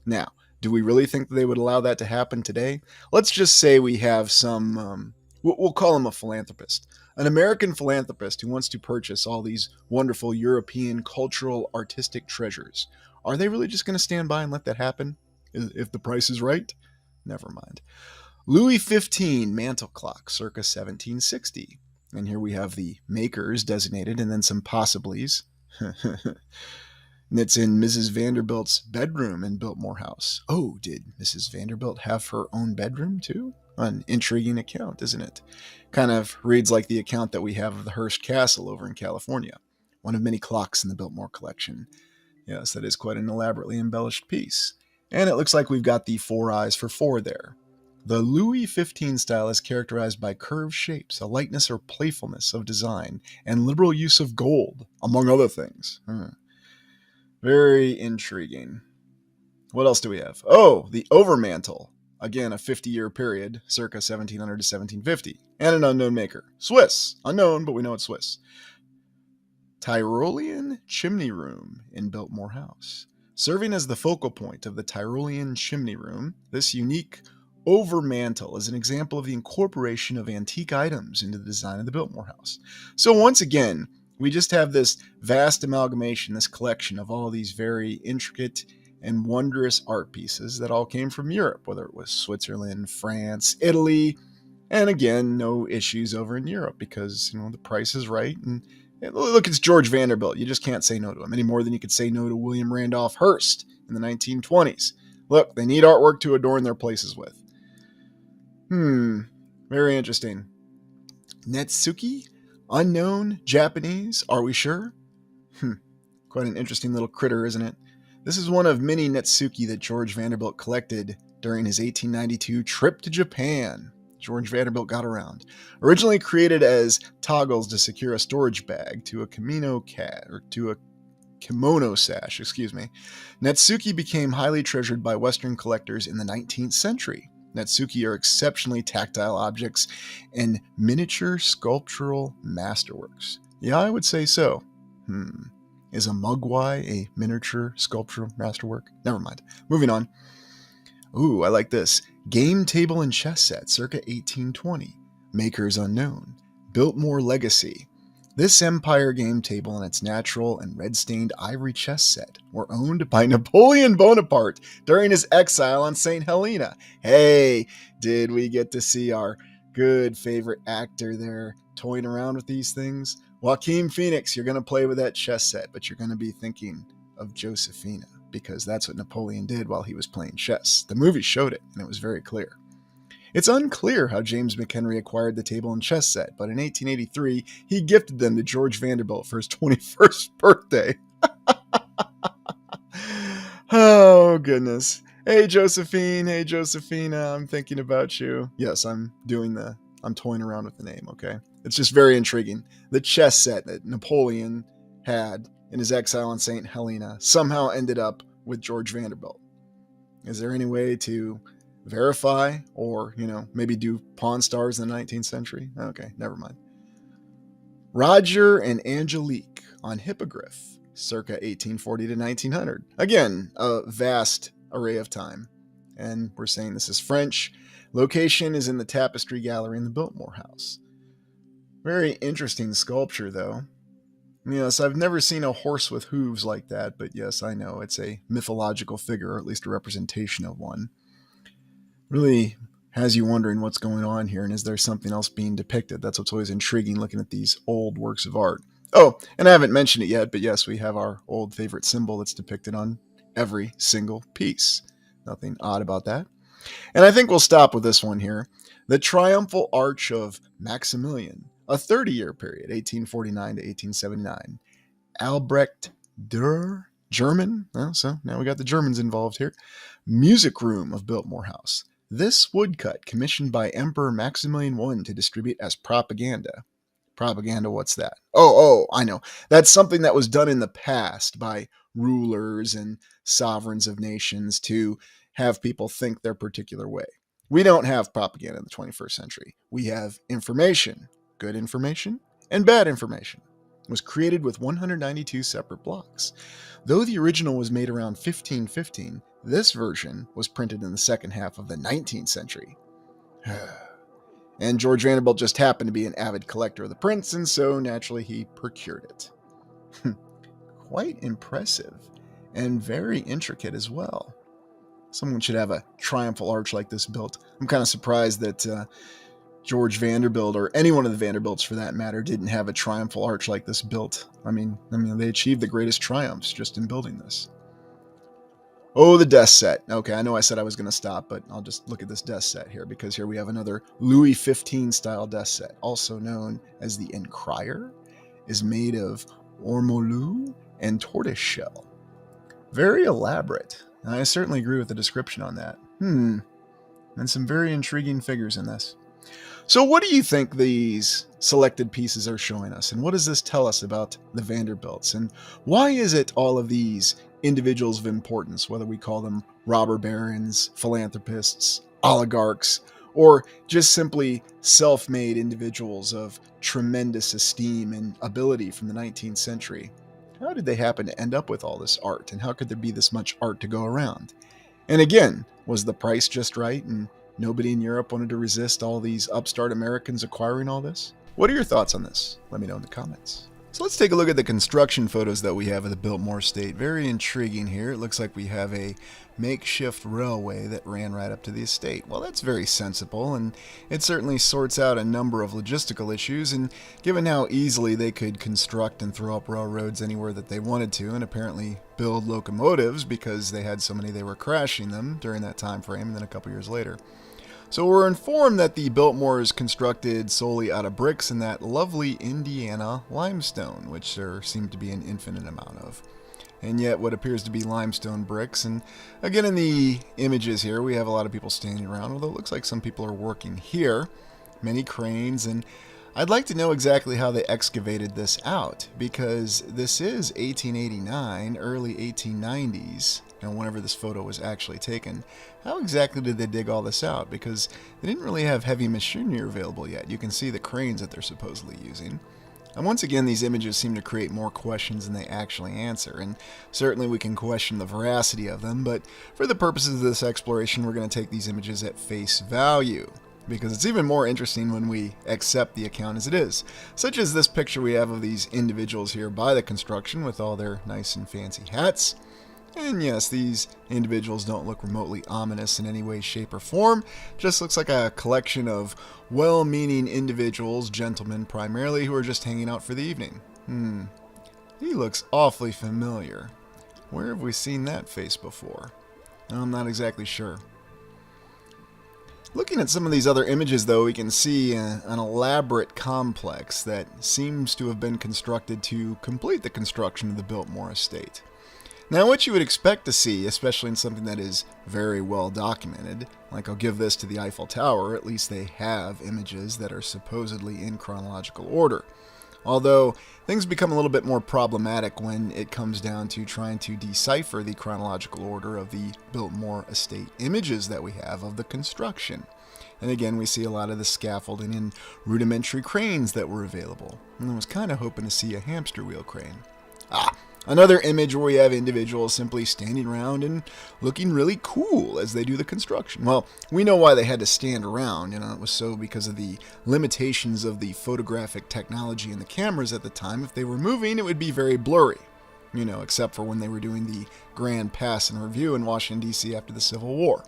Now, do we really think that they would allow that to happen today? Let's just say we have some We'll call him a philanthropist. An American philanthropist who wants to purchase all these wonderful European cultural artistic treasures. Are they really just going to stand by and let that happen? If the price is right? Never mind. Louis XV mantle clock, circa 1760. And here we have the makers designated and then some possiblies. And it's in Mrs. Vanderbilt's bedroom in Biltmore House. Oh, did Mrs. Vanderbilt have her own bedroom too? An intriguing account, isn't it? Kind of reads like the account that we have of the Hearst Castle over in California. One of many clocks in the Biltmore collection. Yes, that is quite an elaborately embellished piece. And it looks like we've got the 4 eyes for 4 there. The Louis XV style is characterized by curved shapes, a lightness or playfulness of design, and liberal use of gold, among other things. Very intriguing. What else do we have? Oh, the overmantle. Again, a 50-year period, circa 1700 to 1750. And an unknown maker. Swiss. Unknown, but we know it's Swiss. Tyrolean chimney room in Biltmore House. Serving as the focal point of the Tyrolean chimney room, this unique overmantle is an example of the incorporation of antique items into the design of the Biltmore House. So once again, we just have this vast amalgamation, this collection of all these very intricate and wondrous art pieces that all came from Europe, whether it was Switzerland, France, Italy, and again, no issues over in Europe because, the price is right. And look, it's George Vanderbilt. You just can't say no to him any more than you could say no to William Randolph Hearst in the 1920s. Look, they need artwork to adorn their places with. Very interesting. Netsuke? Unknown? Japanese? Are we sure? Quite an interesting little critter, isn't it? This is one of many Netsuke that George Vanderbilt collected during his 1892 trip to Japan. George Vanderbilt got around. Originally created as toggles to secure a storage bag to a kimono sash, Netsuke became highly treasured by Western collectors in the 19th century. Netsuke are exceptionally tactile objects and miniature sculptural masterworks. Yeah, I would say so. Is a mugwai a miniature sculptural masterwork? Never mind. Moving on. Ooh, I like this. Game table and chess set, circa 1820. Makers unknown. Biltmore Legacy. This Empire game table and its natural and red-stained ivory chess set were owned by Napoleon Bonaparte during his exile on St. Helena. Hey, did we get to see our good favorite actor there toying around with these things? Joaquin Phoenix, you're going to play with that chess set, but you're going to be thinking of Josephina because that's what Napoleon did while he was playing chess. The movie showed it, and it was very clear. It's unclear how James McHenry acquired the table and chess set, but in 1883, he gifted them to George Vanderbilt for his 21st birthday. Oh, goodness. Hey, Josephine. Hey, Josephina. I'm thinking about you. Yes, I'm toying around with the name, okay? It's just very intriguing. The chess set that Napoleon had in his exile on St. Helena somehow ended up with George Vanderbilt. Is there any way to verify or, maybe do Pawn Stars in the 19th century? Okay, never mind. Roger and Angelique on Hippogriff, circa 1840 to 1900. Again, a vast array of time. And we're saying this is French. Location is in the Tapestry Gallery in the Biltmore House. Very interesting sculpture, though. Yes, I've never seen a horse with hooves like that, but yes, I know it's a mythological figure, or at least a representation of one. Really has you wondering what's going on here, and is there something else being depicted? That's what's always intriguing looking at these old works of art. Oh, and I haven't mentioned it yet, but yes, we have our old favorite symbol that's depicted on every single piece. Nothing odd about that. And I think we'll stop with this one here. The Triumphal Arch of Maximilian, a 30-year period, 1849 to 1879. Albrecht Dürer, German. Well, so now we got the Germans involved here. Music Room of Biltmore House. This woodcut commissioned by Emperor Maximilian I to distribute as propaganda. Propaganda, what's that? Oh, I know. That's something that was done in the past by rulers and sovereigns of nations to have people think their particular way. We don't have propaganda in the 21st century. We have information, good information and bad information. It was created with 192 separate blocks. Though the original was made around 1515, this version was printed in the second half of the 19th century. And George Vanderbilt just happened to be an avid collector of the prints, and so naturally he procured it. Quite impressive, and very intricate as well. Someone should have a triumphal arch like this built. I'm kind of surprised that George Vanderbilt, or any one of the Vanderbilts for that matter, didn't have a triumphal arch like this built. I mean, they achieved the greatest triumphs just in building this. Oh, the desk set. Okay, I know I said I was going to stop, but I'll just look at this desk set here, because here we have another Louis XV style desk set, also known as the Encrier, is made of ormolu and tortoise shell. Very elaborate. I certainly agree with the description on that. And some very intriguing figures in this. So what do you think these selected pieces are showing us? And what does this tell us about the Vanderbilts? And why is it all of these individuals of importance, whether we call them robber barons, philanthropists, oligarchs, or just simply self-made individuals of tremendous esteem and ability from the 19th century? How did they happen to end up with all this art? And how could there be this much art to go around? And again, was the price just right and nobody in Europe wanted to resist all these upstart Americans acquiring all this? What are your thoughts on this? Let me know in the comments. So let's take a look at the construction photos that we have of the Biltmore estate. Very intriguing here. It looks like we have a makeshift railway that ran right up to the estate. Well, that's very sensible, and it certainly sorts out a number of logistical issues, and given how easily they could construct and throw up railroads anywhere that they wanted to, and apparently build locomotives because they had so many they were crashing them during that time frame, and then a couple years later. So we're informed that the Biltmore is constructed solely out of bricks and that lovely Indiana limestone, which there seemed to be an infinite amount of. And yet what appears to be limestone bricks. And again, in the images here, we have a lot of people standing around, although it looks like some people are working here. Many cranes, and I'd like to know exactly how they excavated this out, because this is 1889, early 1890s, and whenever this photo was actually taken. How exactly did they dig all this out? Because they didn't really have heavy machinery available yet. You can see the cranes that they're supposedly using. And once again, these images seem to create more questions than they actually answer, and certainly we can question the veracity of them, but for the purposes of this exploration, we're going to take these images at face value, because it's even more interesting when we accept the account as it is, such as this picture we have of these individuals here by the construction with all their nice and fancy hats. And yes, these individuals don't look remotely ominous in any way, shape, or form. Just looks like a collection of well-meaning individuals, gentlemen primarily, who are just hanging out for the evening. He looks awfully familiar. Where have we seen that face before? I'm not exactly sure. Looking at some of these other images, though, we can see an elaborate complex that seems to have been constructed to complete the construction of the Biltmore estate. Now, what you would expect to see, especially in something that is very well documented, like I'll give this to the Eiffel Tower, at least they have images that are supposedly in chronological order. Although, things become a little bit more problematic when it comes down to trying to decipher the chronological order of the Biltmore estate images that we have of the construction. And again, we see a lot of the scaffolding and rudimentary cranes that were available. And I was kind of hoping to see a hamster wheel crane. Another image where we have individuals simply standing around and looking really cool as they do the construction. Well, we know why they had to stand around, it was so because of the limitations of the photographic technology and the cameras at the time. If they were moving, it would be very blurry, except for when they were doing the Grand Pass and Review in Washington, D.C. after the Civil War.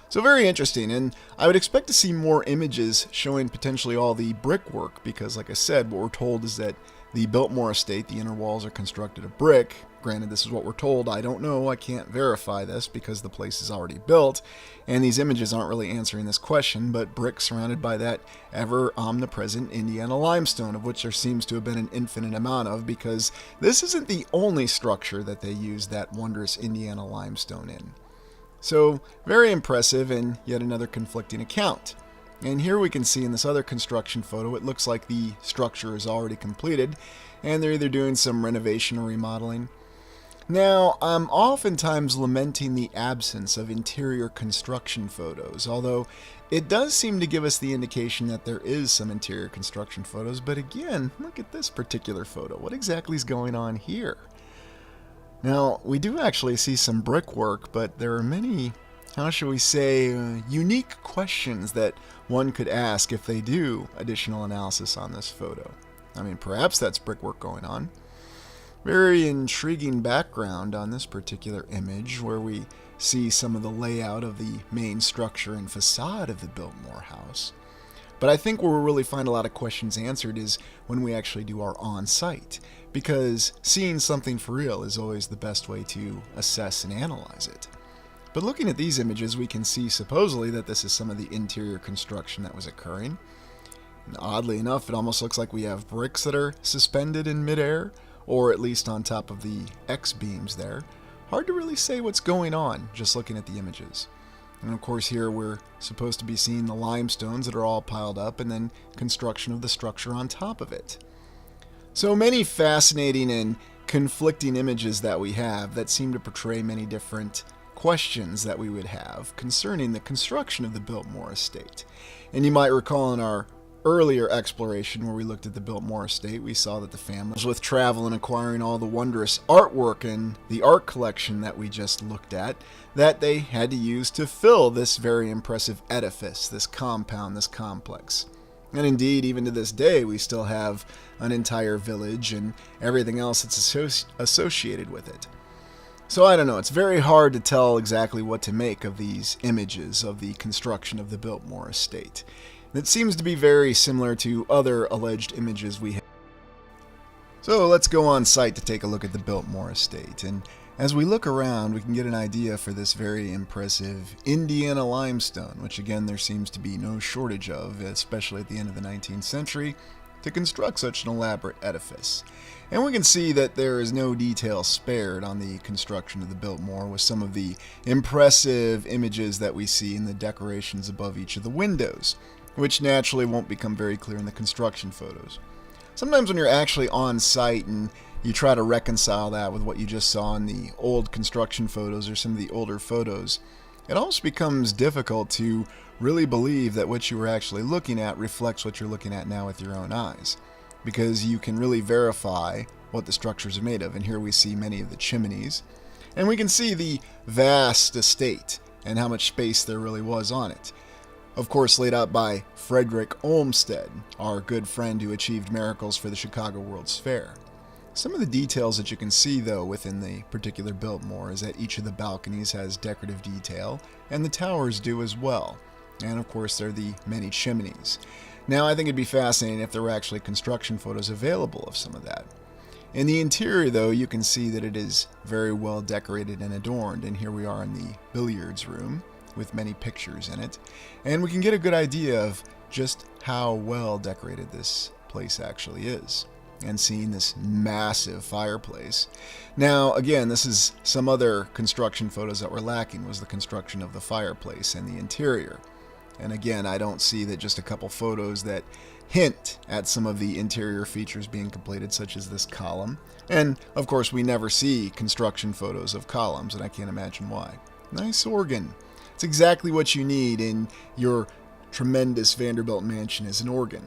So very interesting, and I would expect to see more images showing potentially all the brickwork, because like I said, what we're told is that the Biltmore estate, the inner walls are constructed of brick. Granted, this is what we're told. I don't know. I can't verify this because the place is already built, and these images aren't really answering this question, but brick surrounded by that ever omnipresent Indiana limestone, of which there seems to have been an infinite amount of, because this isn't the only structure that they use that wondrous Indiana limestone in. So, very impressive, and yet another conflicting account. And here we can see in this other construction photo, it looks like the structure is already completed, and they're either doing some renovation or remodeling. Now, I'm oftentimes lamenting the absence of interior construction photos, although it does seem to give us the indication that there is some interior construction photos, but again, look at this particular photo. What exactly is going on here? Now, we do actually see some brickwork, but there are many how shall we say, unique questions that one could ask if they do additional analysis on this photo. I mean, perhaps that's brickwork going on. Very intriguing background on this particular image where we see some of the layout of the main structure and facade of the Biltmore house. But I think where we'll really find a lot of questions answered is when we actually do our on-site, because seeing something for real is always the best way to assess and analyze it. But looking at these images, we can see supposedly that this is some of the interior construction that was occurring. And oddly enough, it almost looks like we have bricks that are suspended in midair, or at least on top of the X-beams there. Hard to really say what's going on just looking at the images. And of course here we're supposed to be seeing the limestones that are all piled up and then construction of the structure on top of it. So many fascinating and conflicting images that we have that seem to portray many different questions that we would have concerning the construction of the Biltmore estate. And you might recall in our earlier exploration where we looked at the Biltmore estate, we saw that the family was with travel and acquiring all the wondrous artwork and the art collection that we just looked at, that they had to use to fill this very impressive edifice, this compound, this complex. And indeed, even to this day, we still have an entire village and everything else that's associated with it. So I don't know, it's very hard to tell exactly what to make of these images of the construction of the Biltmore estate. It seems to be very similar to other alleged images we have. So let's go on site to take a look at the Biltmore estate, and as we look around we can get an idea for this very impressive Indiana limestone, which again there seems to be no shortage of, especially at the end of the 19th century, to construct such an elaborate edifice. And we can see that there is no detail spared on the construction of the Biltmore, with some of the impressive images that we see in the decorations above each of the windows, which naturally won't become very clear in the construction photos. Sometimes when you're actually on site and you try to reconcile that with what you just saw in the old construction photos or some of the older photos, it almost becomes difficult to really believe that what you were actually looking at reflects what you're looking at now with your own eyes, because you can really verify what the structures are made of. And here we see many of the chimneys, and we can see the vast estate and how much space there really was on it. Of course, laid out by Frederick Olmsted, our good friend who achieved miracles for the Chicago World's Fair. Some of the details that you can see, though, within the particular Biltmore is that each of the balconies has decorative detail, and the towers do as well. And of course, there are the many chimneys. Now, I think it'd be fascinating if there were actually construction photos available of some of that. In the interior, though, you can see that it is very well decorated and adorned, and here we are in the billiards room, with many pictures in it, and we can get a good idea of just how well decorated this place actually is, and seeing this massive fireplace. Now again, this is some other construction photos that were lacking, was the construction of the fireplace and the interior. And again, I don't see that just a couple photos that hint at some of the interior features being completed, such as this column. And of course we never see construction photos of columns, and I can't imagine why. Nice organ. It's exactly what you need in your tremendous Vanderbilt mansion, is an organ.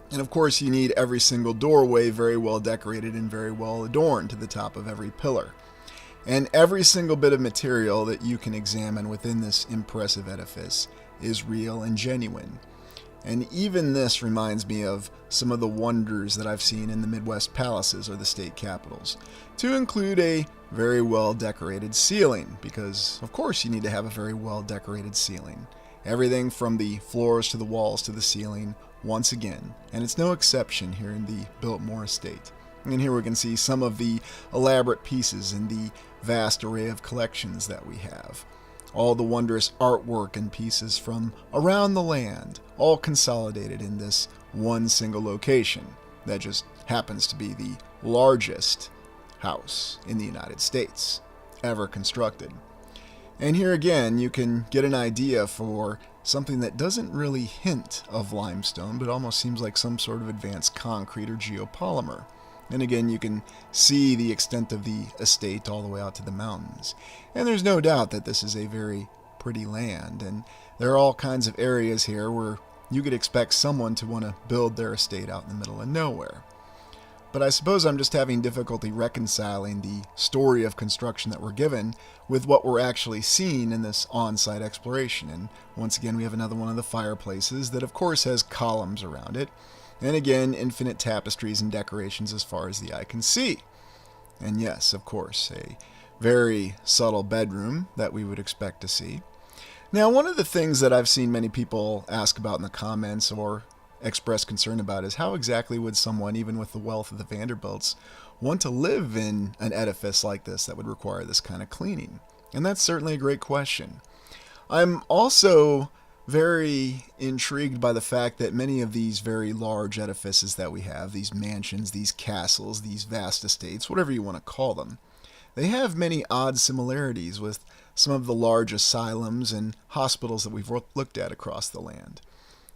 And of course you need every single doorway very well decorated and very well adorned to the top of every pillar. And every single bit of material that you can examine within this impressive edifice is real and genuine. And even this reminds me of some of the wonders that I've seen in the Midwest palaces or the state capitals, to include a very well decorated ceiling, because of course you need to have a very well decorated ceiling. Everything from the floors to the walls to the ceiling, once again, and it's no exception here in the Biltmore estate. And here we can see some of the elaborate pieces in the vast array of collections that we have. All the wondrous artwork and pieces from around the land, all consolidated in this one single location that just happens to be the largest house in the United States ever constructed. And here again you can get an idea for something that doesn't really hint of limestone, but almost seems like some sort of advanced concrete or geopolymer. And again, you can see the extent of the estate all the way out to the mountains. And there's no doubt that this is a very pretty land, and there are all kinds of areas here where you could expect someone to want to build their estate out in the middle of nowhere. but I suppose I'm just having difficulty reconciling the story of construction that we're given with what we're actually seeing in this on-site exploration. And once again, we have another one of the fireplaces that of course has columns around it, and again, infinite tapestries and decorations as far as the eye can see. And yes, of course, a very subtle bedroom that we would expect to see. Now, one of the things that I've seen many people ask about in the comments or express concern about is how exactly would someone, even with the wealth of the Vanderbilts, want to live in an edifice like this that would require this kind of cleaning? And that's certainly a great question. I'm also very intrigued by the fact that many of these very large edifices that we have, these mansions, these castles, these vast estates, whatever you want to call them, they have many odd similarities with some of the large asylums and hospitals that we've looked at across the land.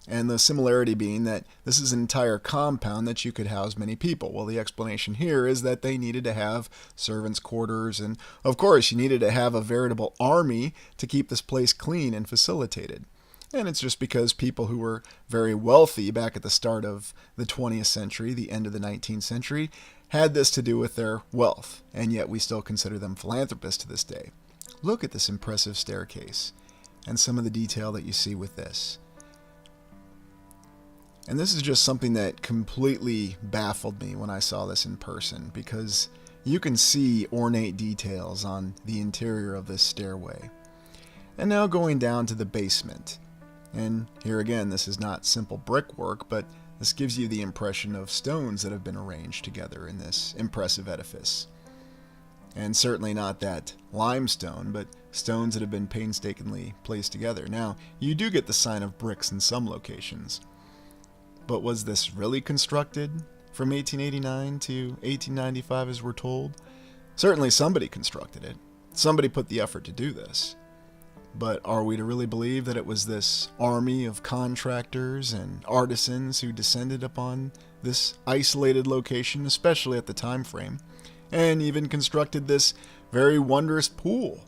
And the similarity being that this is an entire compound that you could house many people. Well, the explanation here is that they needed to have servants' quarters, and of course you needed to have a veritable army to keep this place clean and facilitated. And it's just because people who were very wealthy back at the start of the 20th century, the end of the 19th century, had this to do with their wealth, and yet we still consider them philanthropists to this day. Look at this impressive staircase and some of the detail that you see with this. And this is just something that completely baffled me when I saw this in person, because you can see ornate details on the interior of this stairway. And now going down to the basement. And here again, this is not simple brickwork, but this gives you the impression of stones that have been arranged together in this impressive edifice. And certainly not that limestone, but stones that have been painstakingly placed together. Now, you do get the sign of bricks in some locations. But was this really constructed from 1889 to 1895 as we're told? Certainly somebody constructed it. Somebody put the effort to do this. But are we to really believe that it was this army of contractors and artisans who descended upon this isolated location, especially at the time frame, and even constructed this very wondrous pool?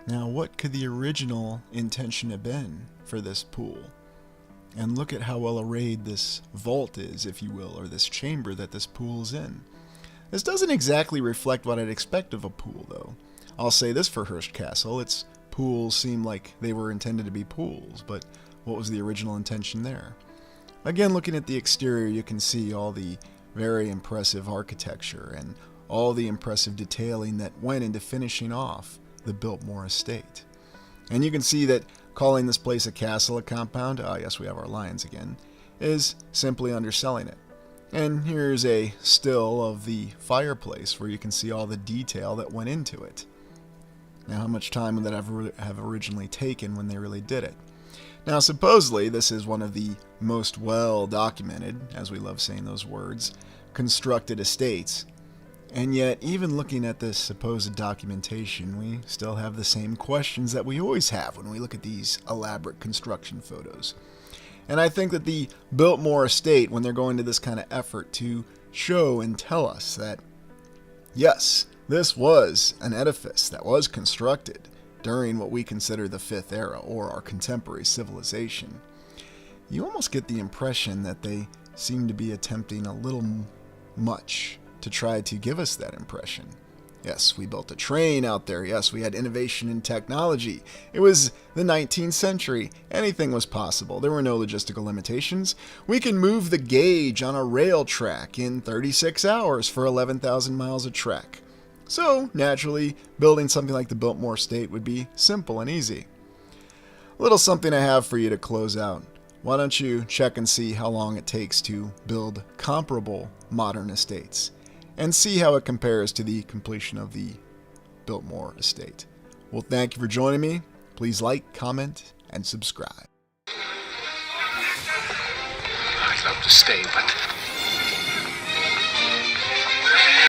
Now, what could the original intention have been for this pool? And look at how well arrayed this vault is, if you will, or this chamber that this pool is in. This doesn't exactly reflect what I'd expect of a pool, though. I'll say this for Hurst Castle, its pools seem like they were intended to be pools, but what was the original intention there? Again, looking at the exterior, you can see all the very impressive architecture and all the impressive detailing that went into finishing off the Biltmore estate. And you can see that calling this place a castle, a compound, yes, we have our lions again, is simply underselling it. And here's a still of the fireplace where you can see all the detail that went into it. Now, how much time would that have originally taken when they really did it? Now, supposedly, this is one of the most well-documented, as we love saying those words, constructed estates. And yet, even looking at this supposed documentation, we still have the same questions that we always have when we look at these elaborate construction photos. And I think that the Biltmore estate, when they're going to this kind of effort to show and tell us that, yes, this was an edifice that was constructed during what we consider the Fifth Era, or our contemporary civilization, you almost get the impression that they seem to be attempting a little much to try to give us that impression. Yes, we built a train out there. Yes, we had innovation in technology. It was the 19th century. Anything was possible. There were no logistical limitations. We can move the gauge on a rail track in 36 hours for 11,000 miles of track. So, naturally, building something like the Biltmore estate would be simple and easy. A little something I have for you to close out. Why don't you check and see how long it takes to build comparable modern estates, and see how it compares to the completion of the Biltmore estate. Well, thank you for joining me. Please like, comment, and subscribe. I'd love to stay, but